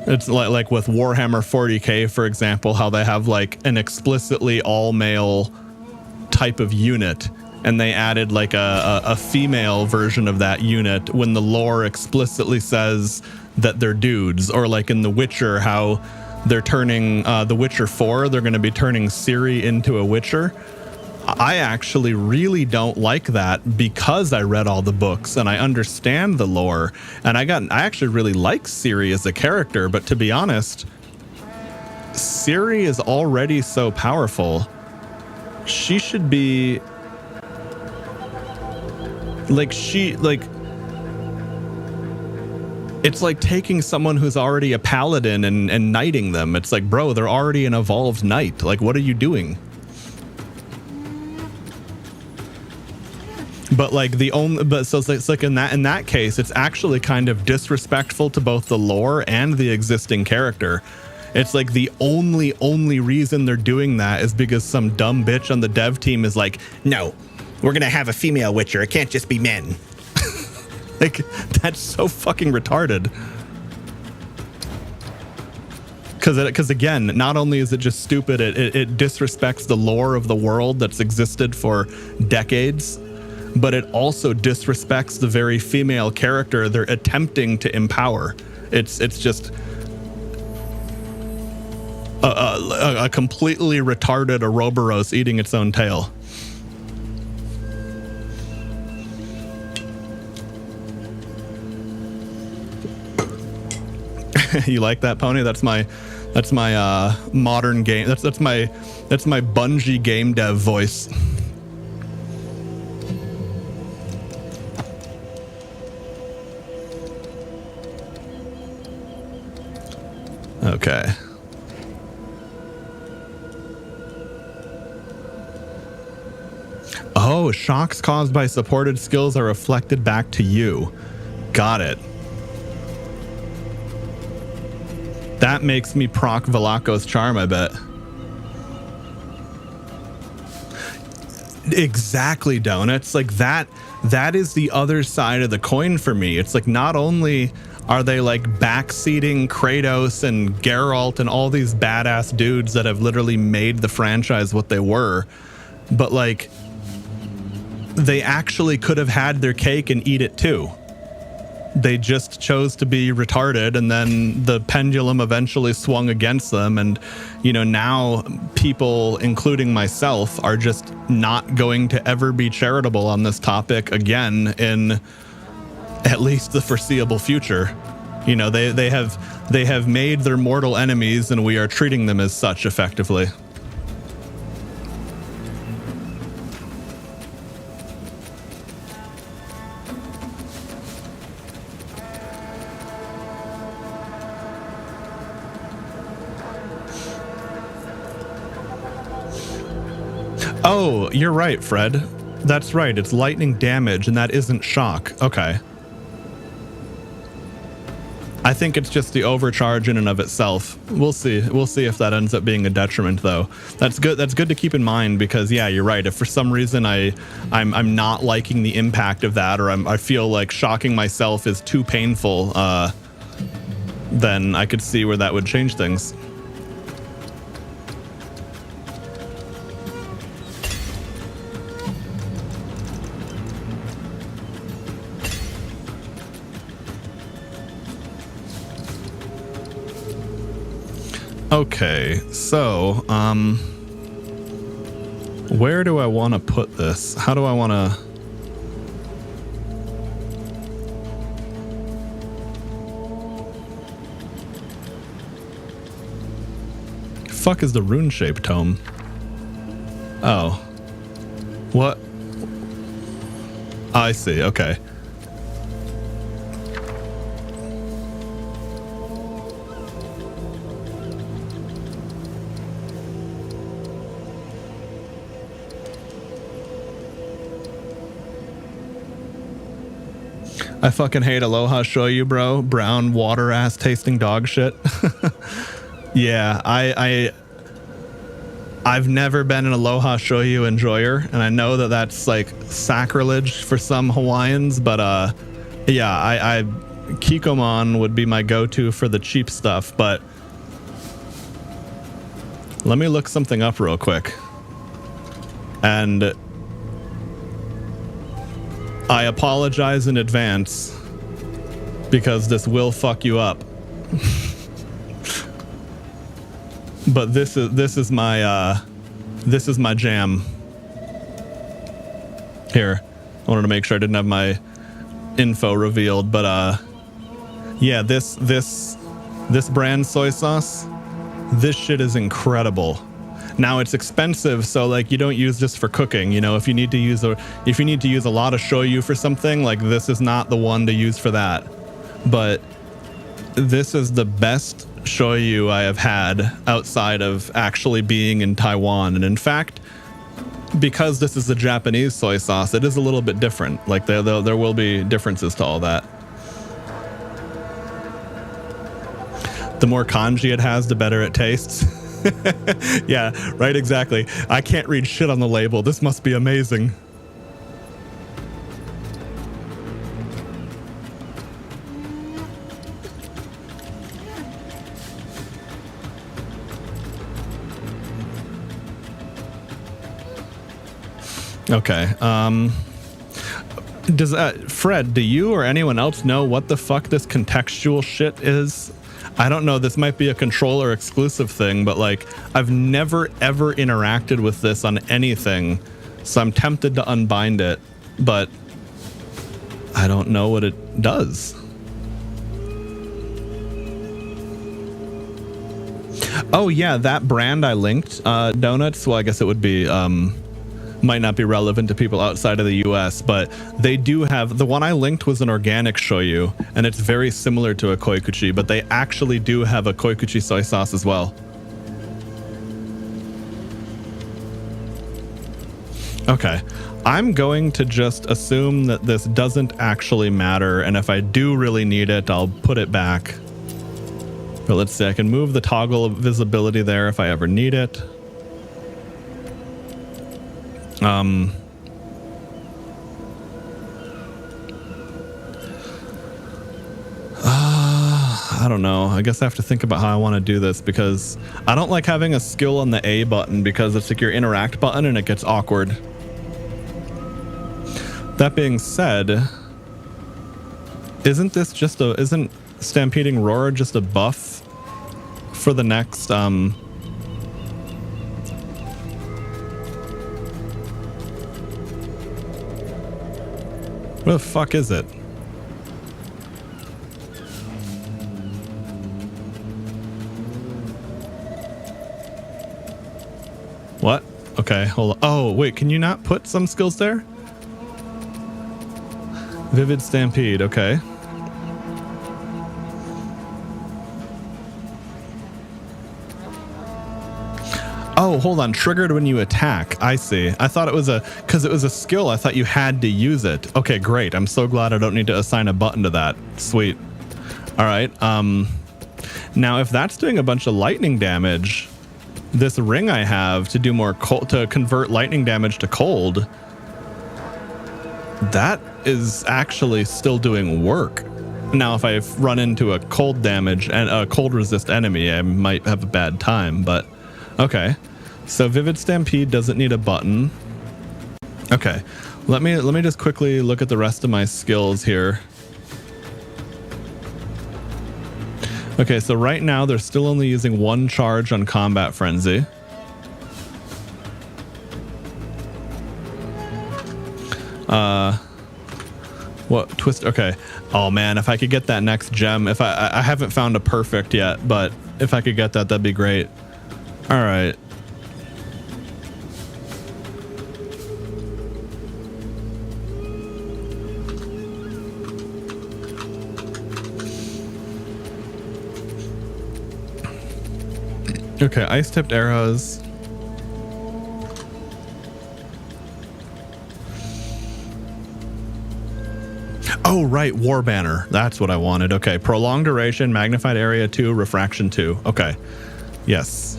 It's like with Warhammer 40k, for example, how they have like an explicitly all-male type of unit, and they added like a female version of that unit when the lore explicitly says that they're dudes. Or like in The Witcher, how they're turning The Witcher 4, they're going to be turning Ciri into a Witcher. I actually really don't like that because I read all the books and I understand the lore, and I actually really like Ciri as a character. But to be honest, Ciri is already so powerful. She should be it's like taking someone who's already a paladin and knighting them. It's like, bro, they're already an evolved knight. Like, what are you doing? But like so it's like in that case, it's actually kind of disrespectful to both the lore and the existing character. It's like the only reason they're doing that is because some dumb bitch on the dev team is like, no, we're gonna have a female Witcher. It can't just be men. Like, that's so fucking retarded. Because again, not only is it just stupid, it disrespects the lore of the world that's existed for decades, but it also disrespects the very female character they're attempting to empower. It's just a completely retarded Ouroboros eating its own tail. You like that, Pony? That's my modern game. That's my Bungie game dev voice. Okay. Oh, shocks caused by supported skills are reflected back to you. Got it. That makes me proc Valaco's charm, I bet. Exactly, Donuts. Like that is the other side of the coin for me. It's like, not only are they like backseating Kratos and Geralt and all these badass dudes that have literally made the franchise what they were, but like they actually could have had their cake and eat it too. They just chose to be retarded, and then the pendulum eventually swung against them. And, you know, now people, including myself, are just not going to ever be charitable on this topic again in at least the foreseeable future. You know, they have made their mortal enemies, and we are treating them as such effectively. Oh, you're right, Fred. That's right. It's lightning damage, and that isn't shock. Okay. I think it's just the overcharge in and of itself. We'll see. We'll see if that ends up being a detriment, though. That's good. That's good to keep in mind, because yeah, you're right. If for some reason I'm not liking the impact of that, or I feel like shocking myself is too painful, then I could see where that would change things. Okay, so, where do I want to put this? How do I want to... Fuck is the rune shape tome? Oh. What? I see, okay. I fucking hate Aloha Shoyu, bro. Brown water ass tasting dog shit. Yeah, I've never been an Aloha Shoyu enjoyer, and I know that that's like sacrilege for some Hawaiians, but yeah, I Kikkoman would be my go-to for the cheap stuff, but let me look something up real quick. And I apologize in advance because this will fuck you up. But this is my jam. Here, I wanted to make sure I didn't have my info revealed, but yeah, this brand soy sauce, this shit is incredible. Now it's expensive, so like you don't use this for cooking. You know, if you need to use a lot of shoyu for something, like this is not the one to use for that. But this is the best shoyu I have had outside of actually being in Taiwan. And in fact, because this is a Japanese soy sauce, it is a little bit different. Like there will be differences to all that. The more kanji it has, the better it tastes. Yeah, right, exactly. I can't read shit on the label. This must be amazing. Okay. Does Fred, do you or anyone else know what the fuck this contextual shit is? I don't know. This might be a controller exclusive thing, but like I've never ever interacted with this on anything, so I'm tempted to unbind it, but I don't know what it does. Oh yeah, that brand I linked, donuts. Well, I guess it would be might not be relevant to people outside of the US, but they do have, the one I linked was an organic shoyu, and it's very similar to a koikuchi, but they actually do have a koikuchi soy sauce as well. Okay, I'm going to just assume that this doesn't actually matter, and if I do really need it, I'll put it back. But let's see, I can move the toggle of visibility there if I ever need it. I don't know. I guess I have to think about how I want to do this, because I don't like having a skill on the A button because it's like your interact button and it gets awkward. That being said, isn't Stampeding Roar just a buff for the next, what the fuck is it? What? Okay, hold on. Oh, wait, can you not put some skills there? Vivid Stampede, okay. Oh, hold on. Triggered when you attack. I see. I thought it was because it was a skill, I thought you had to use it. Okay, great. I'm so glad I don't need to assign a button to that. Sweet. All right. Now, if that's doing a bunch of lightning damage, this ring I have to do more cold, to convert lightning damage to cold, that is actually still doing work. Now, if I run into a cold damage and a cold resist enemy, I might have a bad time, but okay. So Vivid Stampede doesn't need a button. Okay. Let me just quickly look at the rest of my skills here. Okay, so right now they're still only using 1 charge on Combat Frenzy. What twist? Okay. Oh man, if I could get that next gem, if I haven't found a perfect yet, but if I could get that, that'd be great. All right. Okay, ice tipped arrows. Oh, right. War Banner. That's what I wanted. Okay. Prolonged duration, magnified area 2, refraction 2. Okay. Yes.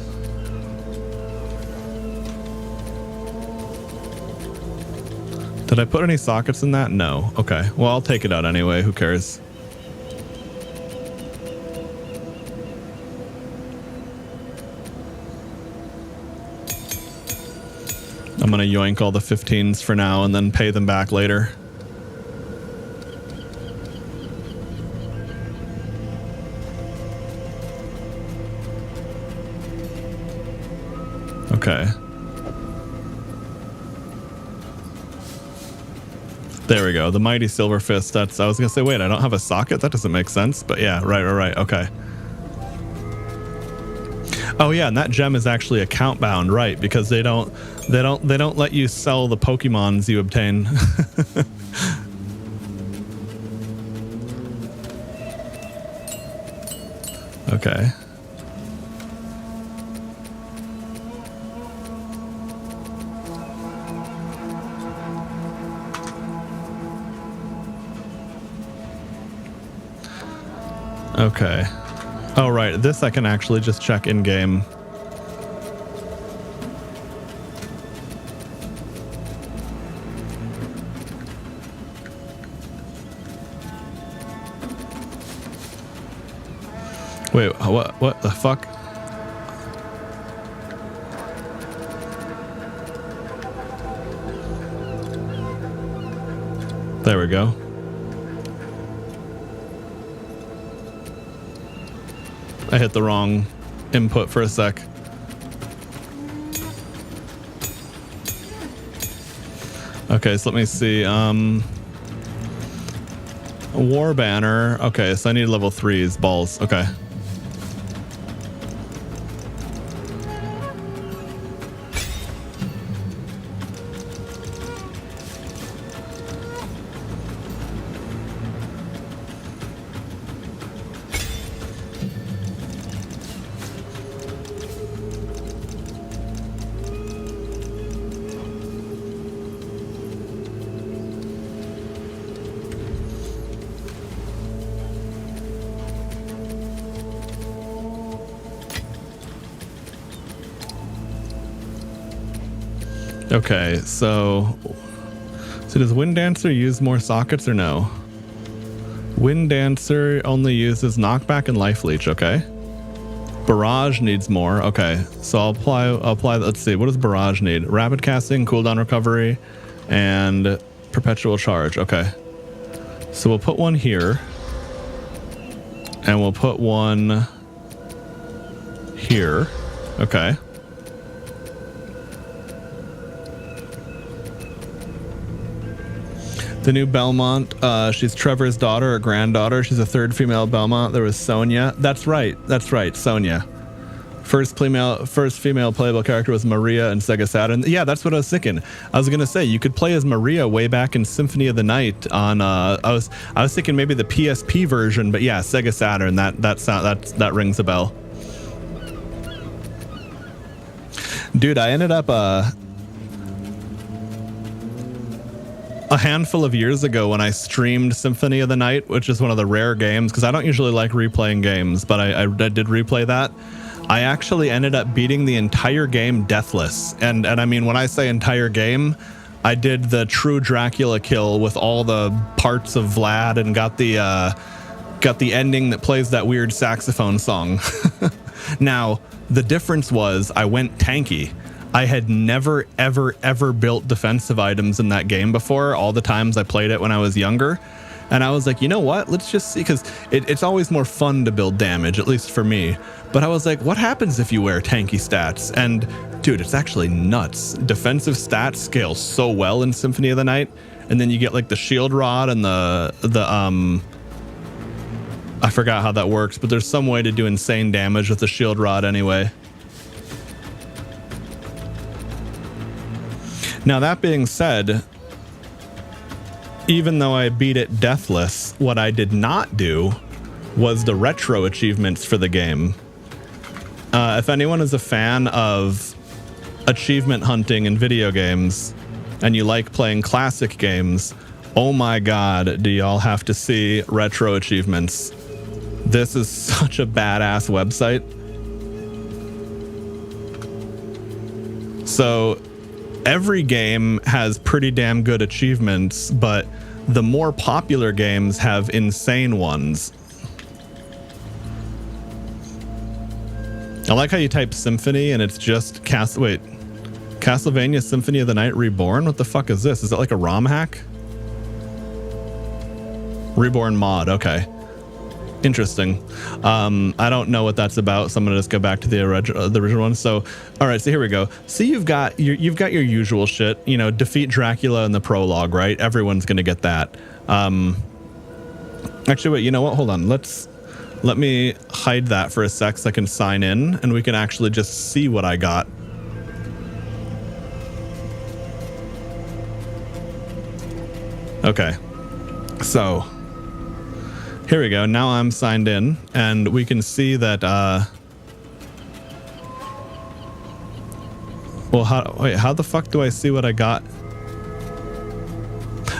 Did I put any sockets in that? No. Okay. Well, I'll take it out anyway. Who cares? I'm going to yoink all the 15s for now and then pay them back later. Okay. There we go. The Mighty Silver Fist. That's, I was going to say, wait, I don't have a socket? That doesn't make sense. But yeah, right. Okay. Oh yeah, and that gem is actually account bound, right? Because they don't let you sell the Pokemons you obtain. Okay. Okay. Oh, right. This I can actually just check in game. Wait, what the fuck? There we go. I hit the wrong input for a sec. Okay, so let me see. War Banner. Okay, so I need level 3s. Balls. Okay. Okay, so does Wind Dancer use more sockets or no? Wind Dancer only uses knockback and life leech. Okay. Barrage needs more. Okay, so I'll apply. Let's see. What does Barrage need? Rapid casting, cooldown recovery, and perpetual charge. Okay. So we'll put one here, and we'll put one here. Okay. The new Belmont, she's Trevor's daughter or granddaughter. She's a 3rd female Belmont. There was Sonia. That's right, Sonia. First female playable character was Maria in Sega Saturn. Yeah, that's what I was thinking. I was gonna say you could play as Maria way back in Symphony of the Night on. I was thinking maybe the PSP version, but yeah, Sega Saturn. That rings a bell. Dude, I ended up a handful of years ago when I streamed Symphony of the Night, which is one of the rare games, because I don't usually like replaying games, but I did replay that. I actually ended up beating the entire game deathless. And I mean, when I say entire game, I did the true Dracula kill with all the parts of Vlad and got the ending that plays that weird saxophone song. Now, the difference was I went tanky. I had never, ever built defensive items in that game before, all the times I played it when I was younger. And I was like, you know what? Let's just see, because it's always more fun to build damage, at least for me. But I was like, what happens if you wear tanky stats? And dude, it's actually nuts. Defensive stats scale so well in Symphony of the Night. And then you get like the shield rod and the I forgot how that works, but there's some way to do insane damage with the shield rod anyway. Now, that being said, even though I beat it deathless, what I did not do was the retro achievements for the game. If anyone is a fan of achievement hunting in video games and you like playing classic games, oh my god, do y'all have to see retro achievements. This is such a badass website. So every game has pretty damn good achievements, but the more popular games have insane ones. I like how you type Symphony and it's just Castlevania Symphony of the Night Reborn? What the fuck is this? Is it like a ROM hack? Reborn mod, okay. Interesting. I don't know what that's about, so I'm gonna just go back to the original one. So, all right, so here we go. So you've got your usual shit. You know, defeat Dracula in the prologue, right? Everyone's gonna get that. Actually, wait. You know what? Hold on. Let me hide that for a sec so I can sign in, and we can actually just see what I got. Okay. So. Here we go. Now I'm signed in, and we can see that. Well, how the fuck do I see what I got?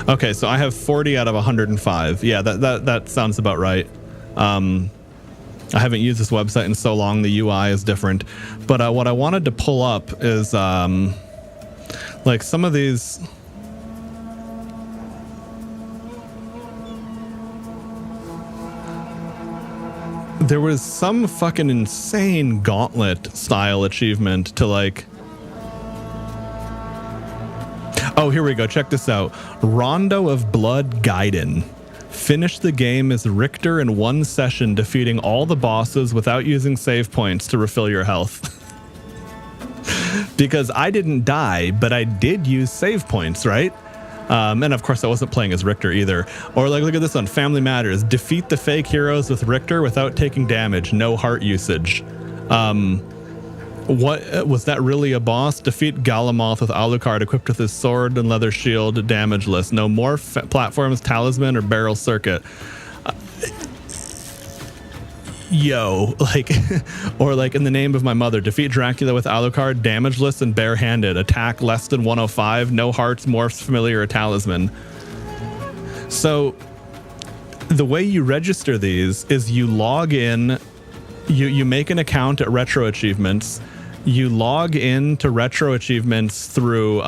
Okay, so I have 40 out of 105. Yeah, that sounds about right. I haven't used this website in so long. The UI is different, but what I wanted to pull up is like some of these. There was some fucking insane gauntlet style achievement to like. Oh, here we go. Check this out. Rondo of Blood Gaiden. Finish the game as Richter in one session, defeating all the bosses without using save points to refill your health. Because I didn't die, but I did use save points, right? And of course, I wasn't playing as Richter either. Or like, look at this one, Family Matters. Defeat the fake heroes with Richter without taking damage. No heart usage. What was that really a boss? Defeat Galamoth with Alucard equipped with his sword and leather shield, damageless. No more platforms, talisman, or barrel circuit. Yo, like, or like in the name of my mother, defeat Dracula with Alucard, damageless and barehanded, attack less than 105, no hearts, morphs, familiar, or talisman. So the way you register these is you log in, you make an account at Retro Achievements, you log in to Retro Achievements through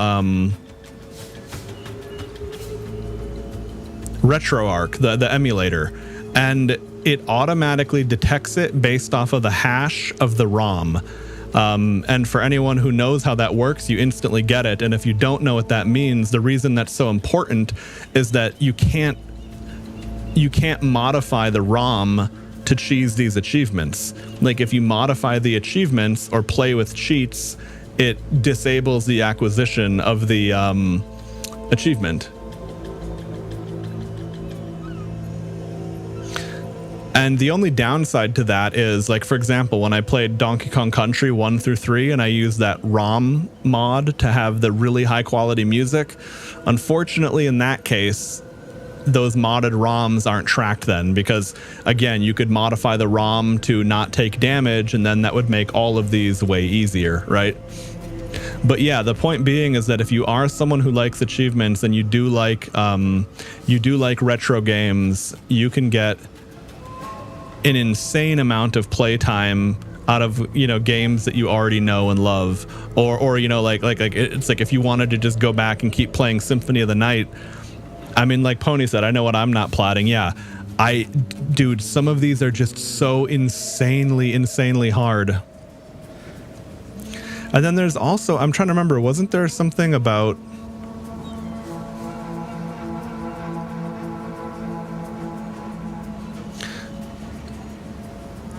RetroArch, the emulator, and it automatically detects it based off of the hash of the ROM. And for anyone who knows how that works, you instantly get it. And if you don't know what that means, the reason that's so important is that you can't modify the ROM to cheese these achievements. Like if you modify the achievements or play with cheats, it disables the acquisition of the achievement. And the only downside to that is, like, for example, when I played Donkey Kong Country 1 through 3 and I used that ROM mod to have the really high quality music, unfortunately in that case, those modded ROMs aren't tracked then, because again, you could modify the ROM to not take damage and then that would make all of these way easier, right? But yeah, the point being is that if you are someone who likes achievements and you do like retro games, you can get an insane amount of playtime out of, you know, games that you already know and love, or you know, like it's like if you wanted to just go back and keep playing Symphony of the Night. I mean, like Pony said, I know what I'm not plotting. Yeah, dude, some of these are just so insanely hard. And then there's also, I'm trying to remember, wasn't there something about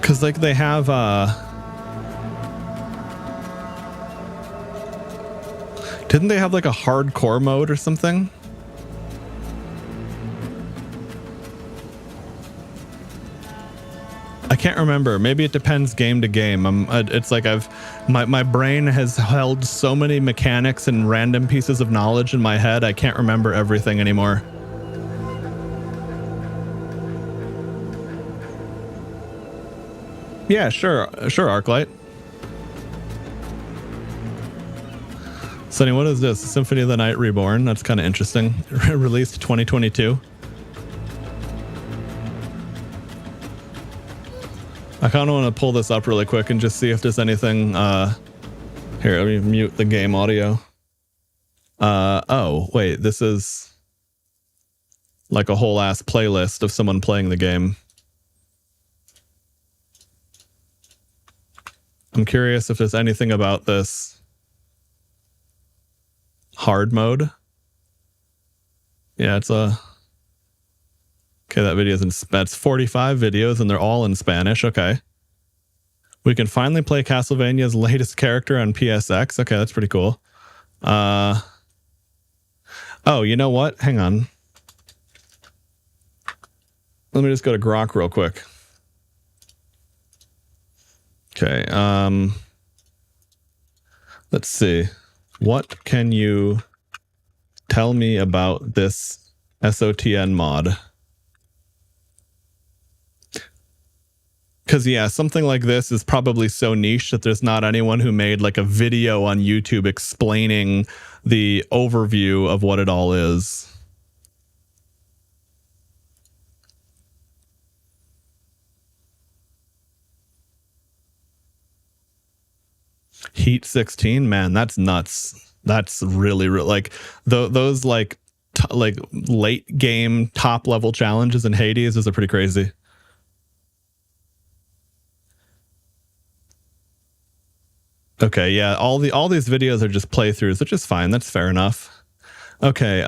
Because like they have didn't they have like a hardcore mode or something? I can't remember. Maybe it depends game to game. It's like my brain has held so many mechanics and random pieces of knowledge in my head. I can't remember everything anymore. Yeah, sure, Arclight. Sonny, what is this? Symphony of the Night Reborn. That's kind of interesting. Released 2022. I kind of want to pull this up really quick and just see if there's anything. Here, let me mute the game audio. Oh, wait, this is like a whole ass playlist of someone playing the game. I'm curious if there's anything about this hard mode. Yeah, it's a... Okay, that video is that's 45 videos and they're all in Spanish. Okay. We can finally play Castlevania's latest character on PSX. Okay, that's pretty cool. Oh, you know what? Hang on. Let me just go to Grok real quick. Okay, let's see. What can you tell me about this SOTN mod? Because, yeah, something like this is probably so niche that there's not anyone who made like a video on YouTube explaining the overview of what it all is. Heat 16, man, that's nuts. That's really like those like late game top level challenges in Hades is pretty crazy. Okay, yeah, all these videos are just playthroughs, which is fine. That's fair enough. Okay,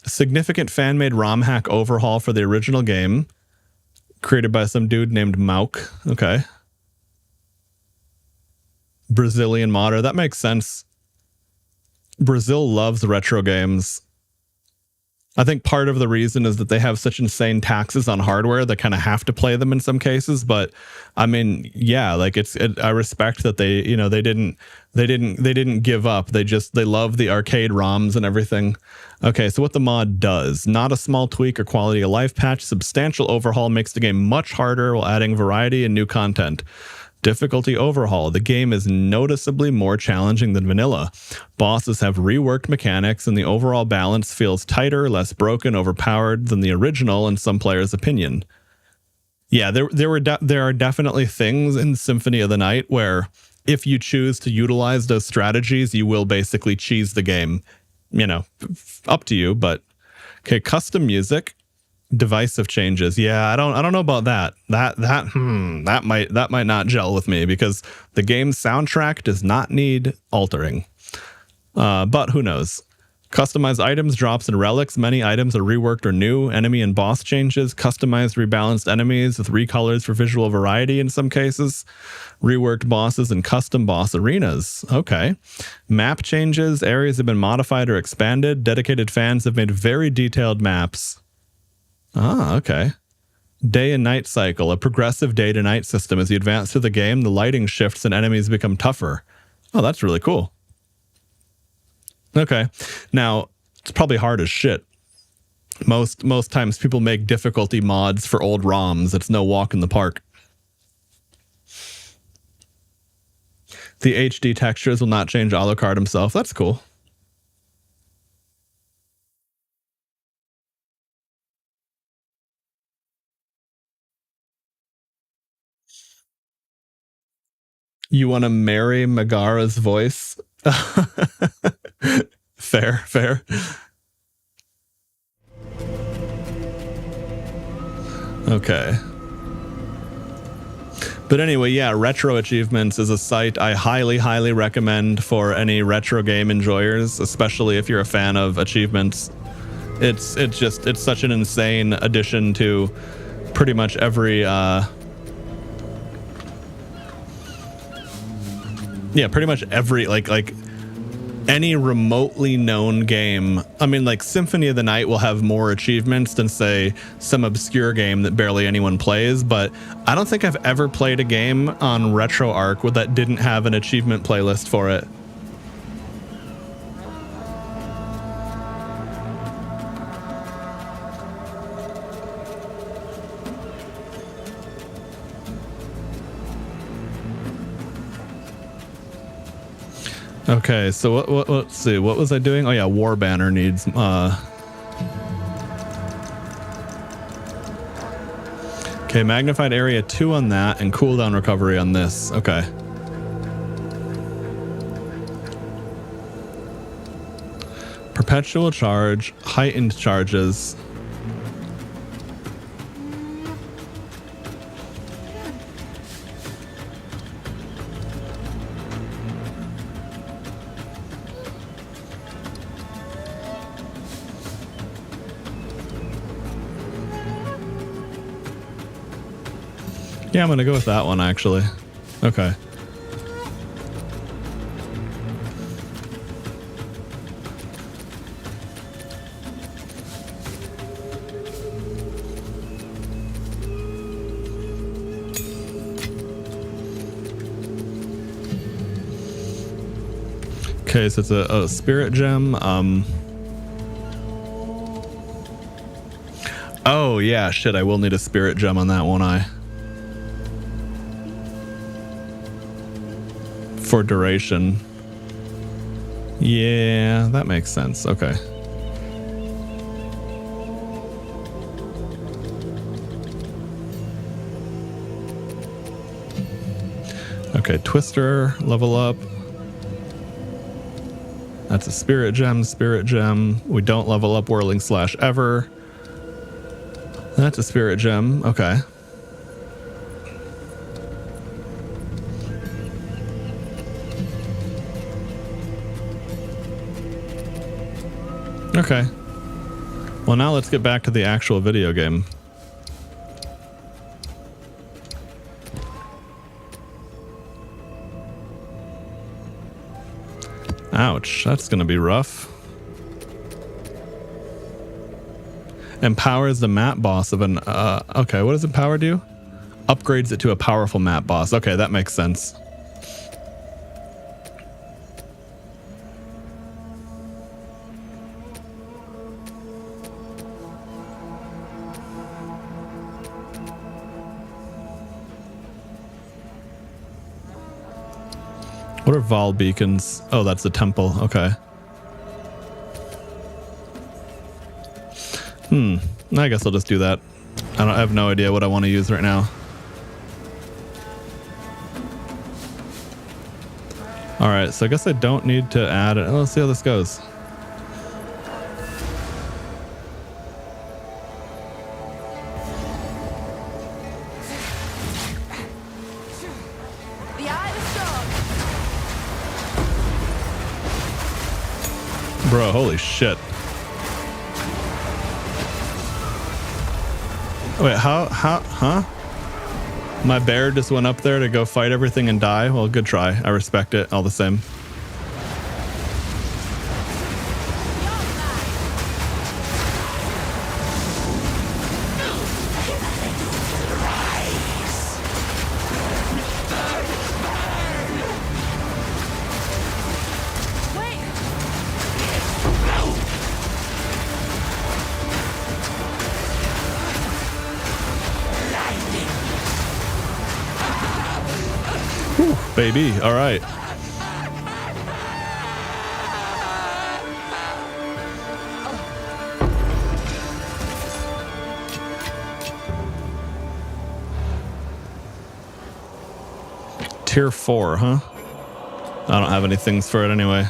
significant fan-made ROM hack overhaul for the original game, created by some dude named Mauk. Okay. Brazilian modder. That makes sense. Brazil loves retro games. I think part of the reason is that they have such insane taxes on hardware they kind of have to play them in some cases. But I mean, yeah, like I respect that they, you know, they didn't give up. They love the arcade ROMs and everything. Okay, so what the mod does: not a small tweak or quality of life patch, substantial overhaul makes the game much harder while adding variety and new content. Difficulty overhaul. The game is noticeably more challenging than vanilla. Bosses have reworked mechanics and the overall balance feels tighter, less broken, overpowered than the original in some players' opinion. Yeah, there are definitely things in Symphony of the Night where if you choose to utilize those strategies, you will basically cheese the game. You know, up to you, but okay, custom music. Divisive changes. Yeah, I don't know about that. That might not gel with me because the game's soundtrack does not need altering. But who knows? Customized items, drops, and relics. Many items are reworked or new. Enemy and boss changes. Customized, rebalanced enemies with recolors for visual variety in some cases. Reworked bosses and custom boss arenas. Okay. Map changes. Areas have been modified or expanded. Dedicated fans have made very detailed maps. Ah, okay. Day and night cycle, a progressive day to night system. As you advance through the game, the lighting shifts and enemies become tougher. Oh, that's really cool. Okay. Now, it's probably hard as shit. Most times people make difficulty mods for old ROMs. It's no walk in the park. The HD textures will not change Alucard himself. That's cool. You want to marry Megara's voice? Fair. Okay. But anyway, yeah, Retro Achievements is a site I highly recommend for any retro game enjoyers, especially if you're a fan of achievements. It's such an insane addition to pretty much every Yeah, pretty much every like any remotely known game. I mean, like Symphony of the Night will have more achievements than say some obscure game that barely anyone plays, but I don't think I've ever played a game on RetroArch that didn't have an achievement playlist for it. Okay, so what let's see, what was I doing? Oh yeah, War Banner needs okay, magnified area 2 on that and cooldown recovery on this. Okay. Perpetual charge, heightened charges. Yeah, I'm gonna go with that one actually. Okay. Okay, so it's a spirit gem. Oh yeah, shit, I will need a spirit gem on that, won't I? For duration. Yeah, that makes sense. Okay. Okay, Twister, level up. That's a spirit gem, spirit gem. We don't level up Whirling Slash ever. That's a spirit gem. Okay. Okay. Well, now let's get back to the actual video game. Ouch, that's gonna be rough. Empowers the map boss of an okay, what does empower do? Upgrades it to a powerful map boss. Okay, that makes sense. What are Vol beacons? Oh, that's the temple. Okay. I guess I'll just do that. I have no idea what I want to use right now. All right, so I guess I don't need to add it. Let's see how this goes. The eye of the storm. Bro, holy shit. Wait, huh? My bear just went up there to go fight everything and die? Well, good try. I respect it all the same. Baby, all right. Tier 4, huh? I don't have any things for it anyway.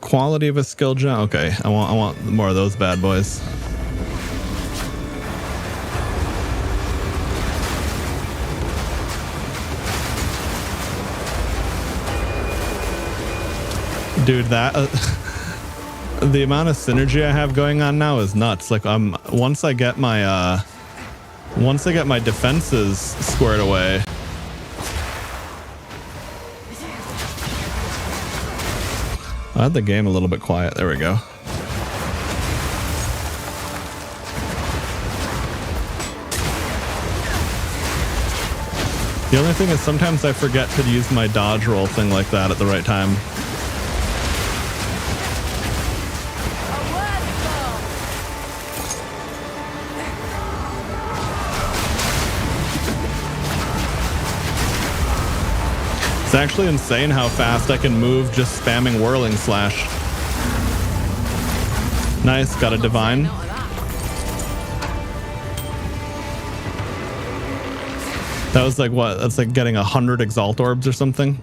Quality of a skill gem. Okay, I want more of those bad boys. Dude, that the amount of synergy I have going on now is nuts. Like once I get my Once I get my defenses squared away. I had the game a little bit quiet. There we go. The only thing is sometimes I forget to use my dodge roll thing like that at the right time. It's actually insane how fast I can move just spamming whirling slash. Nice, got a divine. That was like what? That's like getting 100 exalt orbs or something.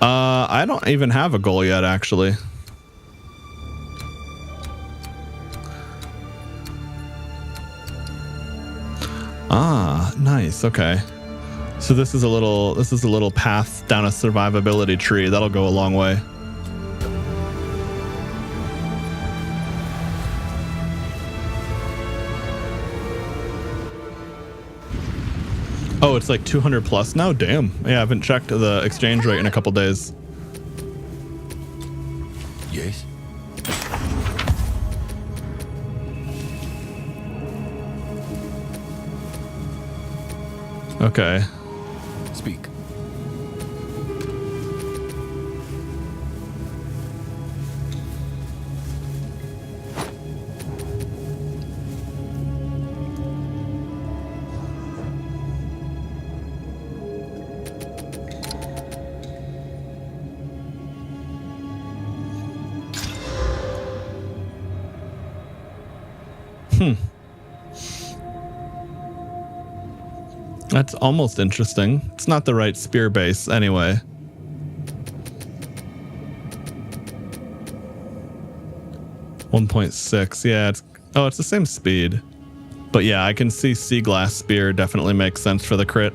I don't even have a goal yet, actually. Ah, nice. Okay. So this is a little path down a survivability tree. That'll go a long way. Oh, it's like 200 plus now? Damn. Yeah, I haven't checked the exchange rate in a couple days. Yes. Okay. Speak. That's almost interesting. It's not the right spear base anyway. .6. Yeah, it's the same speed. But yeah, I can see sea glass spear definitely makes sense for the crit.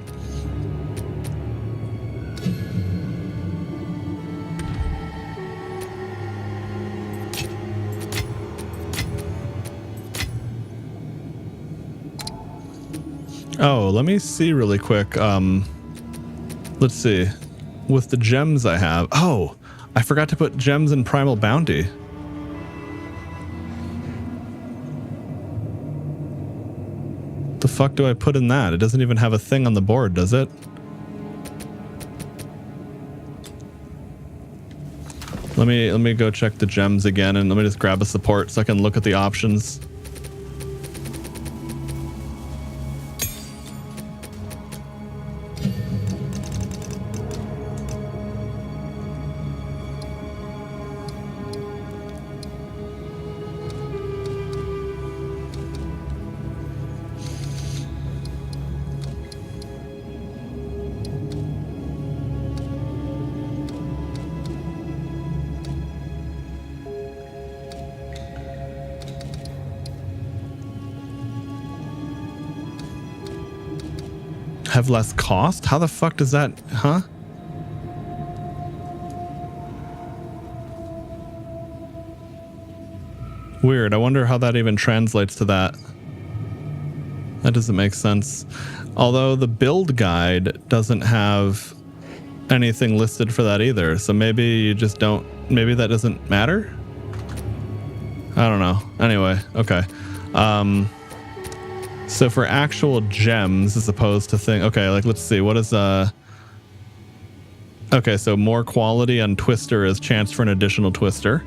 Oh, let me see really quick. Let's see. With the gems I have. Oh, I forgot to put gems in Primal Bounty. The fuck do I put in that? It doesn't even have a thing on the board, does it? Let me go check the gems again, and let me just grab a support so I can look at the options. Have less cost? How the fuck does that, huh? Weird. I wonder how that even translates to that. That doesn't make sense. Although the build guide doesn't have anything listed for that either. So maybe you just don't, maybe that doesn't matter? I don't know. Anyway, okay. So for actual gems as opposed to okay, like let's see, what is okay, so more quality on Twister is chance for an additional Twister.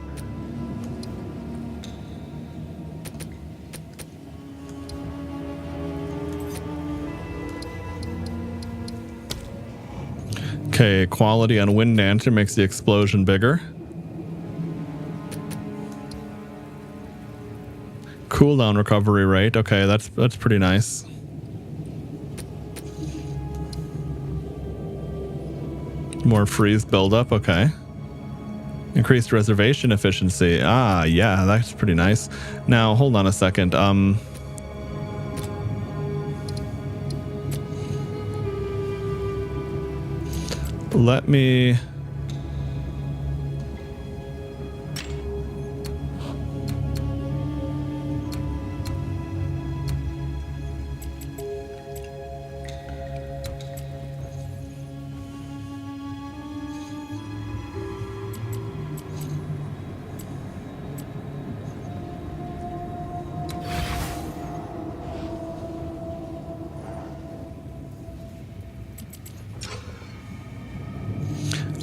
Okay, quality on Wind Dancer makes the explosion bigger. Cooldown recovery rate. Okay, that's pretty nice. More freeze buildup. Okay. Increased reservation efficiency. Ah, yeah, that's pretty nice. Now, hold on a second. Let me...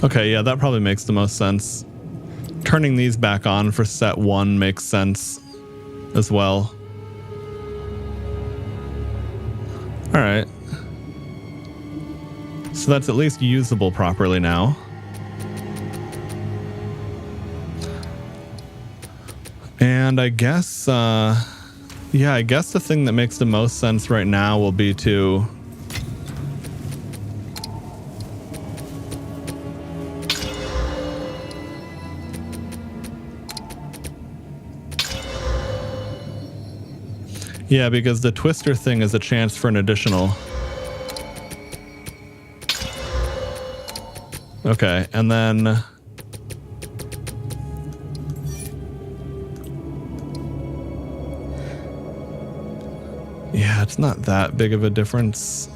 Okay, yeah, that probably makes the most sense. Turning these back on for set 1 makes sense as well. Alright. So that's at least usable properly now. And I guess, yeah, I guess the thing that makes the most sense right now will be to... Yeah, because the twister thing is a chance for an additional... Okay, and then... Yeah, it's not that big of a difference.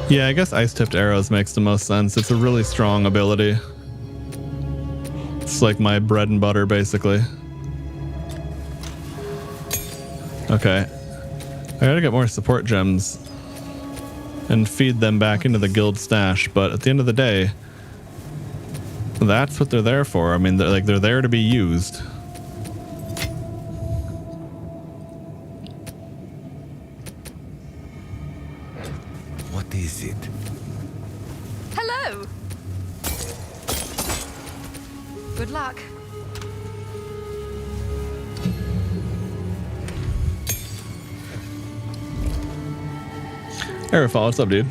Yeah, I guess ice-tipped arrows makes the most sense. It's a really strong ability. It's like my bread and butter, basically. Okay. I gotta get more support gems and feed them back into the guild stash, but at the end of the day, that's what they're there for. I mean, they're there to be used. What is it? Hello. Good luck. Aerofall, what's up, dude?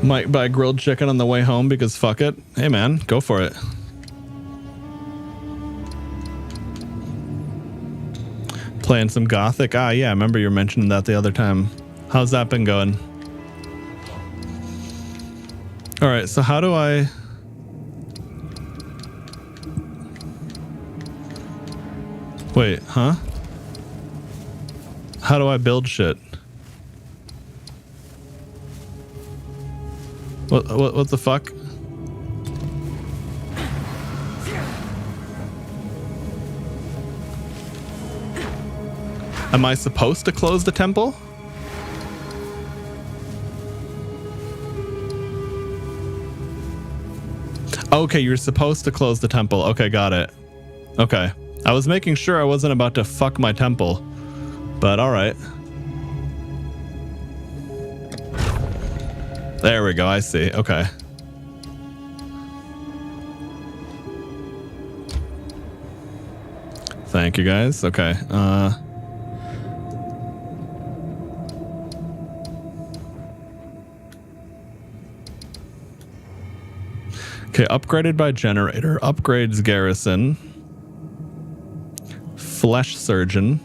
Might buy grilled chicken on the way home because fuck it. Hey, man, go for it. Playing some Gothic? Ah, yeah, I remember you were mentioning that the other time. How's that been going? All right, so how do I... Wait, huh? How do I build shit? What the fuck? Am I supposed to close the temple? Okay, you're supposed to close the temple. Okay, got it. Okay. I was making sure I wasn't about to fuck my temple. But alright. There we go, I see. Okay. Thank you guys. Okay. Okay, upgraded by generator. Upgrades garrison. Flesh surgeon.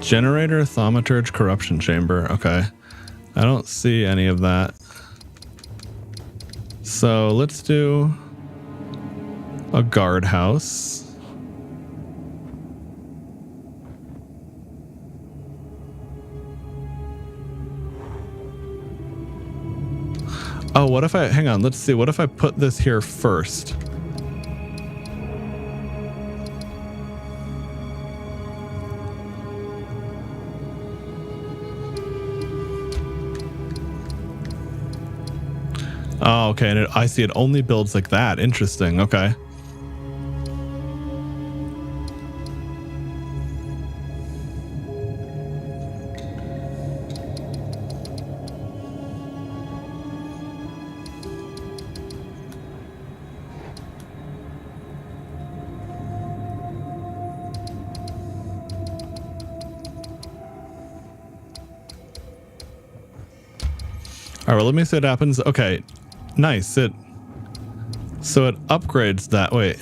Generator, thaumaturge, corruption chamber. Okay. I don't see any of that. So let's do a guardhouse. Oh, what if I, hang on, let's see. What if I put this here first? Oh, okay. And I see it only builds like that. Interesting. Okay. All right, well, let me see what happens. Okay. Nice. So it upgrades that. Wait.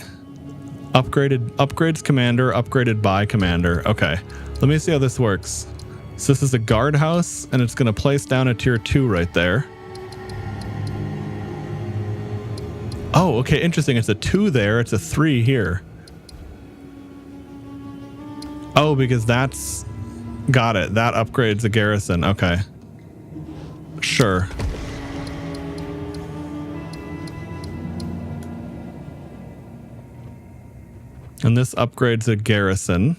Upgrades commander, upgraded by commander. Okay. Let me see how this works. So this is a guardhouse, and it's going to place down a tier 2 right there. Oh, okay, interesting. It's a 2 there. It's a 3 here. Oh, because that's... Got it. That upgrades a garrison. Okay. Sure. And this upgrades a garrison.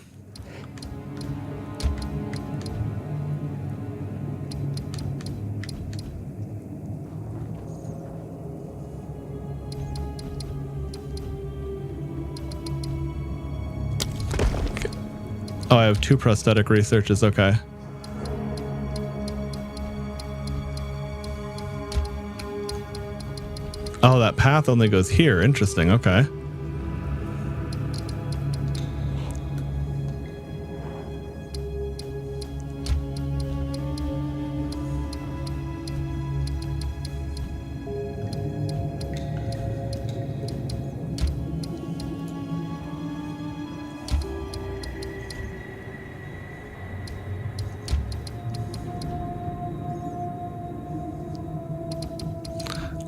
Oh, I have 2 prosthetic researches. Okay. Oh, that path only goes here. Interesting. Okay.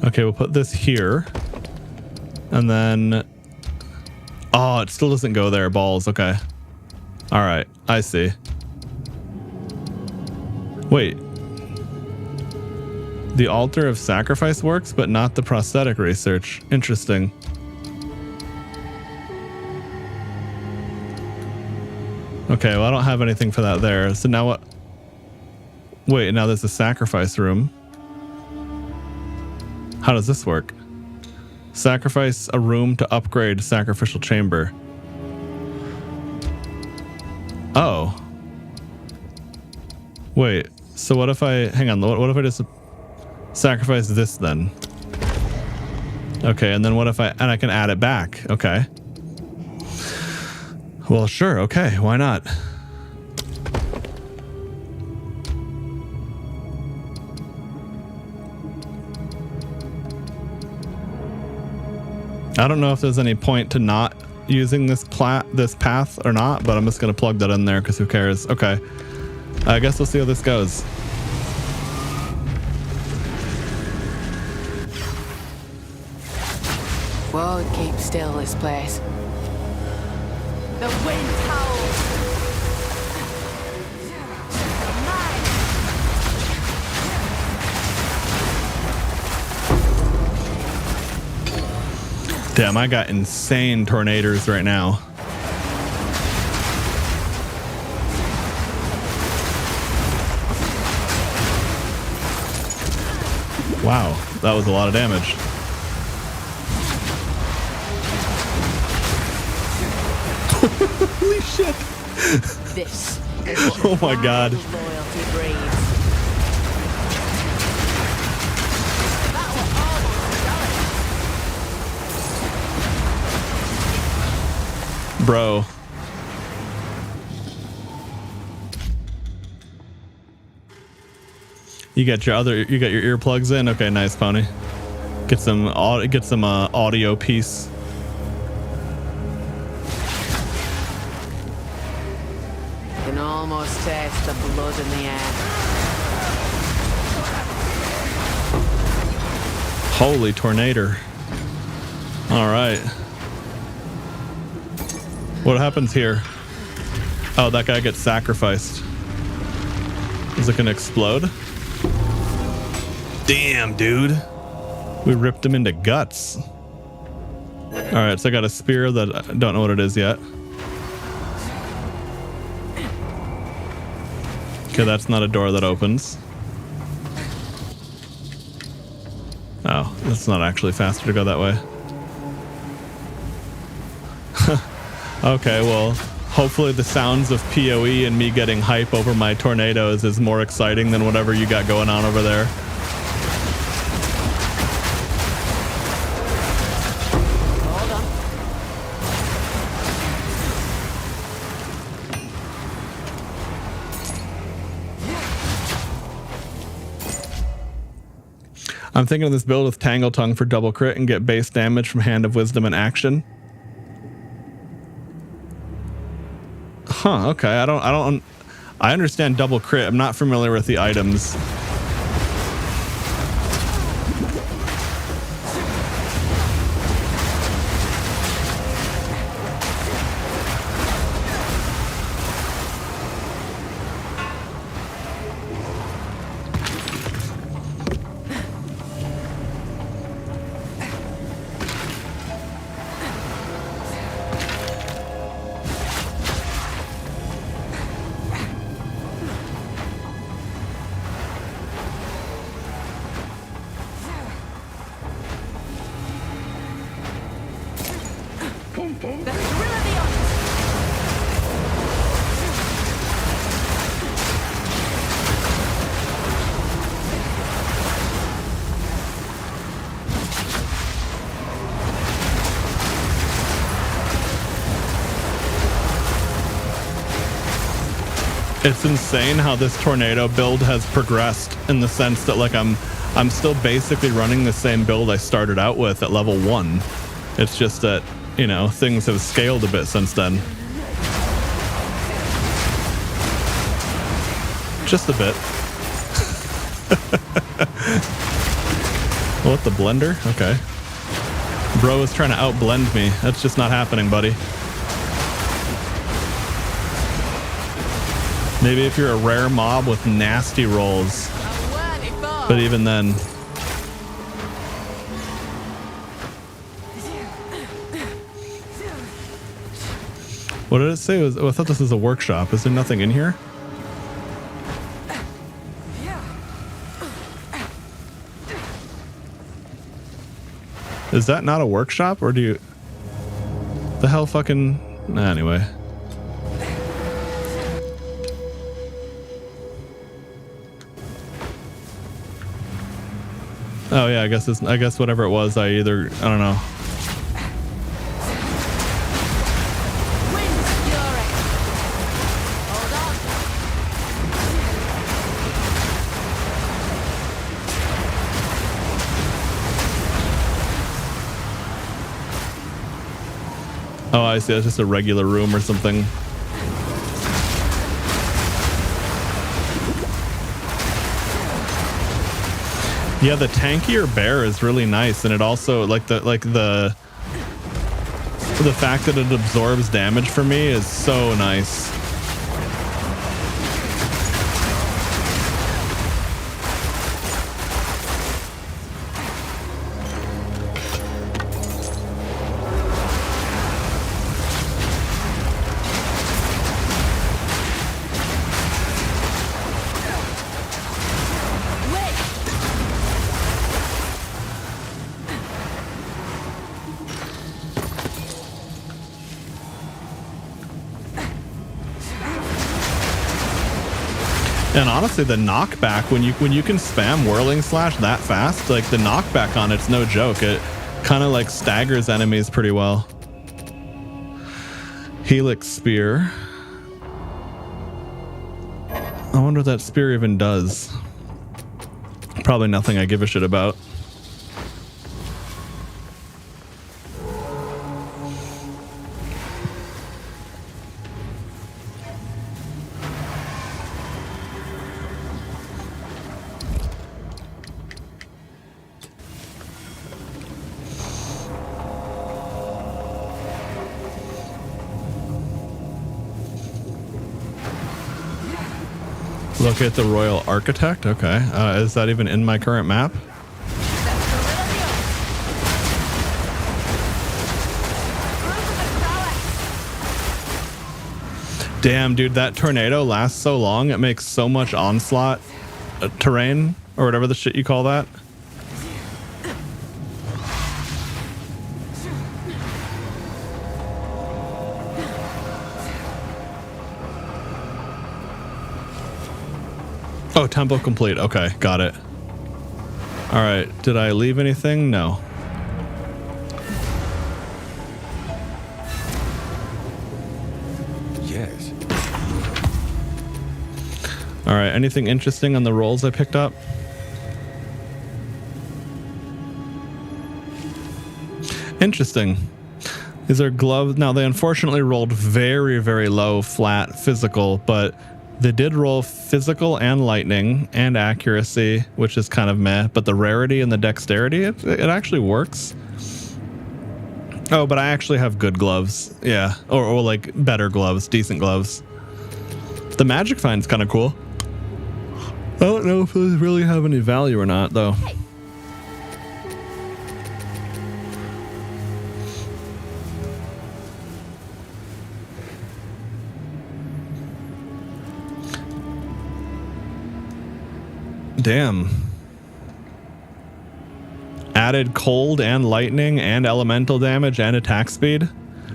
Okay, we'll put this here. And then... Oh, it still doesn't go there. Balls. Okay. All right. I see. Wait. The altar of sacrifice works, but not the prosthetic research. Interesting. Okay, well, I don't have anything for that there. So now what? Wait, now there's a sacrifice room. How does this work? Sacrifice a room to upgrade sacrificial chamber. Oh. Wait, so what if I... Hang on, what if I just sacrifice this then? Okay, and then what if I... And I can add it back. Okay. Well, sure, okay, why not? I don't know if there's any point to not using this path or not, but I'm just going to plug that in there because who cares? Okay. I guess we'll see how this goes. Won't keep still, this place. The wind howls. Damn, I got insane tornadoes right now. Wow, that was a lot of damage. Holy shit. This Oh my god. loyalty breeds. Bro. You got your earplugs in? Okay, nice, Pony. Get some audio piece. You can almost taste the blood in the air. Holy tornado. All right. What happens here? Oh, that guy gets sacrificed. Is it gonna explode? Damn, dude. We ripped him into guts. All right, so I got a spear that I don't know what it is yet. Okay, that's not a door that opens. Oh, that's not actually faster to go that way. Okay, well, hopefully the sounds of PoE and me getting hype over my tornadoes is more exciting than whatever you got going on over there. Hold on. I'm thinking of this build with Tangle Tongue for double crit and get base damage from Hand of Wisdom and action. Huh, okay. I understand double crit. I'm not familiar with the items. It's insane how this tornado build has progressed in the sense that like I'm still basically running the same build I started out with at level 1. It's just that, you know, things have scaled a bit since then. Just a bit. What, the blender? Okay. Bro is trying to outblend me. That's just not happening, buddy. Maybe if you're a rare mob with nasty rolls. But even then. What did it say? I thought this was a workshop. Is there nothing in here? Is that not a workshop? Or do you... The hell fucking... Anyway. Oh yeah, I guess whatever it was, I don't know. Oh, I see. That's just a regular room or something. Yeah, the tankier bear is really nice, and it also the fact that it absorbs damage for me is so nice. And honestly, the knockback, when you can spam Whirling Slash that fast, like the knockback on it's no joke. It kind of like staggers enemies pretty well. Helix Spear. I wonder what that spear even does. Probably nothing I give a shit about. Locate the Royal Architect. Okay. Is that even in my current map? Damn, dude, that tornado lasts so long. It makes so much onslaught terrain, or whatever the shit you call that. Oh, tempo complete. Okay, got it. All right, did I leave anything? No. Yes. All right, anything interesting on the rolls I picked up? Interesting. These are gloves. Now, they unfortunately rolled very, very low, flat, physical, but They did roll physical and lightning and accuracy, which is kind of meh, but the rarity and the dexterity, it actually works. Oh, but I actually have good gloves. Yeah, or like better gloves, decent gloves. The magic find's kind of cool. I don't know if those really have any value or not, though. Hey. Damn. Added cold and lightning and elemental damage and attack speed.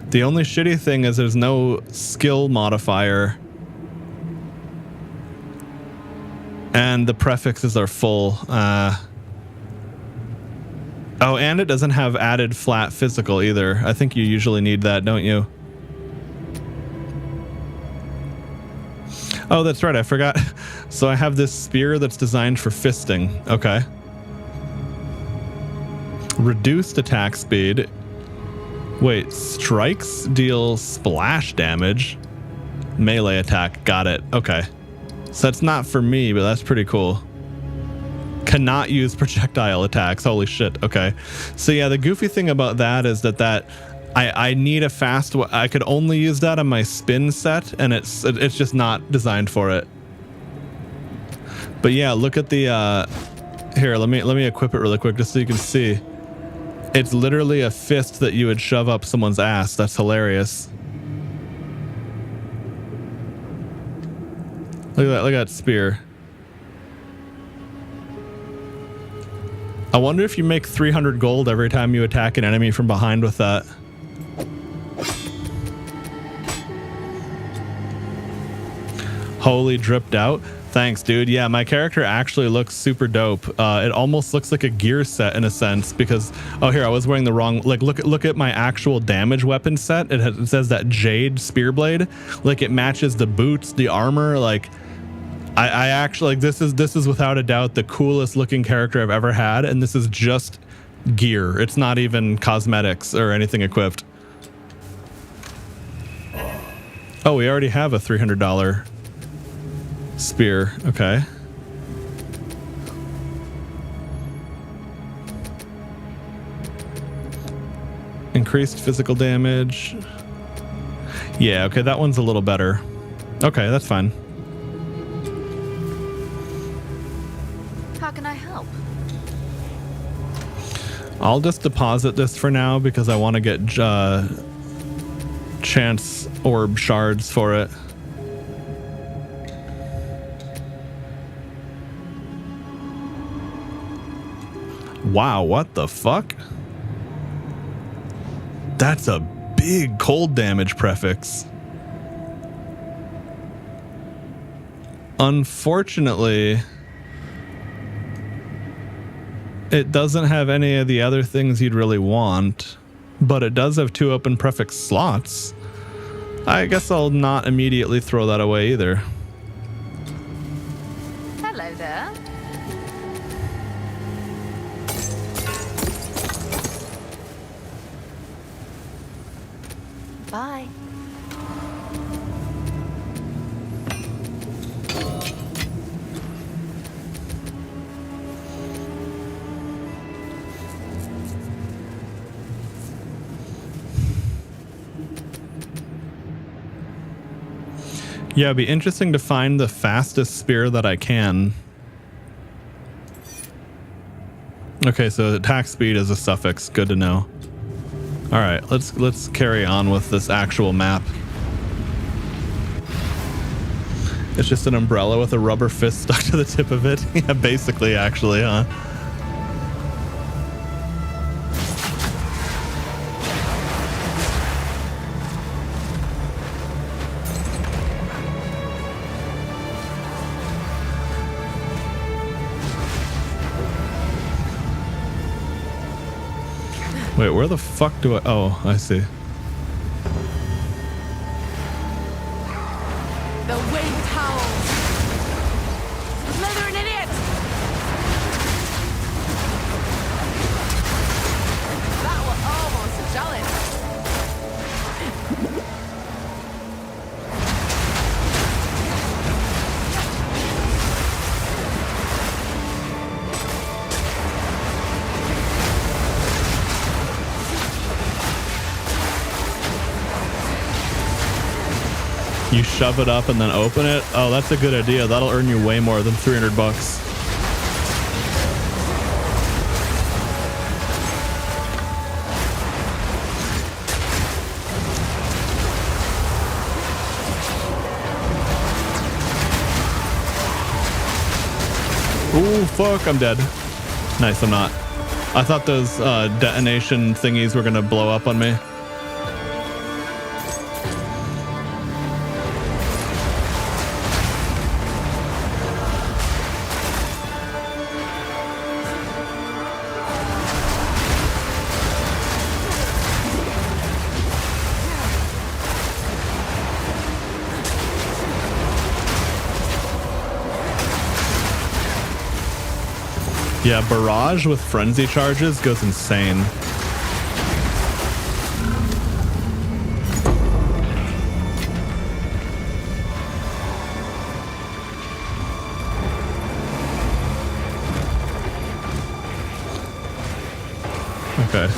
The only shitty thing is there's no skill modifier. And the prefixes are full. Oh, and it doesn't have added flat physical either. I think you usually need that, don't you? Oh, that's right. I forgot. So I have this spear that's designed for fisting. Okay. Reduced attack speed. Wait, strikes deal splash damage. Melee attack. Got it. Okay. So that's not for me, but that's pretty cool. Cannot use projectile attacks. Holy shit. Okay. So yeah, the goofy thing about that is that I need a fast. I could only use that on my spin set, and it's just not designed for it. But yeah, look at the here. Let me equip it really quick just so you can see. It's literally a fist that you would shove up someone's ass. That's hilarious. Look at that. Look at that spear. I wonder if you make 300 gold every time you attack an enemy from behind with that. Holy dripped out. Thanks, dude. Yeah, my character actually looks super dope. It almost looks like a gear set in a sense because, oh, here, I was wearing the wrong, like, look at my actual damage weapon set. It says that Jade spear blade. Like, it matches the boots, the armor. Like, I actually, like, this is without a doubt the coolest looking character I've ever had. And this is just gear. It's not even cosmetics or anything equipped. Oh, we already have a $300 spear. Okay. Increased physical damage. Yeah, okay, that one's a little better. Okay, that's fine. How can I help? I'll just deposit this for now because I want to get chance orb shards for it. Wow, what the fuck? That's a big cold damage prefix. Unfortunately, it doesn't have any of the other things you'd really want, but it does have 2 open prefix slots. I guess I'll not immediately throw that away either. Hello there. Bye. Yeah, it'd be interesting to find the fastest spear that I can. Okay, so attack speed is a suffix. Good to know. All right, let's carry on with this actual map. It's just an umbrella with a rubber fist stuck to the tip of it. Yeah, basically, actually, huh? Wait, where the fuck do I... Oh, I see. The wind howls. Slithering idiot. That was almost a challenge. You shove it up and then open it. Oh, that's a good idea. That'll earn you way more than 300 bucks. Ooh, fuck, I'm dead. Nice, I'm not. I thought those detonation thingies were gonna blow up on me. Yeah, barrage with frenzy charges goes insane. Okay.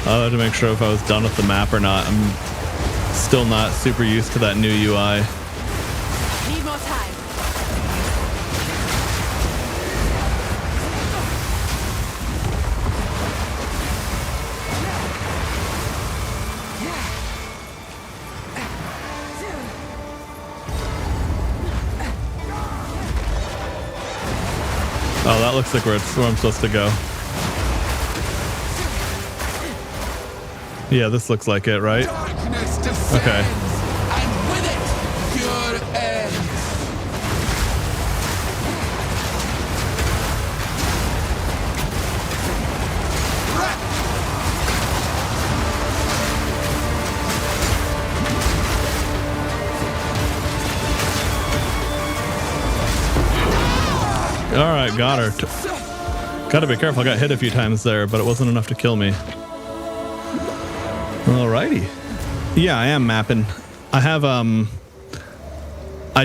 I had to make sure if I was done with the map or not. I'm still not super used to that new UI. Need more time. Oh, that looks like where I'm supposed to go. Yeah, this looks like it, right? Darkness descends, Okay. and with it, your end. All right, got her. Gotta be careful. I got hit a few times there, but it wasn't enough to kill me. Alrighty. Yeah, I am mapping. I have, I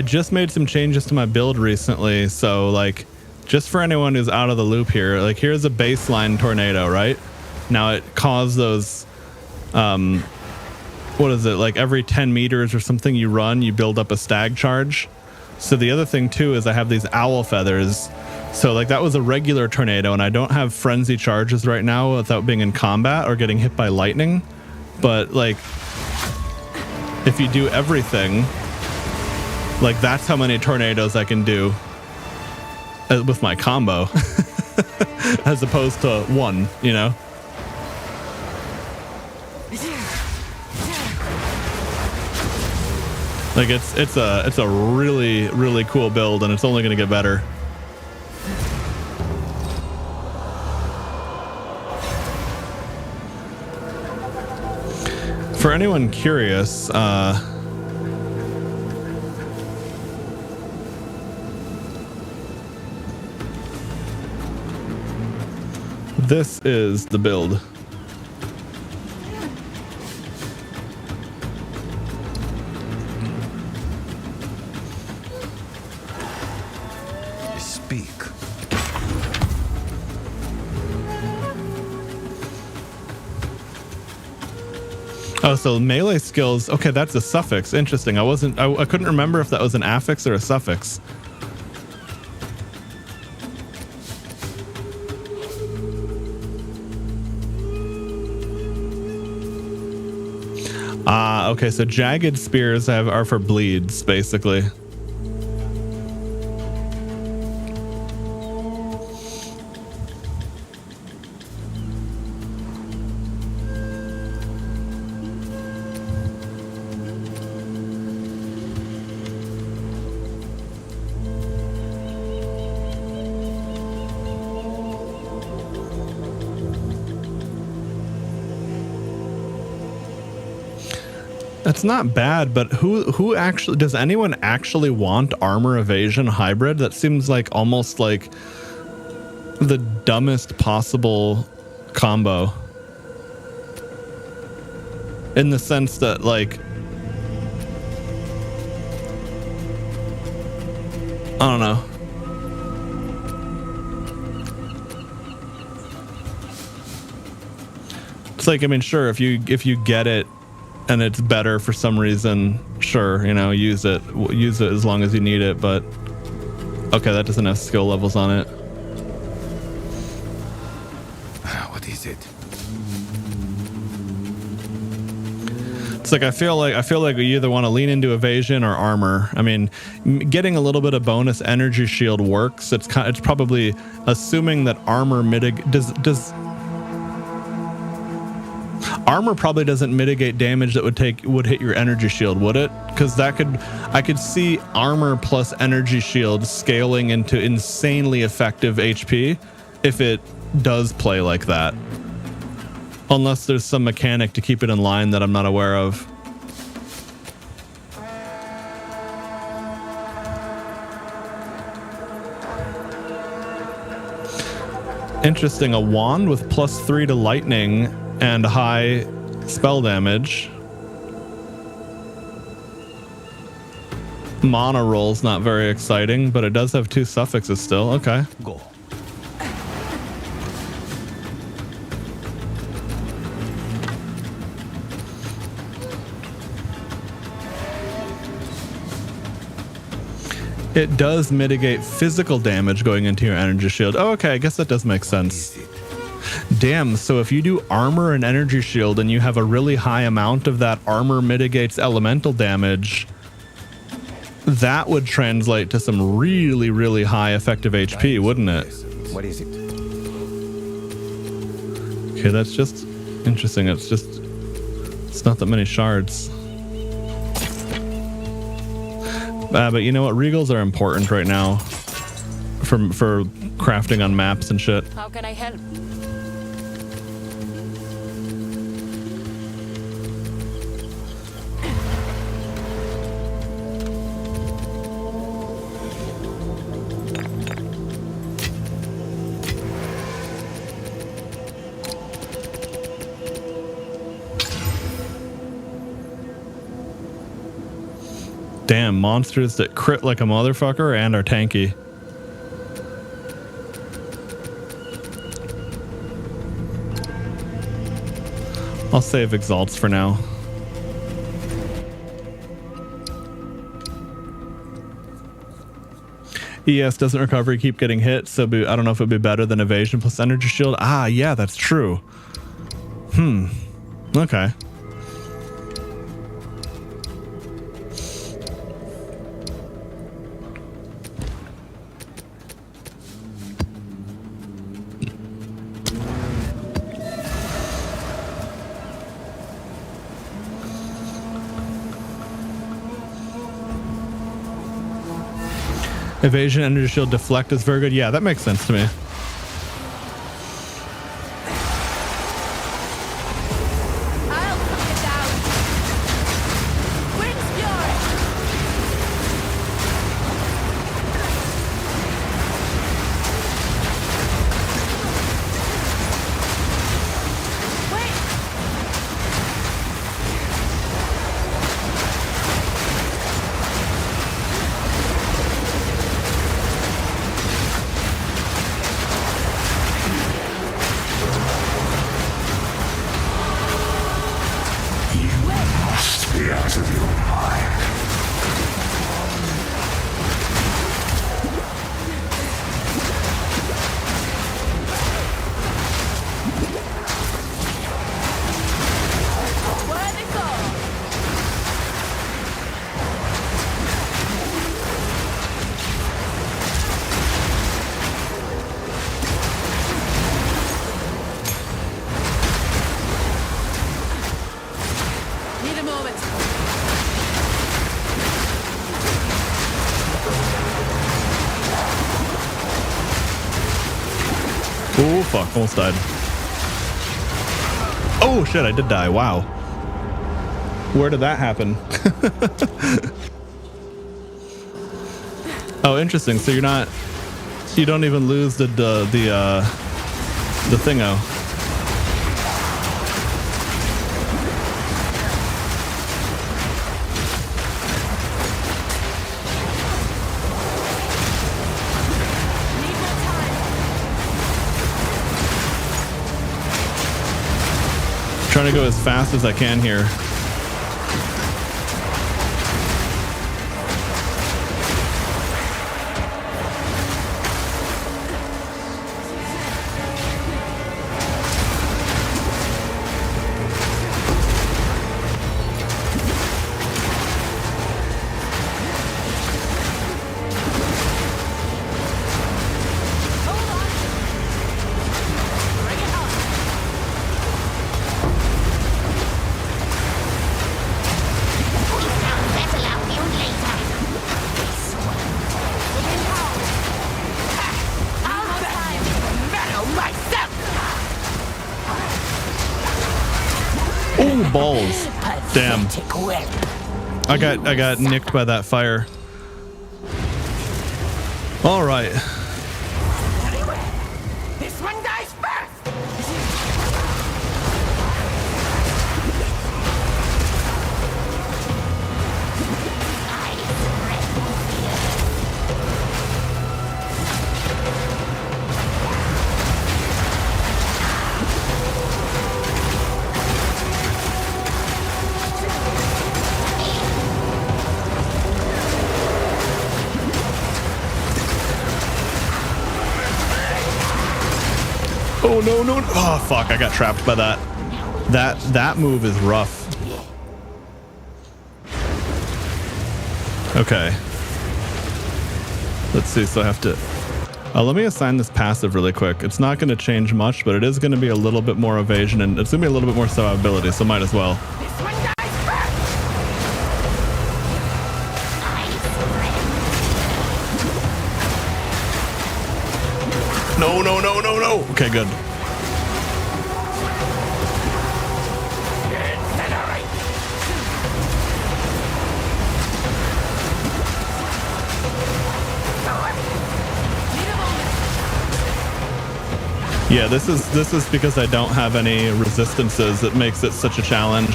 just made some changes to my build recently. So, like, just for anyone who's out of the loop here, like, here's a baseline tornado, right? Now it caused those, what is it? Like, every 10 meters or something you run, you build up a stag charge. So the other thing too is I have these owl feathers. So like that was a regular tornado and I don't have frenzy charges right now without being in combat or getting hit by lightning. But like if you do everything, like that's how many tornadoes I can do with my combo as opposed to one, you know? Like it's a really, really cool build and it's only going to get better. For anyone curious, this is the build. Speak. Oh, so melee skills. Okay, that's a suffix. Interesting. I couldn't remember if that was an affix or a suffix. Okay, so jagged spears are for bleeds, basically. That's not bad, but who actually does anyone actually want armor evasion hybrid? That seems like almost like the dumbest possible combo. In the sense that like I don't know. It's like, I mean, sure, if you get it and it's better for some reason, sure, you know, use it as long as you need it. But okay, that doesn't have skill levels on it. What is it? It's like I feel like you either want to lean into evasion or armor. I mean, getting a little bit of bonus energy shield works. It's probably assuming that armor does armor probably doesn't mitigate damage that would hit your energy shield, would it? Because I could see armor plus energy shield scaling into insanely effective HP if it does play like that. Unless there's some mechanic to keep it in line that I'm not aware of. Interesting, a wand with +3 to lightning and high spell damage. Mana roll's not very exciting, but it does have 2 suffixes still. Okay. Go. It does mitigate physical damage going into your energy shield. Oh, okay, I guess that does make sense. Damn, so if you do armor and energy shield and you have a really high amount of that armor mitigates elemental damage, that would translate to some really, really high effective HP, wouldn't it? What is it? Okay, that's just interesting. It's not that many shards. But you know what? Regals are important right now for crafting on maps and shit. How can I help? Damn, monsters that crit like a motherfucker and are tanky. I'll save exalts for now. ES doesn't recover, you keep getting hit, so I don't know if it'd be better than evasion plus energy shield. Ah, yeah, that's true. Okay. Evasion, energy shield, deflect is very good. Yeah, that makes sense to me. I'll cut it down. Wind's fury. Wait. Where they go? Need a moment. Oh, fuck, almost died. Oh, shit, I did die. Wow. Where did that happen? Oh, interesting. So you don't even lose the thingo. Need more time. Trying to go as fast as I can here. balls. Damn. Pathetic whelp. I got nicked by that fire. All right. This one dies first. Oh no. Oh fuck, I got trapped by that. That move is rough. Okay. Let's see, so I have to let me assign this passive really quick. It's not going to change much, but it is going to be a little bit more evasion, and it's going to be a little bit more survivability, so might as well. This one dies first. No. Okay, good. Yeah, this is because I don't have any resistances that makes it such a challenge.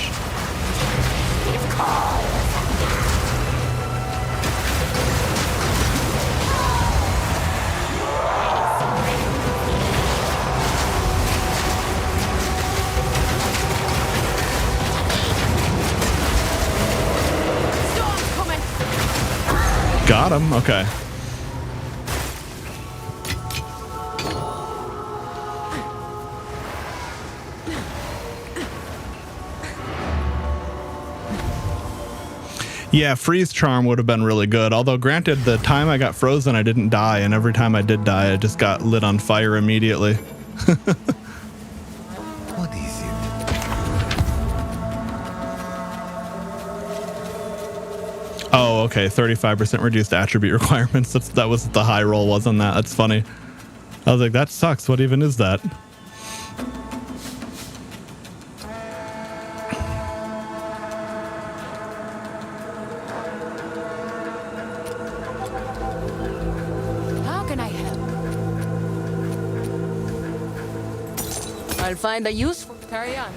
Storm's coming. Got him. Okay. Yeah, freeze charm would have been really good. Although granted, the time I got frozen, I didn't die, and every time I did die, I just got lit on fire immediately. What is it? Oh, okay. 35% reduced attribute requirements. That was what the high roll was on that. That's funny. I was like, that sucks. What even is that? How can I help? I'll find a use for carry on.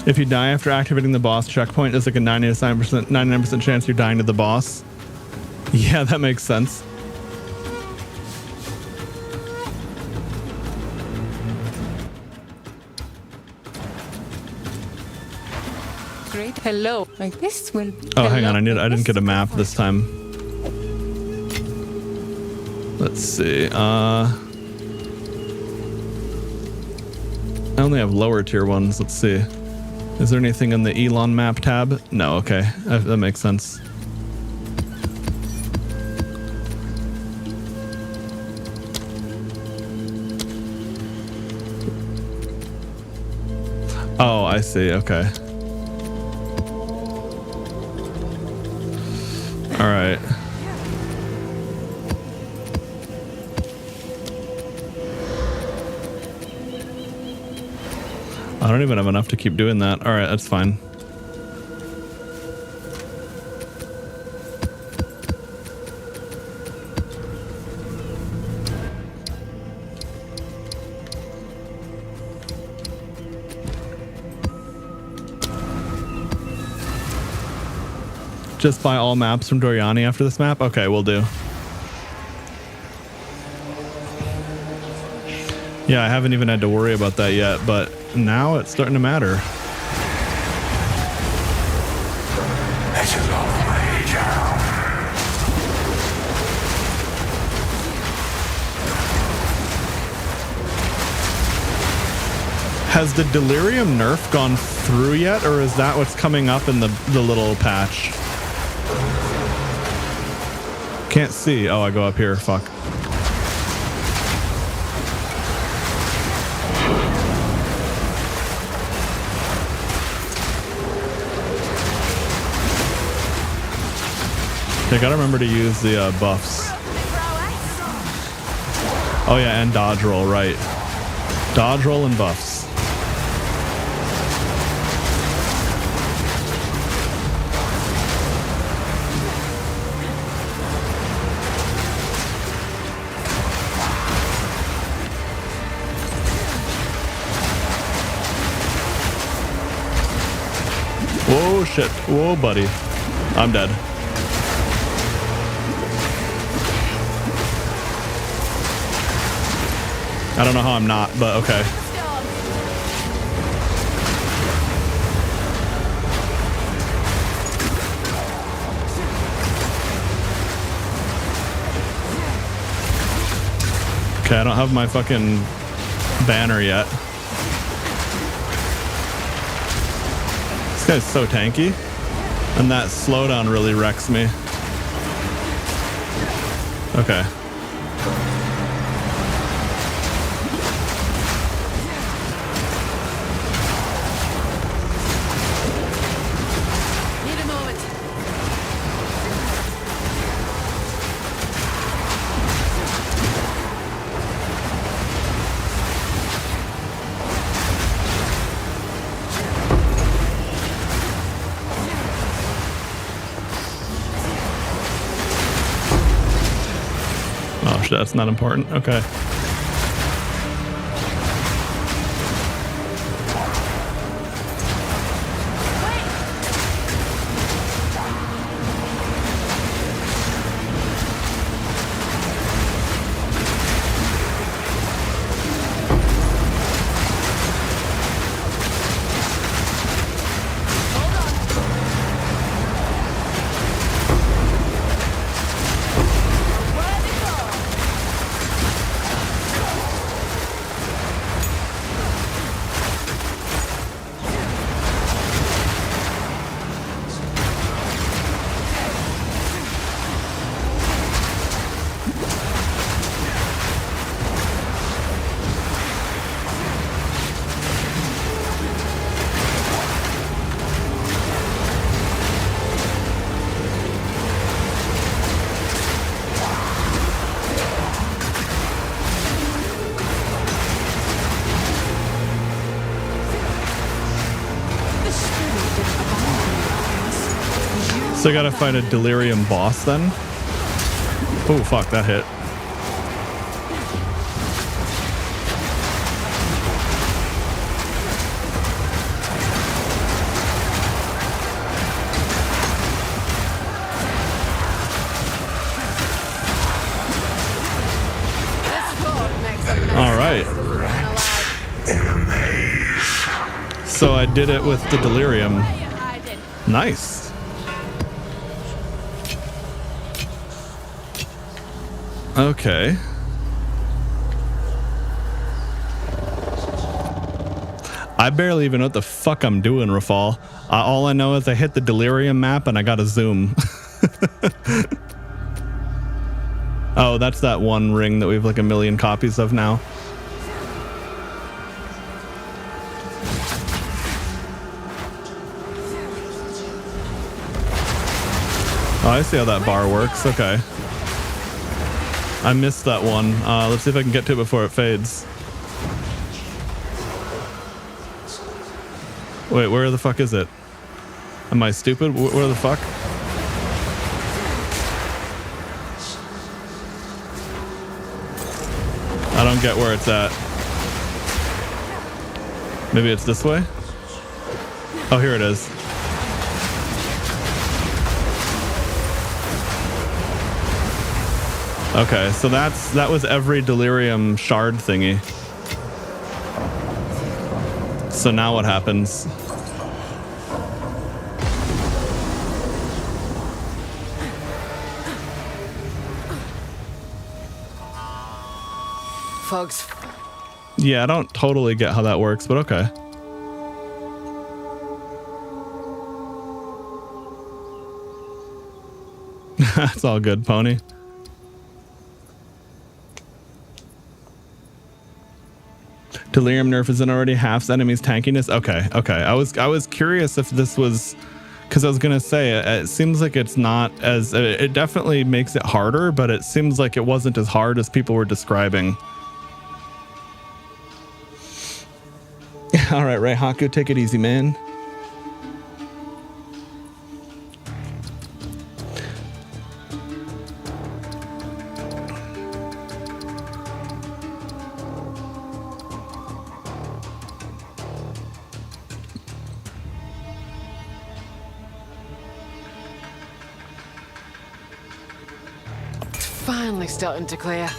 If you die after activating the boss checkpoint, there's like a 99% chance you're dying to the boss. Yeah, that makes sense. Great. Hello. Like this will. Oh, hang on. I didn't get a map this time. Let's see. I only have lower tier ones. Let's see. Is there anything in the Elon map tab? No. Okay. That makes sense. Oh, I see. Okay. All right. I don't even have enough to keep doing that. All right, that's fine. Just buy all maps from Doriani after this map? Okay, we'll do. Yeah, I haven't even had to worry about that yet, but now it's starting to matter. Has the delirium nerf gone through yet, or is that what's coming up in the little patch? Can't see. Oh, I go up here. Fuck. I gotta remember to use the buffs. Oh yeah, and dodge roll, right. Dodge roll and buffs. Whoa, shit. Whoa, buddy. I'm dead. I don't know how I'm not, but okay. Okay, I don't have my fucking banner yet. This guy's so tanky. And that slowdown really wrecks me. Okay. Need a moment. Oh shit, that's not important. Okay. So I gotta fight a delirium boss then? Oh fuck, that hit. All right. So I did it with the delirium. Nice. Okay. I barely even know what the fuck I'm doing, Rafal. All I know is I hit the delirium map and I got a zoom. Oh, that's that one ring that we have like 1 million copies of now. Oh, I see how that bar works. Okay. I missed that one. Let's see if I can get to it before it fades. Wait, where the fuck is it? Am I stupid? Where the fuck? I don't get where it's at. Maybe it's this way? Oh, here it is. Okay, so that was every delirium shard thingy. So now what happens? Folks. Yeah, I don't totally get how that works, but okay. That's all good, Pony. Delirium nerf isn't already half enemies tankiness. Okay. I was curious if this was Because I was gonna say, it seems like it's not as. It definitely makes it harder, but it seems like it wasn't as hard as people were describing. All right, Haku, take it easy, man. Finally starting to clear.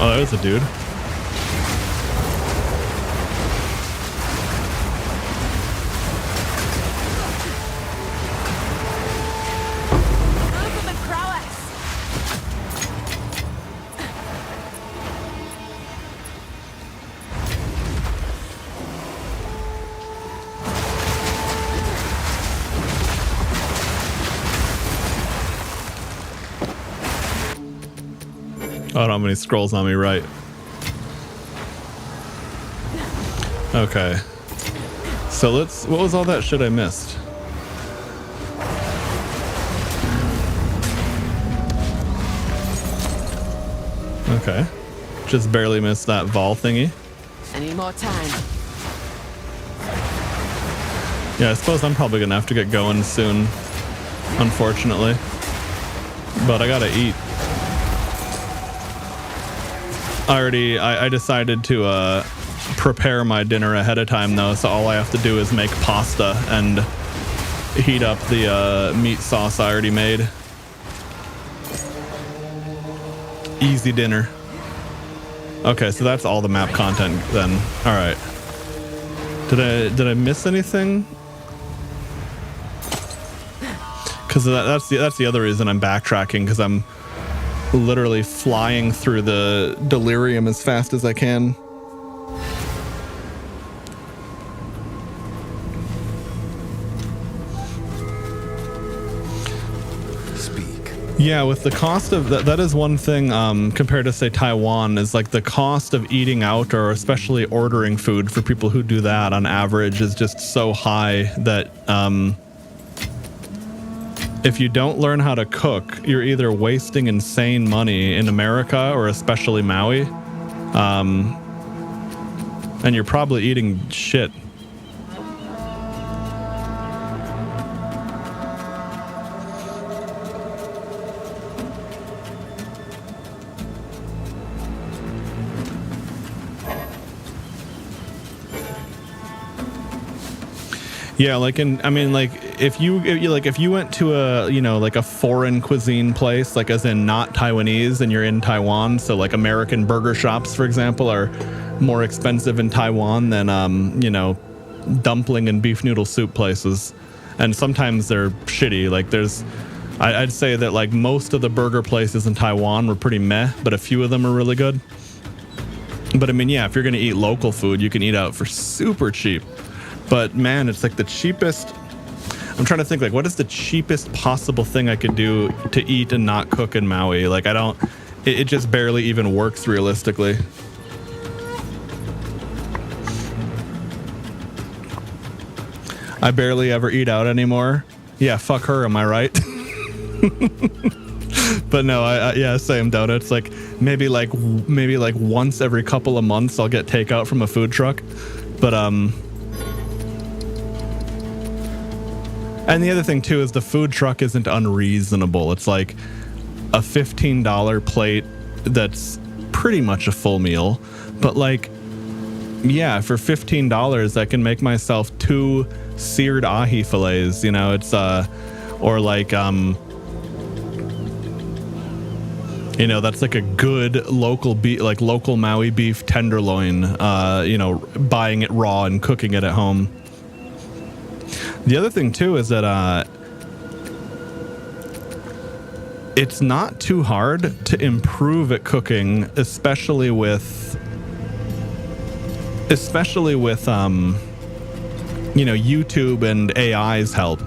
Oh, there's a dude. I don't have any scrolls on me, right? Okay. So let's... What was all that shit I missed? Okay. Just barely missed that Vol thingy. I need more time. Yeah, I suppose I'm probably gonna have to get going soon, unfortunately. But I gotta eat. I decided to prepare my dinner ahead of time though, so all I have to do is make pasta and heat up the meat sauce I already made. Easy dinner. Okay, so that's all the map content then. All right. Did I miss anything? Because that's the other reason I'm backtracking, because I'm literally flying through the delirium as fast as I can. Speak. Yeah, with the cost of that is one thing compared to say Taiwan, is like the cost of eating out, or especially ordering food for people who do that on average, is just so high that if you don't learn how to cook, you're either wasting insane money in America or especially Maui. And you're probably eating shit. Yeah, like if you went to a, like a foreign cuisine place, like as in not Taiwanese, and you're in Taiwan, so like American burger shops, for example, are more expensive in Taiwan than dumpling and beef noodle soup places. And sometimes they're shitty. Like I'd say that like most of the burger places in Taiwan were pretty meh, but a few of them are really good. But I mean, yeah, if you're going to eat local food, you can eat out for super cheap. But man, it's like the cheapest. I'm trying to think, like, what is the cheapest possible thing I could do to eat and not cook in Maui? Like, it just barely even works realistically. I barely ever eat out anymore. Yeah, fuck her, am I right? But no, yeah, same Dota. It's like maybe like once every couple of months I'll get takeout from a food truck. But and the other thing too is the food truck isn't unreasonable. It's like a $15 plate that's pretty much a full meal. But like, yeah, for $15 I can make myself 2 seared ahi fillets, it's or like You know, that's like a good local beef, like local Maui beef tenderloin, you know, buying it raw and cooking it at home. The other thing too is that it's not too hard to improve at cooking, especially with you know, YouTube and AI's help.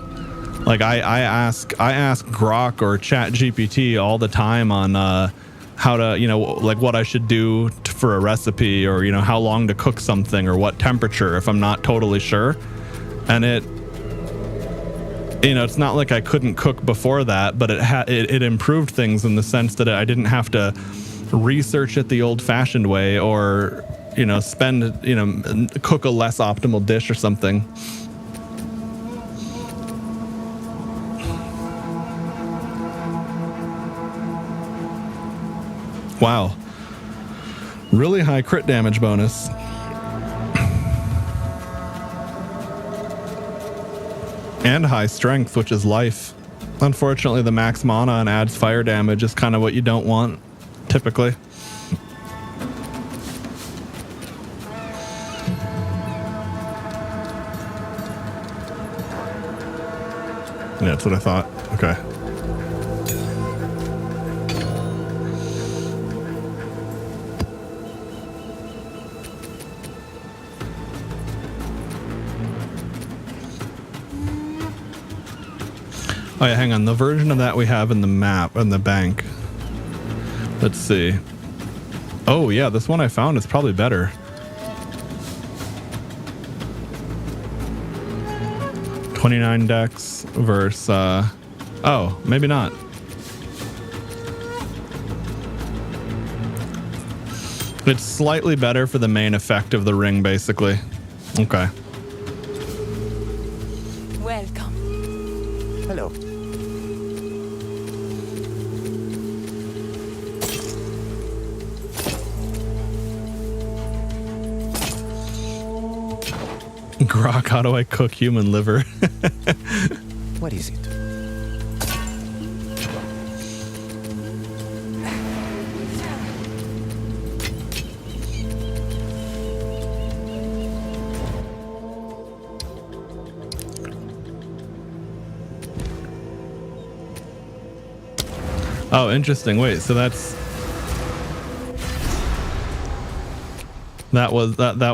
Like I ask Grok or Chat GPT all the time on how to, you know, like what I should do for a recipe, or, you know, how long to cook something, or what temperature if I'm not totally sure. And it, you know, it's not like I couldn't cook before that, but it improved things in the sense that I didn't have to research it the old-fashioned way, or, you know, cook a less optimal dish or something. Wow. Really high crit damage bonus. And high strength, which is life. Unfortunately, the max mana and adds fire damage is kind of what you don't want, typically. Yeah, that's what I thought. Okay. Oh yeah, hang on. The version of that we have in the map, in the bank. Let's see. Oh yeah, this one I found is probably better. $29 dex versus, oh, maybe not. It's slightly better for the main effect of the ring, basically. Okay. Welcome. Hello. Grok, how do I cook human liver? What is it? Oh, interesting. Wait, so that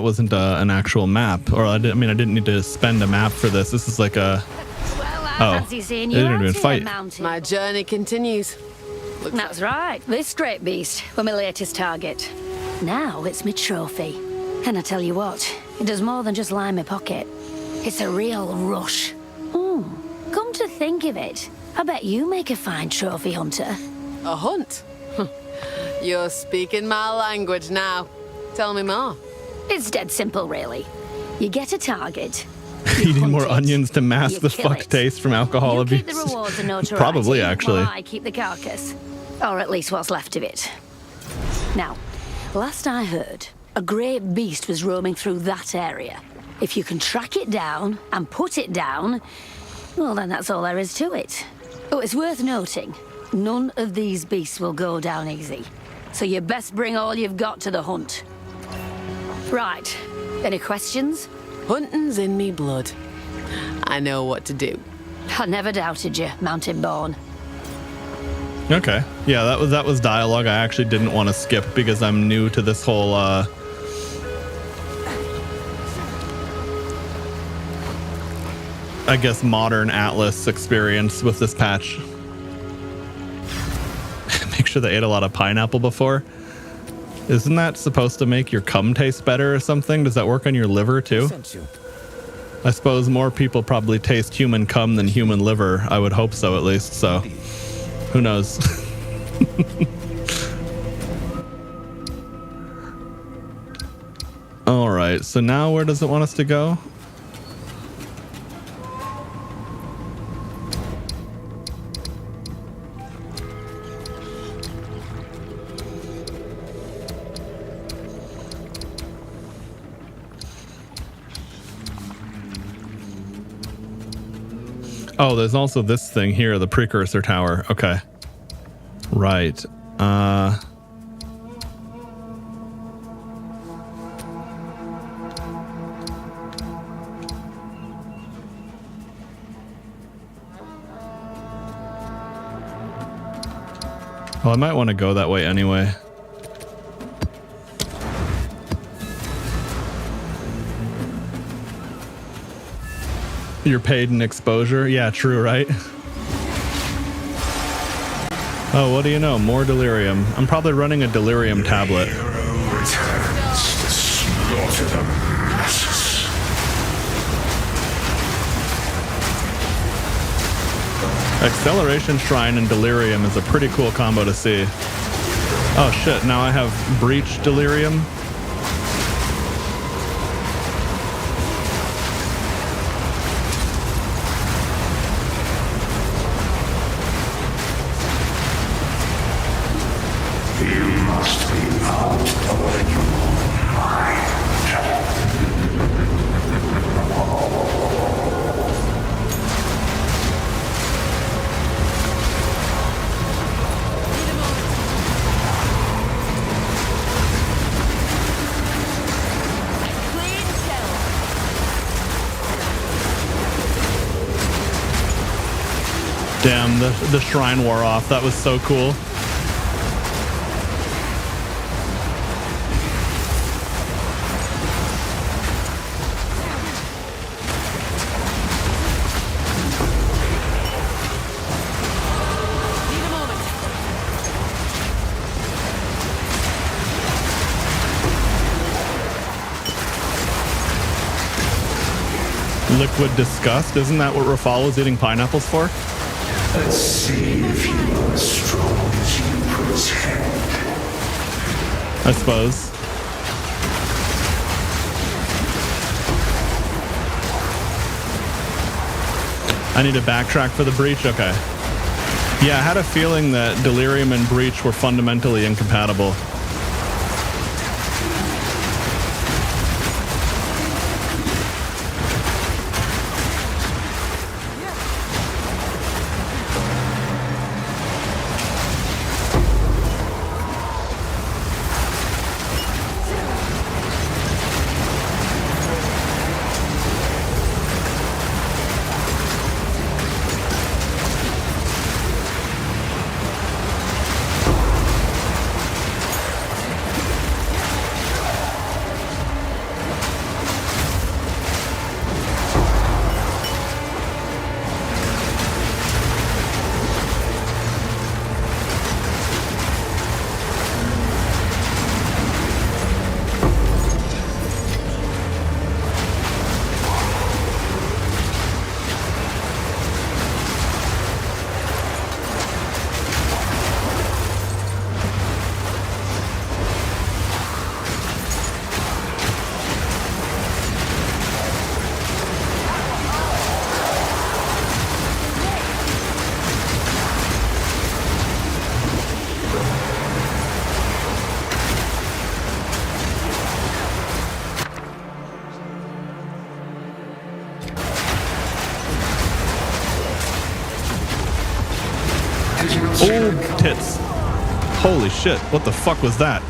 wasn't an actual map, or I didn't need to spend a map for this. This is like a Fancy seeing they you didn't out even here, fight. Mountain. My journey continues. That's right. This great beast were my latest target. Now it's my trophy. And I tell you what, it does more than just line my pocket. It's a real rush. Come to think of it, I bet you make a fine trophy hunter. A hunt? You're speaking my language now. Tell me more. It's dead simple, really. You get a target. Eating more hunt it, onions to mask you the kill fuck it. taste from alcohol You abuse. keep the rewards and notoriety. Probably, actually. While I keep the carcass. Or at least what's left of it. Now, last I heard, a great beast was roaming through that area. If you can track it down and put it down, well, then that's all there is to it. Oh, it's worth noting, none of these beasts will go down easy. So you best bring all you've got to the hunt. Right. Any questions? Hunting's in me blood. I know what to do. I never doubted you, mountain born. Okay. Yeah, that was dialogue I actually didn't want to skip because I'm new to this whole I guess modern Atlas experience with this patch. Make sure they ate a lot of pineapple before. Isn't that supposed to make your cum taste better or something? Does that work on your liver too? Sent you. I suppose more people probably taste human cum than human liver. I would hope so, at least. So, who knows? All right. So now where does it want us to go? Oh, there's also this thing here, the precursor tower. Okay. Right. Well, I might want to go that way anyway. You're paid in exposure? Yeah, true, right? Oh, what do you know? More delirium. I'm probably running a delirium tablet. Acceleration Shrine and Delirium is a pretty cool combo to see. Oh shit, now I have Breach Delirium. Damn, the shrine wore off. That was so cool. Liquid disgust? Isn't that what Rafal was eating pineapples for? Let's see if you are as strong as you pretend. I suppose. I need to backtrack for the breach? Okay. Yeah, I had a feeling that Delirium and Breach were fundamentally incompatible. Oh, tits. Holy shit, what the fuck was that?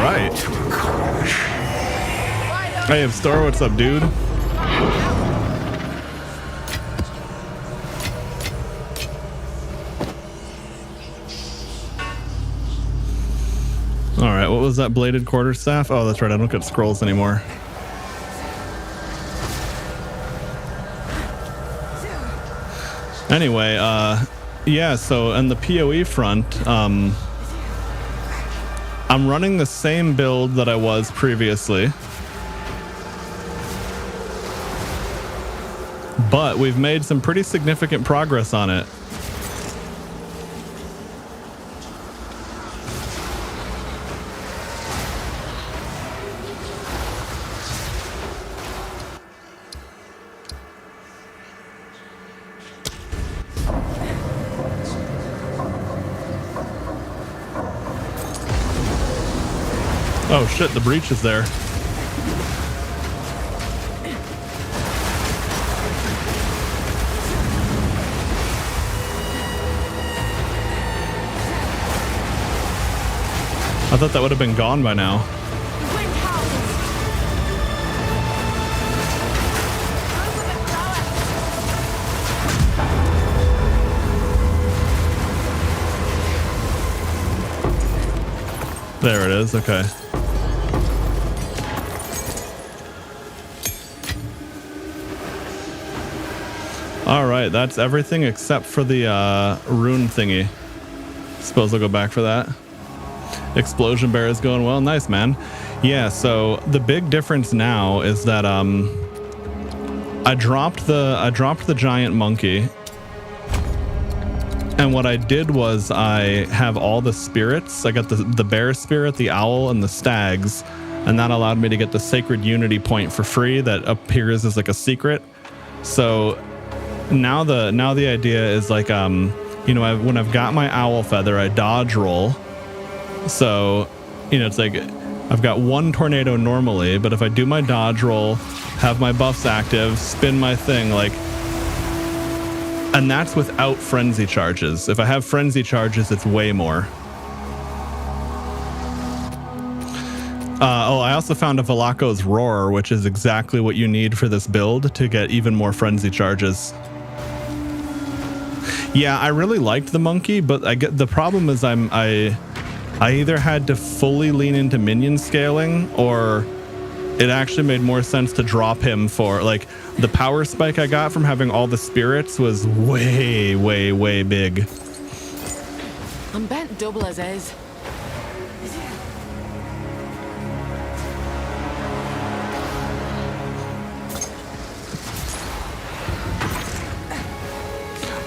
right. Hey, Star, what's up, dude? All right, what was that bladed quarterstaff? Oh, that's right. I don't get scrolls anymore. Anyway, yeah, so on the PoE front, I'm running the same build that I was previously. But we've made some pretty significant progress on it. Oh shit, the breach is there. I thought that would have been gone by now. There it is, okay. Alright, that's everything except for the rune thingy. Suppose I'll go back for that. Explosion bear is going well. Nice, man. Yeah, so the big difference now is that I dropped the giant monkey. And what I did was I have all the spirits. I got the bear spirit, the owl, and the stags. And that allowed me to get the sacred unity point for free that appears as like a secret. So now the idea is like you know, when I've got my owl feather, I dodge roll. So, you know, it's like I've got one tornado normally, but if I do my dodge roll, have my buffs active, spin my thing, like, and that's without frenzy charges. If I have frenzy charges, it's way more. Oh, I also found a Valako's Roar, which is exactly what you need for this build to get even more frenzy charges. Yeah, I really liked the monkey, but the problem is I either had to fully lean into minion scaling, or it actually made more sense to drop him for, like, the power spike I got from having all the spirits was way, way, way big. I'm bent double as is.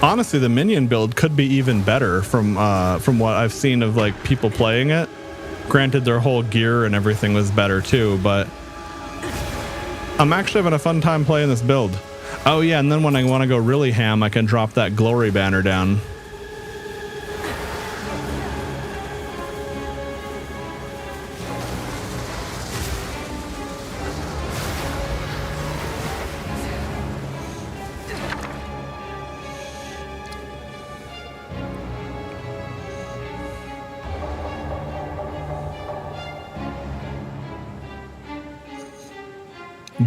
Honestly, the minion build could be even better from what I've seen of like people playing it. Granted, their whole gear and everything was better too, but I'm actually having a fun time playing this build. Oh yeah, and then when I want to go really ham, I can drop that glory banner down.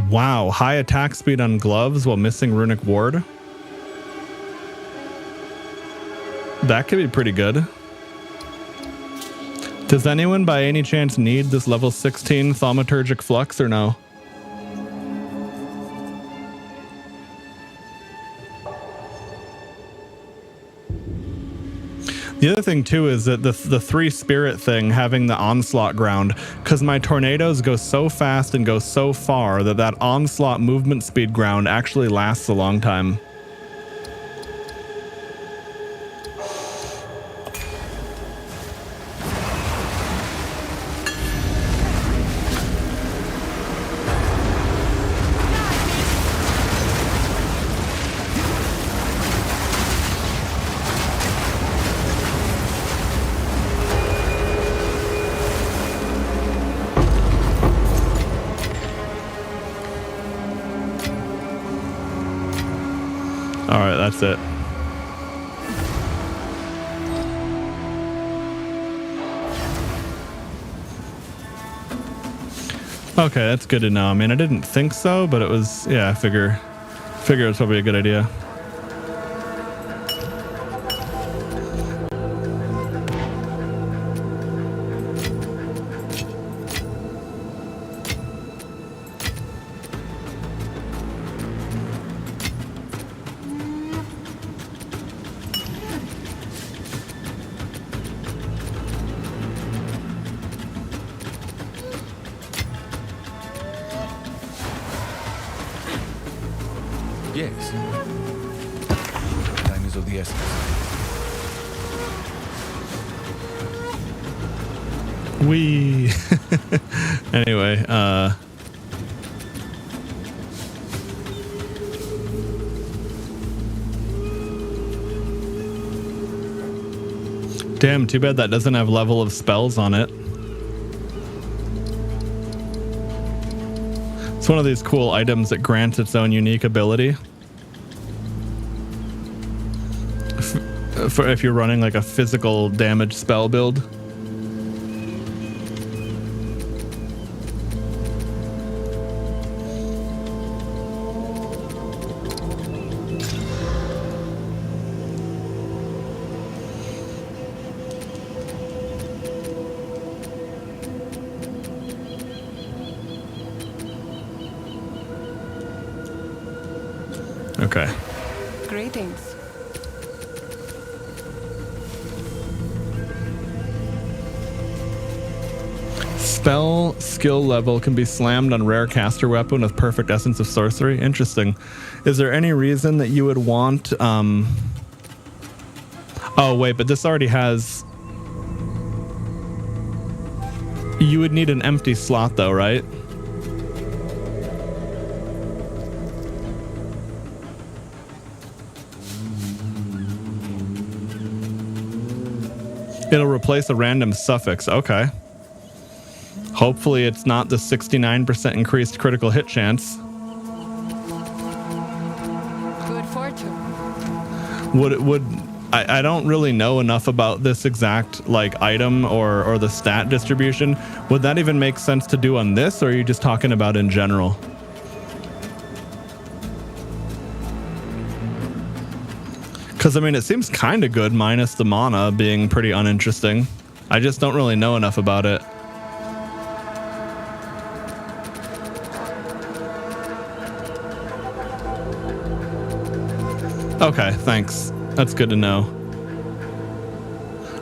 Wow, high attack speed on gloves while missing runic ward. That could be pretty good. Does anyone by any chance need this level 16 thaumaturgic flux or no? The other thing too is that the 3 spirit thing, having the onslaught ground, because my tornadoes go so fast and go so far that onslaught movement speed ground actually lasts a long time. All right, that's it. Okay, that's good to know. I mean, I didn't think so, but it was, yeah, I figure it was probably a good idea. Yes. Time is of the essence. We anyway, damn, too bad that doesn't have level of spells on it. It's one of these cool items that grants its own unique ability. For if you're running like a physical damage spell build. Okay. Greetings. Spell skill level can be slammed on rare caster weapon with perfect essence of sorcery. Interesting. Is there any reason that you would want oh wait, but this already has, you would need an empty slot though, right? It'll replace a random suffix. Okay. Hopefully it's not the 69% increased critical hit chance. Good fortune. I don't really know enough about this exact like item or the stat distribution. Would that even make sense to do on this, or are you just talking about in general? Because I mean, it seems kind of good minus the mana being pretty uninteresting. I just don't really know enough about it. Okay, thanks. That's good to know.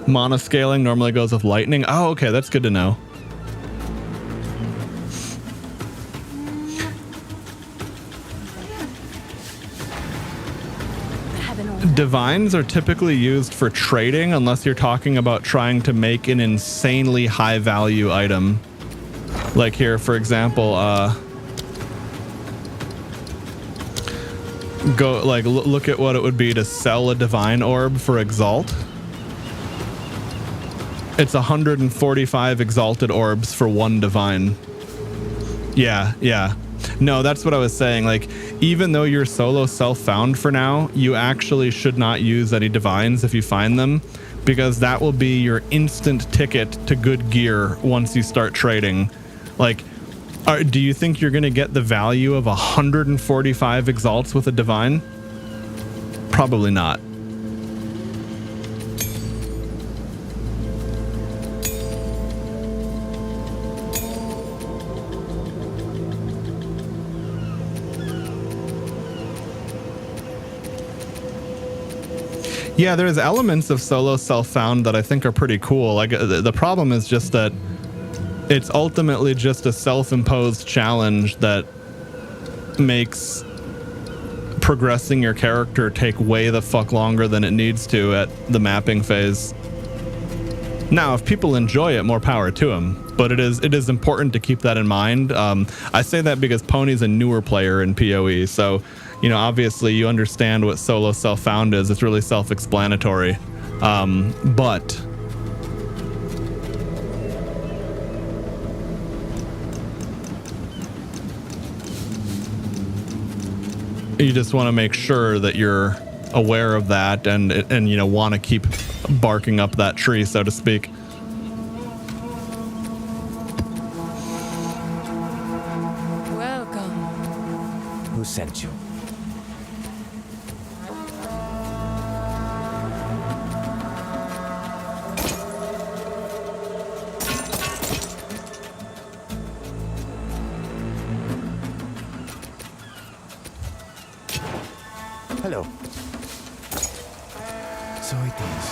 Mana scaling normally goes with lightning. Oh, okay, that's good to know. Divines are typically used for trading unless you're talking about trying to make an insanely high value item. Like here, for example, look at what it would be to sell a divine orb for exalt. It's 145 exalted orbs for one divine. Yeah. No, that's what I was saying. Like, even though you're solo self-found for now, you actually should not use any divines if you find them, because that will be your instant ticket to good gear once you start trading. Like, do you think you're going to get the value of 145 exalts with a divine? Probably not. Yeah, there's elements of solo self-found that I think are pretty cool. Like, the problem is just that it's ultimately just a self-imposed challenge that makes progressing your character take way the fuck longer than it needs to at the mapping phase. Now, if people enjoy it, more power to them. But it is important to keep that in mind. I say that because Pony's a newer player in PoE, so you know, obviously you understand what solo self-found is. It's really self-explanatory. But you just want to make sure that you're aware of that and you know, want to keep barking up that tree, so to speak. who sent you. Hello. So it is.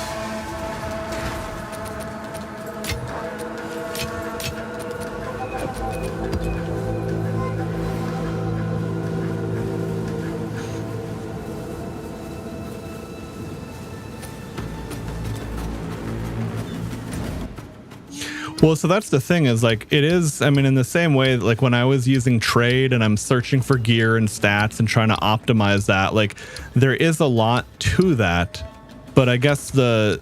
Well, so that's the thing is like it is. I mean, in the same way, like when I was using trade and I'm searching for gear and stats and trying to optimize that, like there is a lot to that. But I guess the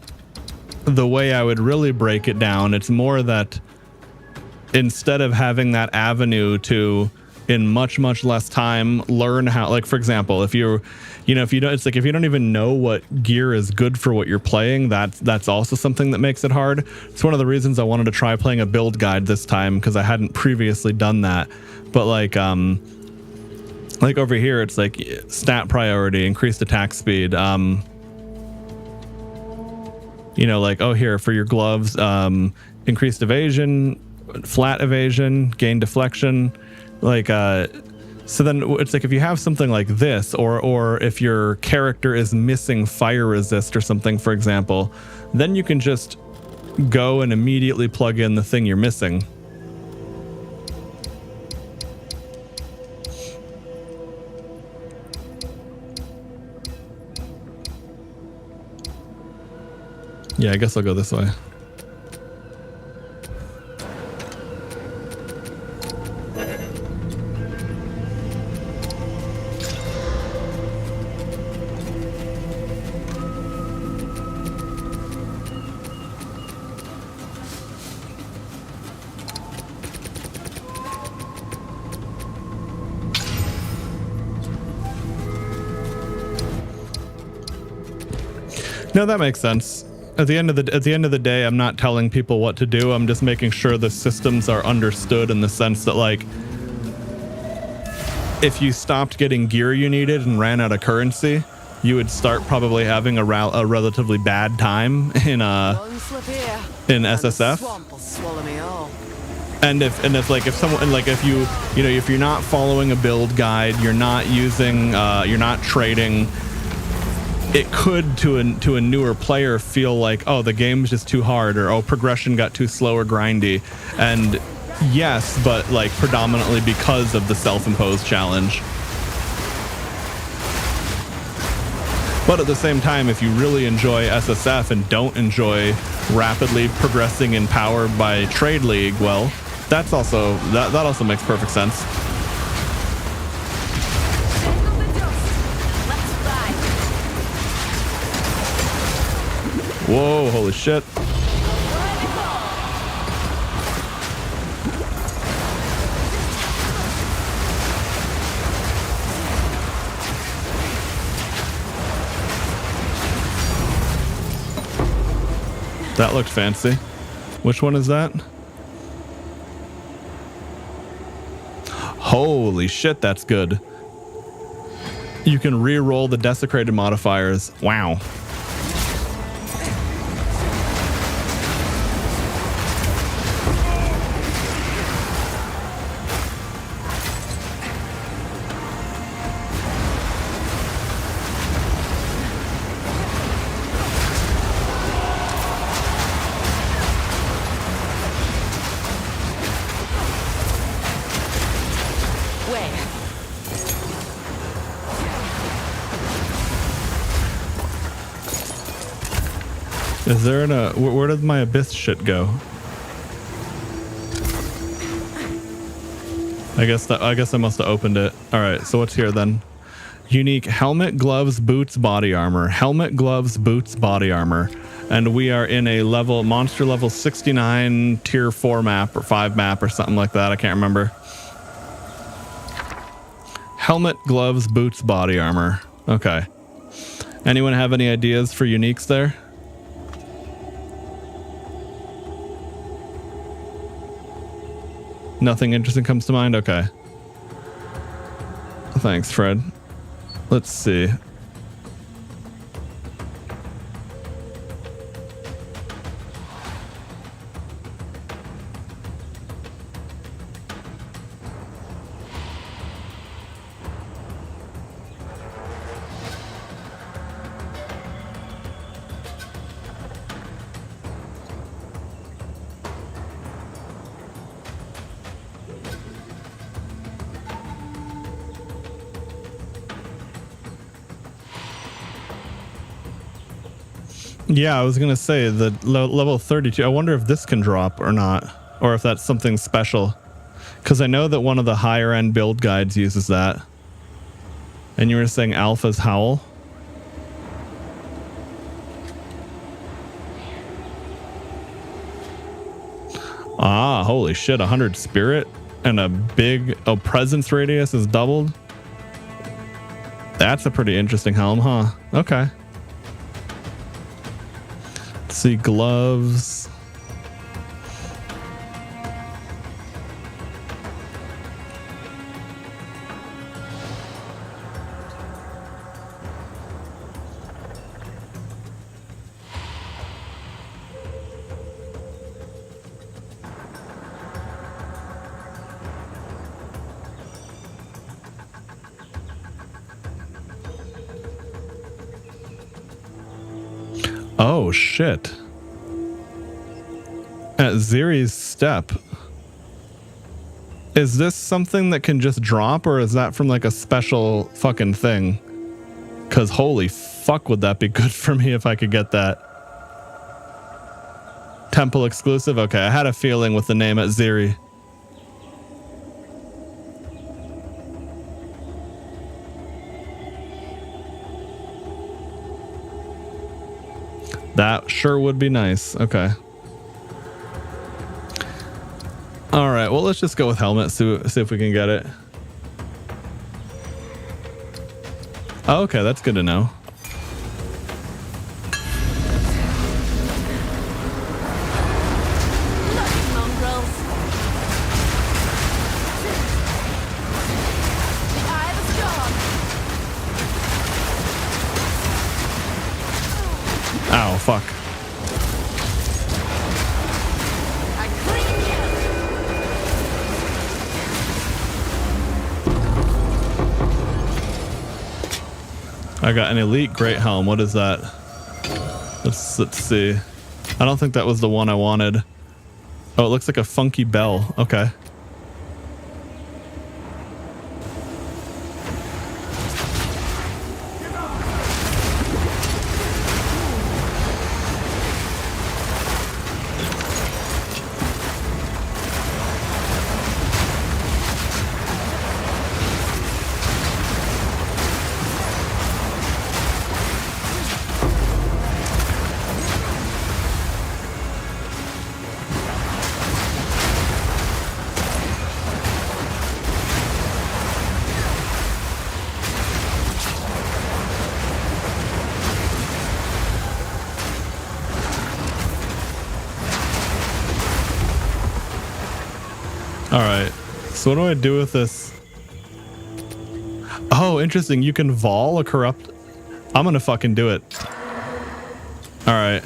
way I would really break it down, it's more that instead of having that avenue to in much less time learn how, like for example, if you're if you don't, it's like if you don't even know what gear is good for what you're playing, that's also something that makes it hard. It's one of the reasons I wanted to try playing a build guide this time, because I hadn't previously done that. But like over here it's like stat priority, increased attack speed, like, oh, here for your gloves, increased evasion, flat evasion, gain deflection, like so then it's like if you have something like this, or if your character is missing fire resist or something, for example, then you can just go and immediately plug in the thing you're missing. Yeah, I guess I'll go this way. No, that makes sense. At the end of the day, I'm not telling people what to do. I'm just making sure the systems are understood in the sense that, like, if you stopped getting gear you needed and ran out of currency, you would start probably having a relatively bad time in SSF. And if you're not following a build guide, you're not using, you're not trading, it could to a newer player feel like, oh, the game's just too hard, or oh, progression got too slow or grindy. And yes, but like predominantly because of the self-imposed challenge. But at the same time, if you really enjoy SSF and don't enjoy rapidly progressing in power by Trade League, well, that's also that also makes perfect sense. Whoa, holy shit. That looked fancy. Which one is that? Holy shit, that's good. You can re-roll the desecrated modifiers. Wow. Is there where did my abyss shit go? I guess I must have opened it. All right, so what's here then? Unique helmet, gloves, boots, body armor. Helmet, gloves, boots, body armor. And we are in a monster level 69 tier 4 map or 5 map or something like that. I can't remember. Helmet, gloves, boots, body armor. Okay. Anyone have any ideas for uniques there? Nothing interesting comes to mind? Okay. Thanks, Fred. Let's see. Yeah, I was gonna say the level 32. I wonder if this can drop or not, or if that's something special. Because I know that one of the higher end build guides uses that. And you were saying Alpha's Howl? Ah, holy shit, 100 spirit and a big presence radius is doubled. That's a pretty interesting helm, huh? Okay. Let's see, gloves. Oh shit. At Ziri's step. Is this something that can just drop, or is that from like a special fucking thing? Cause holy fuck, would that be good for me if I could get that. Temple exclusive? Okay, I had a feeling with the name at Ziri. That sure would be nice. Okay. All right. Well, let's just go with helmet. See if we can get it. Oh, okay, that's good to know. Ow, fuck. I got an elite great helm. What is that? Let's see. I don't think that was the one I wanted. Oh, it looks like a funky bell. Okay. Alright, so what do I do with this? Oh, interesting. You can vol a corrupt. I'm gonna fucking do it. Alright.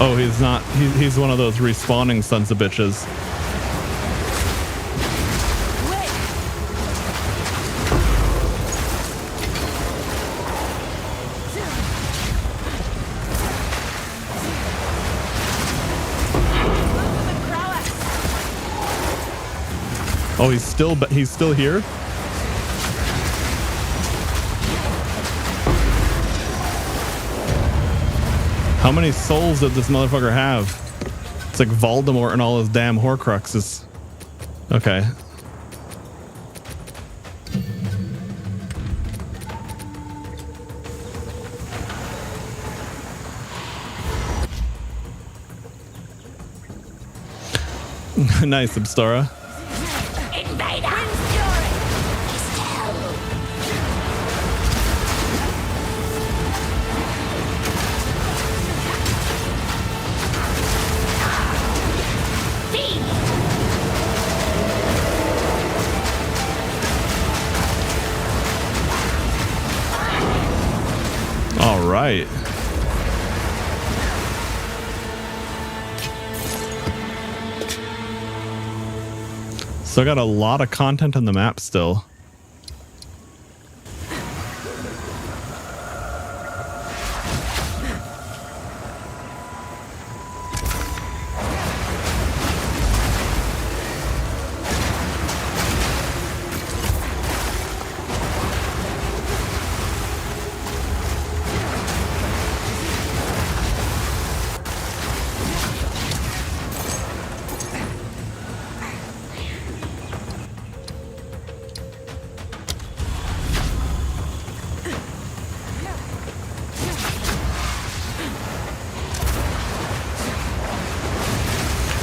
Oh, he's not. He's one of those respawning sons of bitches. Oh, he's still here? How many souls did this motherfucker have? It's like Voldemort and all his damn Horcruxes. Okay. Nice, Abstora. Invader! All right. So I got a lot of content on the map still.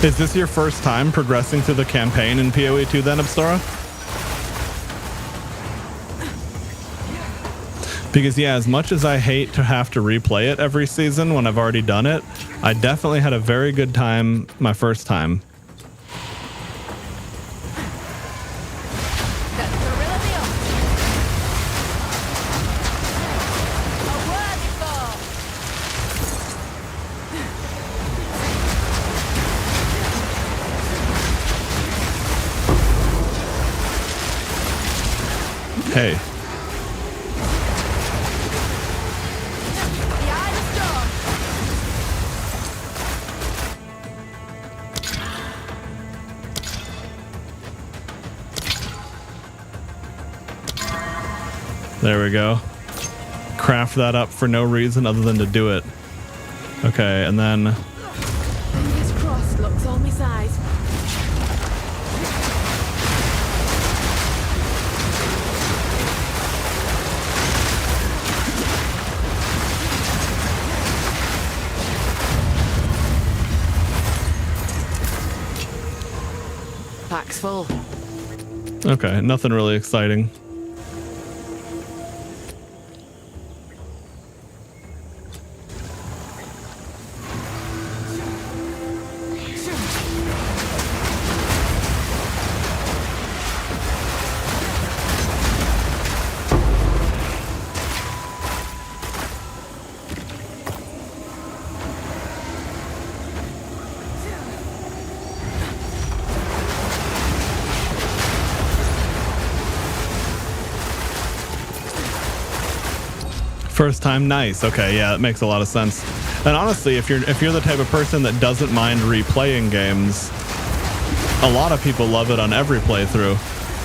Is this your first time progressing through the campaign in PoE 2 then, Abstora? Because yeah, as much as I hate to have to replay it every season when I've already done it, I definitely had a very good time my first time. Hey. There we go. Craft that up for no reason other than to do it. Okay, and then... Fingers crossed, looks on my side. Pack's full. Okay, nothing really exciting. First time, nice. Okay, yeah, that makes a lot of sense. And honestly, if you're the type of person that doesn't mind replaying games, a lot of people love it on every playthrough.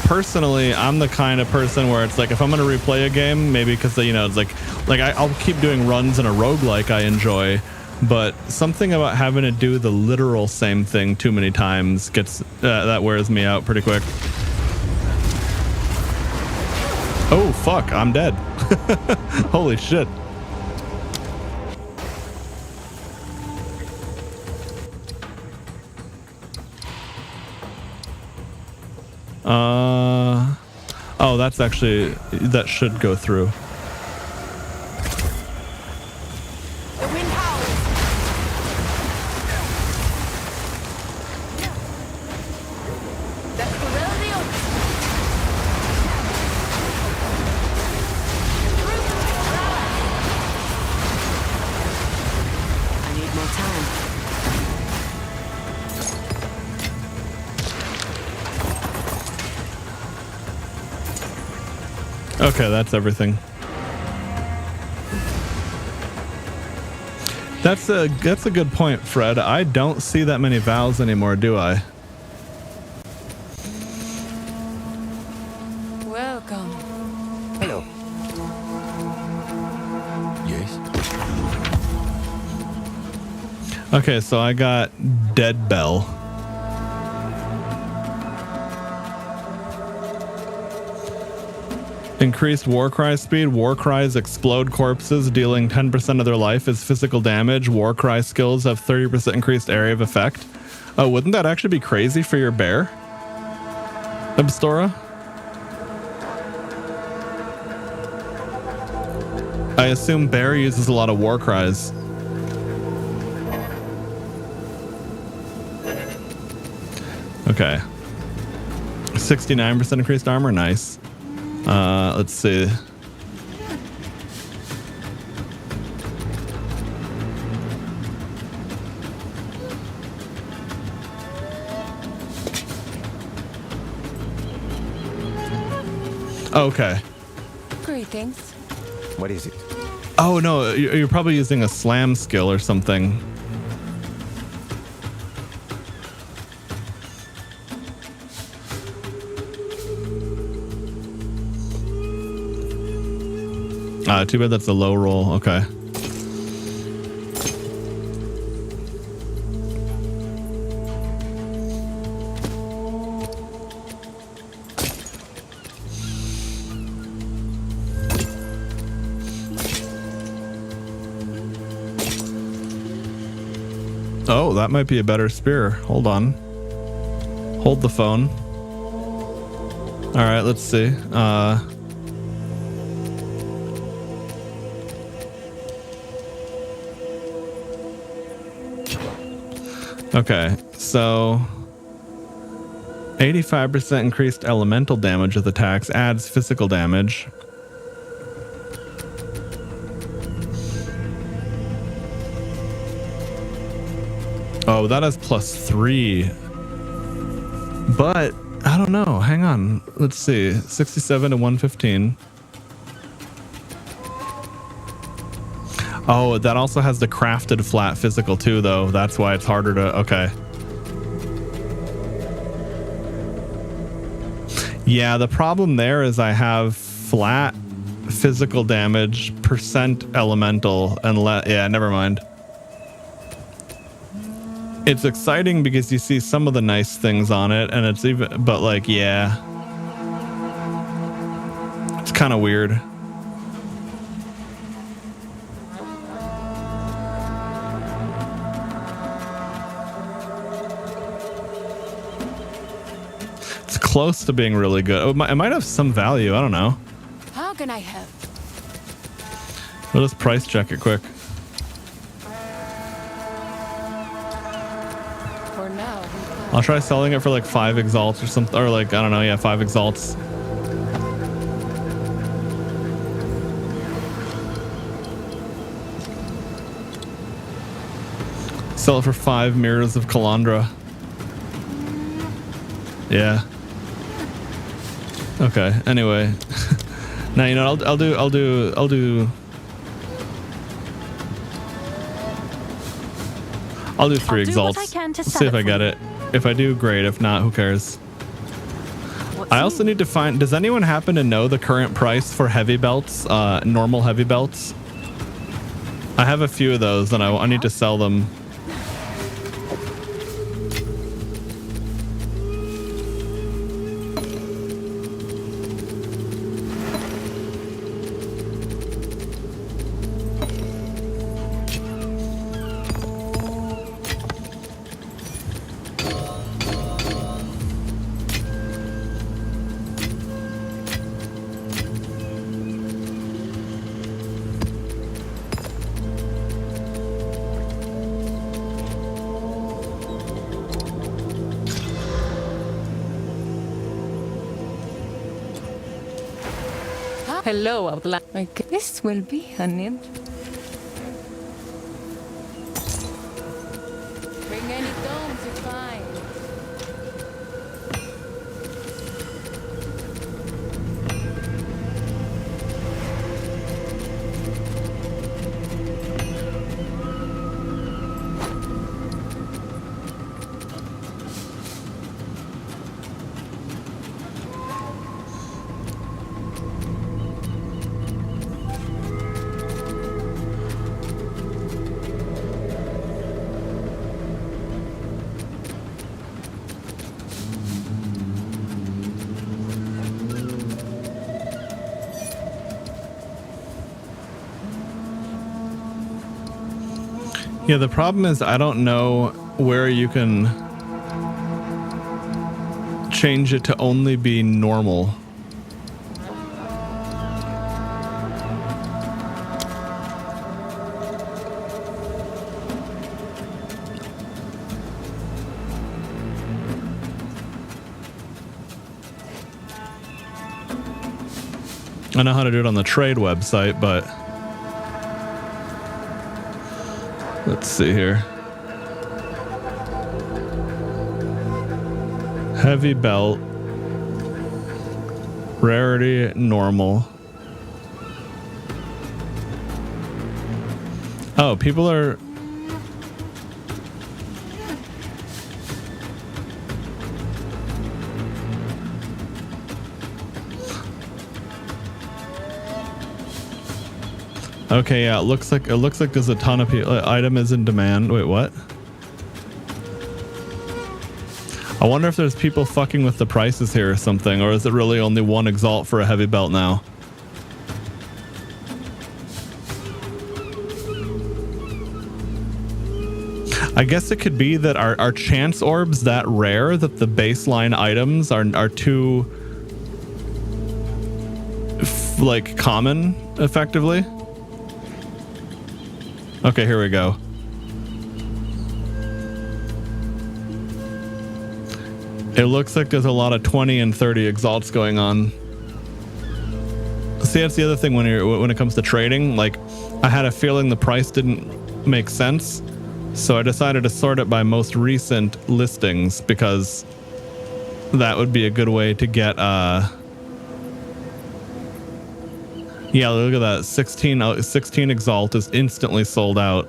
Personally, I'm the kind of person where it's like, if I'm gonna replay a game, maybe because you know, it's like I'll keep doing runs in a roguelike I enjoy, but something about having to do the literal same thing too many times gets that wears me out pretty quick. Oh fuck, I'm dead. Holy shit. Oh, that's actually, that should go through. The wind howls. That's the real deal. I need more time. Okay, that's everything. That's a good point, Fred. I don't see that many vowels anymore, do I? Welcome. Hello. Yes. Okay, so I got Dead Bell. Increased Warcry speed. Warcries explode corpses, dealing 10% of their life as physical damage. Warcry skills have 30% increased area of effect. Oh, wouldn't that actually be crazy for your bear, Abstora? I assume bear uses a lot of Warcries. Okay. 69% increased armor, nice. Let's see. Okay. Greetings. What is it? Oh no, you're probably using a slam skill or something. Too bad that's a low roll. Okay. Oh, that might be a better spear. Hold on. Hold the phone. All right, let's see. Okay, so 85% increased elemental damage with attacks adds physical damage. Oh, that has +3. But I don't know. Hang on. Let's see. 67 to 115. Oh, that also has the crafted flat physical too, though. That's why it's harder to... Okay. Yeah, the problem there is I have flat physical damage, percent elemental, and yeah, never mind. It's exciting because you see some of the nice things on it, and it's even... But, like, yeah. It's kind of weird. Close to being really good. Oh, it might have some value. I don't know. How can I help? We'll just price check it quick. For now, I'll try selling it for like 5 exalts or something, or like, I don't know. Yeah, 5 exalts. Sell it for 5 mirrors of Calandra. Yeah. Okay. Anyway, now you know I'll do 3 exalts. See if I get it. If I do, great. If not, who cares? I also need to find. Does anyone happen to know the current price for heavy belts? Normal heavy belts. I have a few of those, and I need to sell them. Hello, Outland. Okay, this will be an int. Bring any domes you find. Yeah, the problem is I don't know where you can change it to only be normal. I know how to do it on the trade website, but let's see here. Heavy belt. Rarity, normal. Oh, people are... Okay, yeah, it looks like there's a ton of people. Item is in demand. Wait, what? I wonder if there's people fucking with the prices here or something, or is it really only one exalt for a heavy belt now? I guess it could be that our chance orbs that rare that the baseline items are too like common effectively. Okay, here we go. It looks like there's a lot of 20 and 30 exalts going on. See, that's the other thing when it comes to trading. Like, I had a feeling the price didn't make sense, so I decided to sort it by most recent listings because that would be a good way to get. Yeah, look at that. 16 exalt is instantly sold out.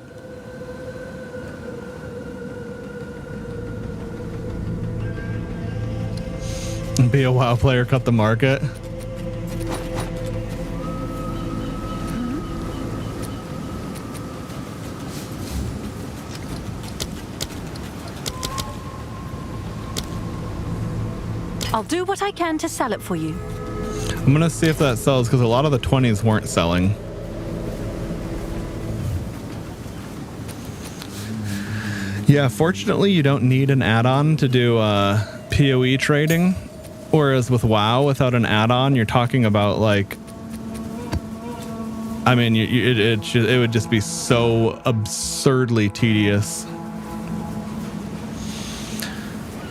Be a WoW player, cut the market. I'll do what I can to sell it for you. I'm gonna see if that sells because a lot of the 20s weren't selling. Yeah, fortunately you don't need an add-on to do PoE trading, whereas with WoW without an add-on you're talking about like, I mean it would just be so absurdly tedious.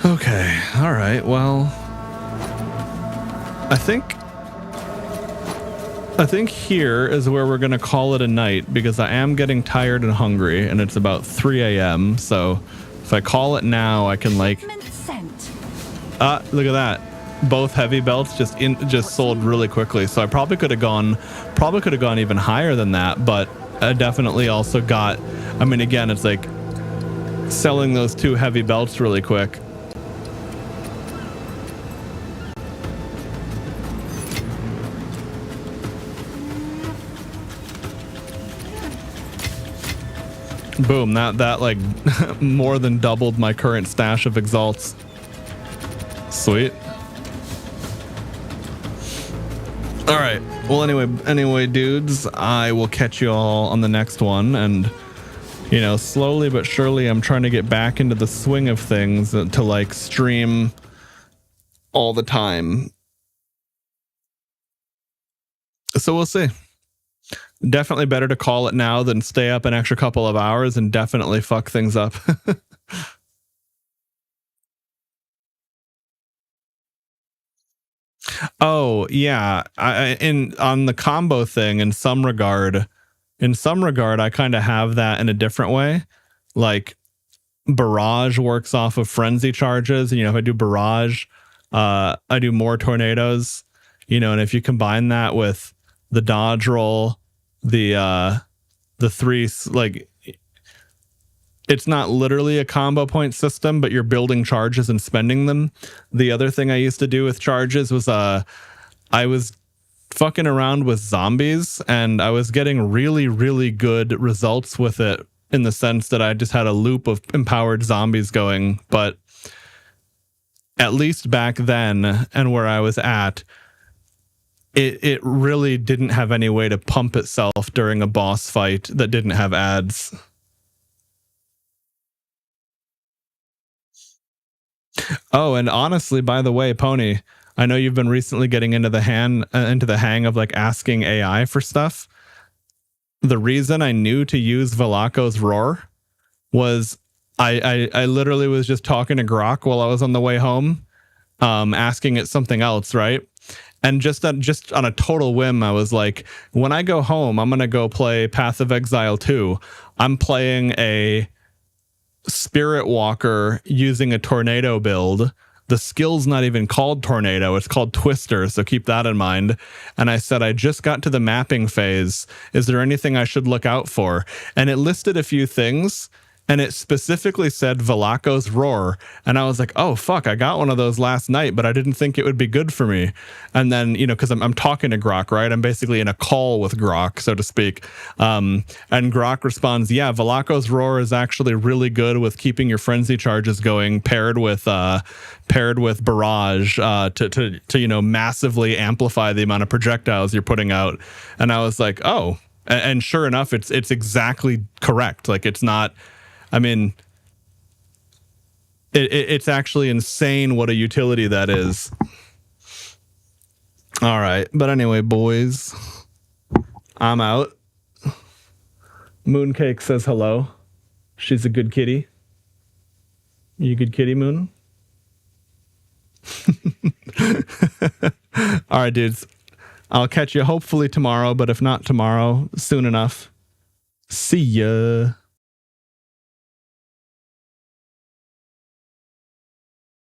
Okay, all right, well, I think here is where we're going to call it a night because I am getting tired and hungry and it's about 3 a.m. So if I call it now, I can like, look at that. Both heavy belts just sold really quickly. So I probably could have gone even higher than that, but I definitely also got, I mean, again, it's like selling those 2 heavy belts really quick. Boom, that like more than doubled my current stash of exalts. Sweet. All right. Well, anyway, dudes, I will catch you all on the next one. And, you know, slowly but surely, I'm trying to get back into the swing of things to like stream all the time. So we'll see. Definitely better to call it now than stay up an extra couple of hours and definitely fuck things up. Oh, yeah. On the combo thing, in some regard, I kind of have that in a different way. Like, barrage works off of frenzy charges. And, you know, if I do barrage, I do more tornadoes, you know, and if you combine that with the dodge roll, the 3, like, it's not literally a combo point system, but you're building charges and spending them. The other thing I used to do with charges was I was fucking around with zombies and I was getting really, really good results with it in the sense that I just had a loop of empowered zombies going. But at least back then and where I was at, it really didn't have any way to pump itself during a boss fight that didn't have ads. Oh, and honestly, by the way, Pony, I know you've been recently getting into the hang of like asking AI for stuff. The reason I knew to use Velaco's Roar was I literally was just talking to Grok while I was on the way home, asking it something else, right? And just on a total whim, I was like, when I go home, I'm going to go play Path of Exile 2. I'm playing a Spirit Walker using a tornado build the skill's not even called Tornado, it's called Twister, so keep that in mind. And I said, I just got to the mapping phase. Is there anything I should look out for? And it listed a few things, and it specifically said Valaco's Roar. And I was like, oh, fuck, I got one of those last night, but I didn't think it would be good for me. And then, you know, because I'm talking to Grok, right? I'm basically in a call with Grok, so to speak. And Grok responds, yeah, Valaco's Roar is actually really good with keeping your frenzy charges going, paired with Barrage to you know, massively amplify the amount of projectiles you're putting out. And I was like, oh. And sure enough, it's exactly correct. Like, it's not... I mean, it's actually insane what a utility that is. All right. But anyway, boys, I'm out. Mooncake says hello. She's a good kitty. You a good kitty, Moon? All right, dudes. I'll catch you hopefully tomorrow, but if not tomorrow, soon enough. See ya.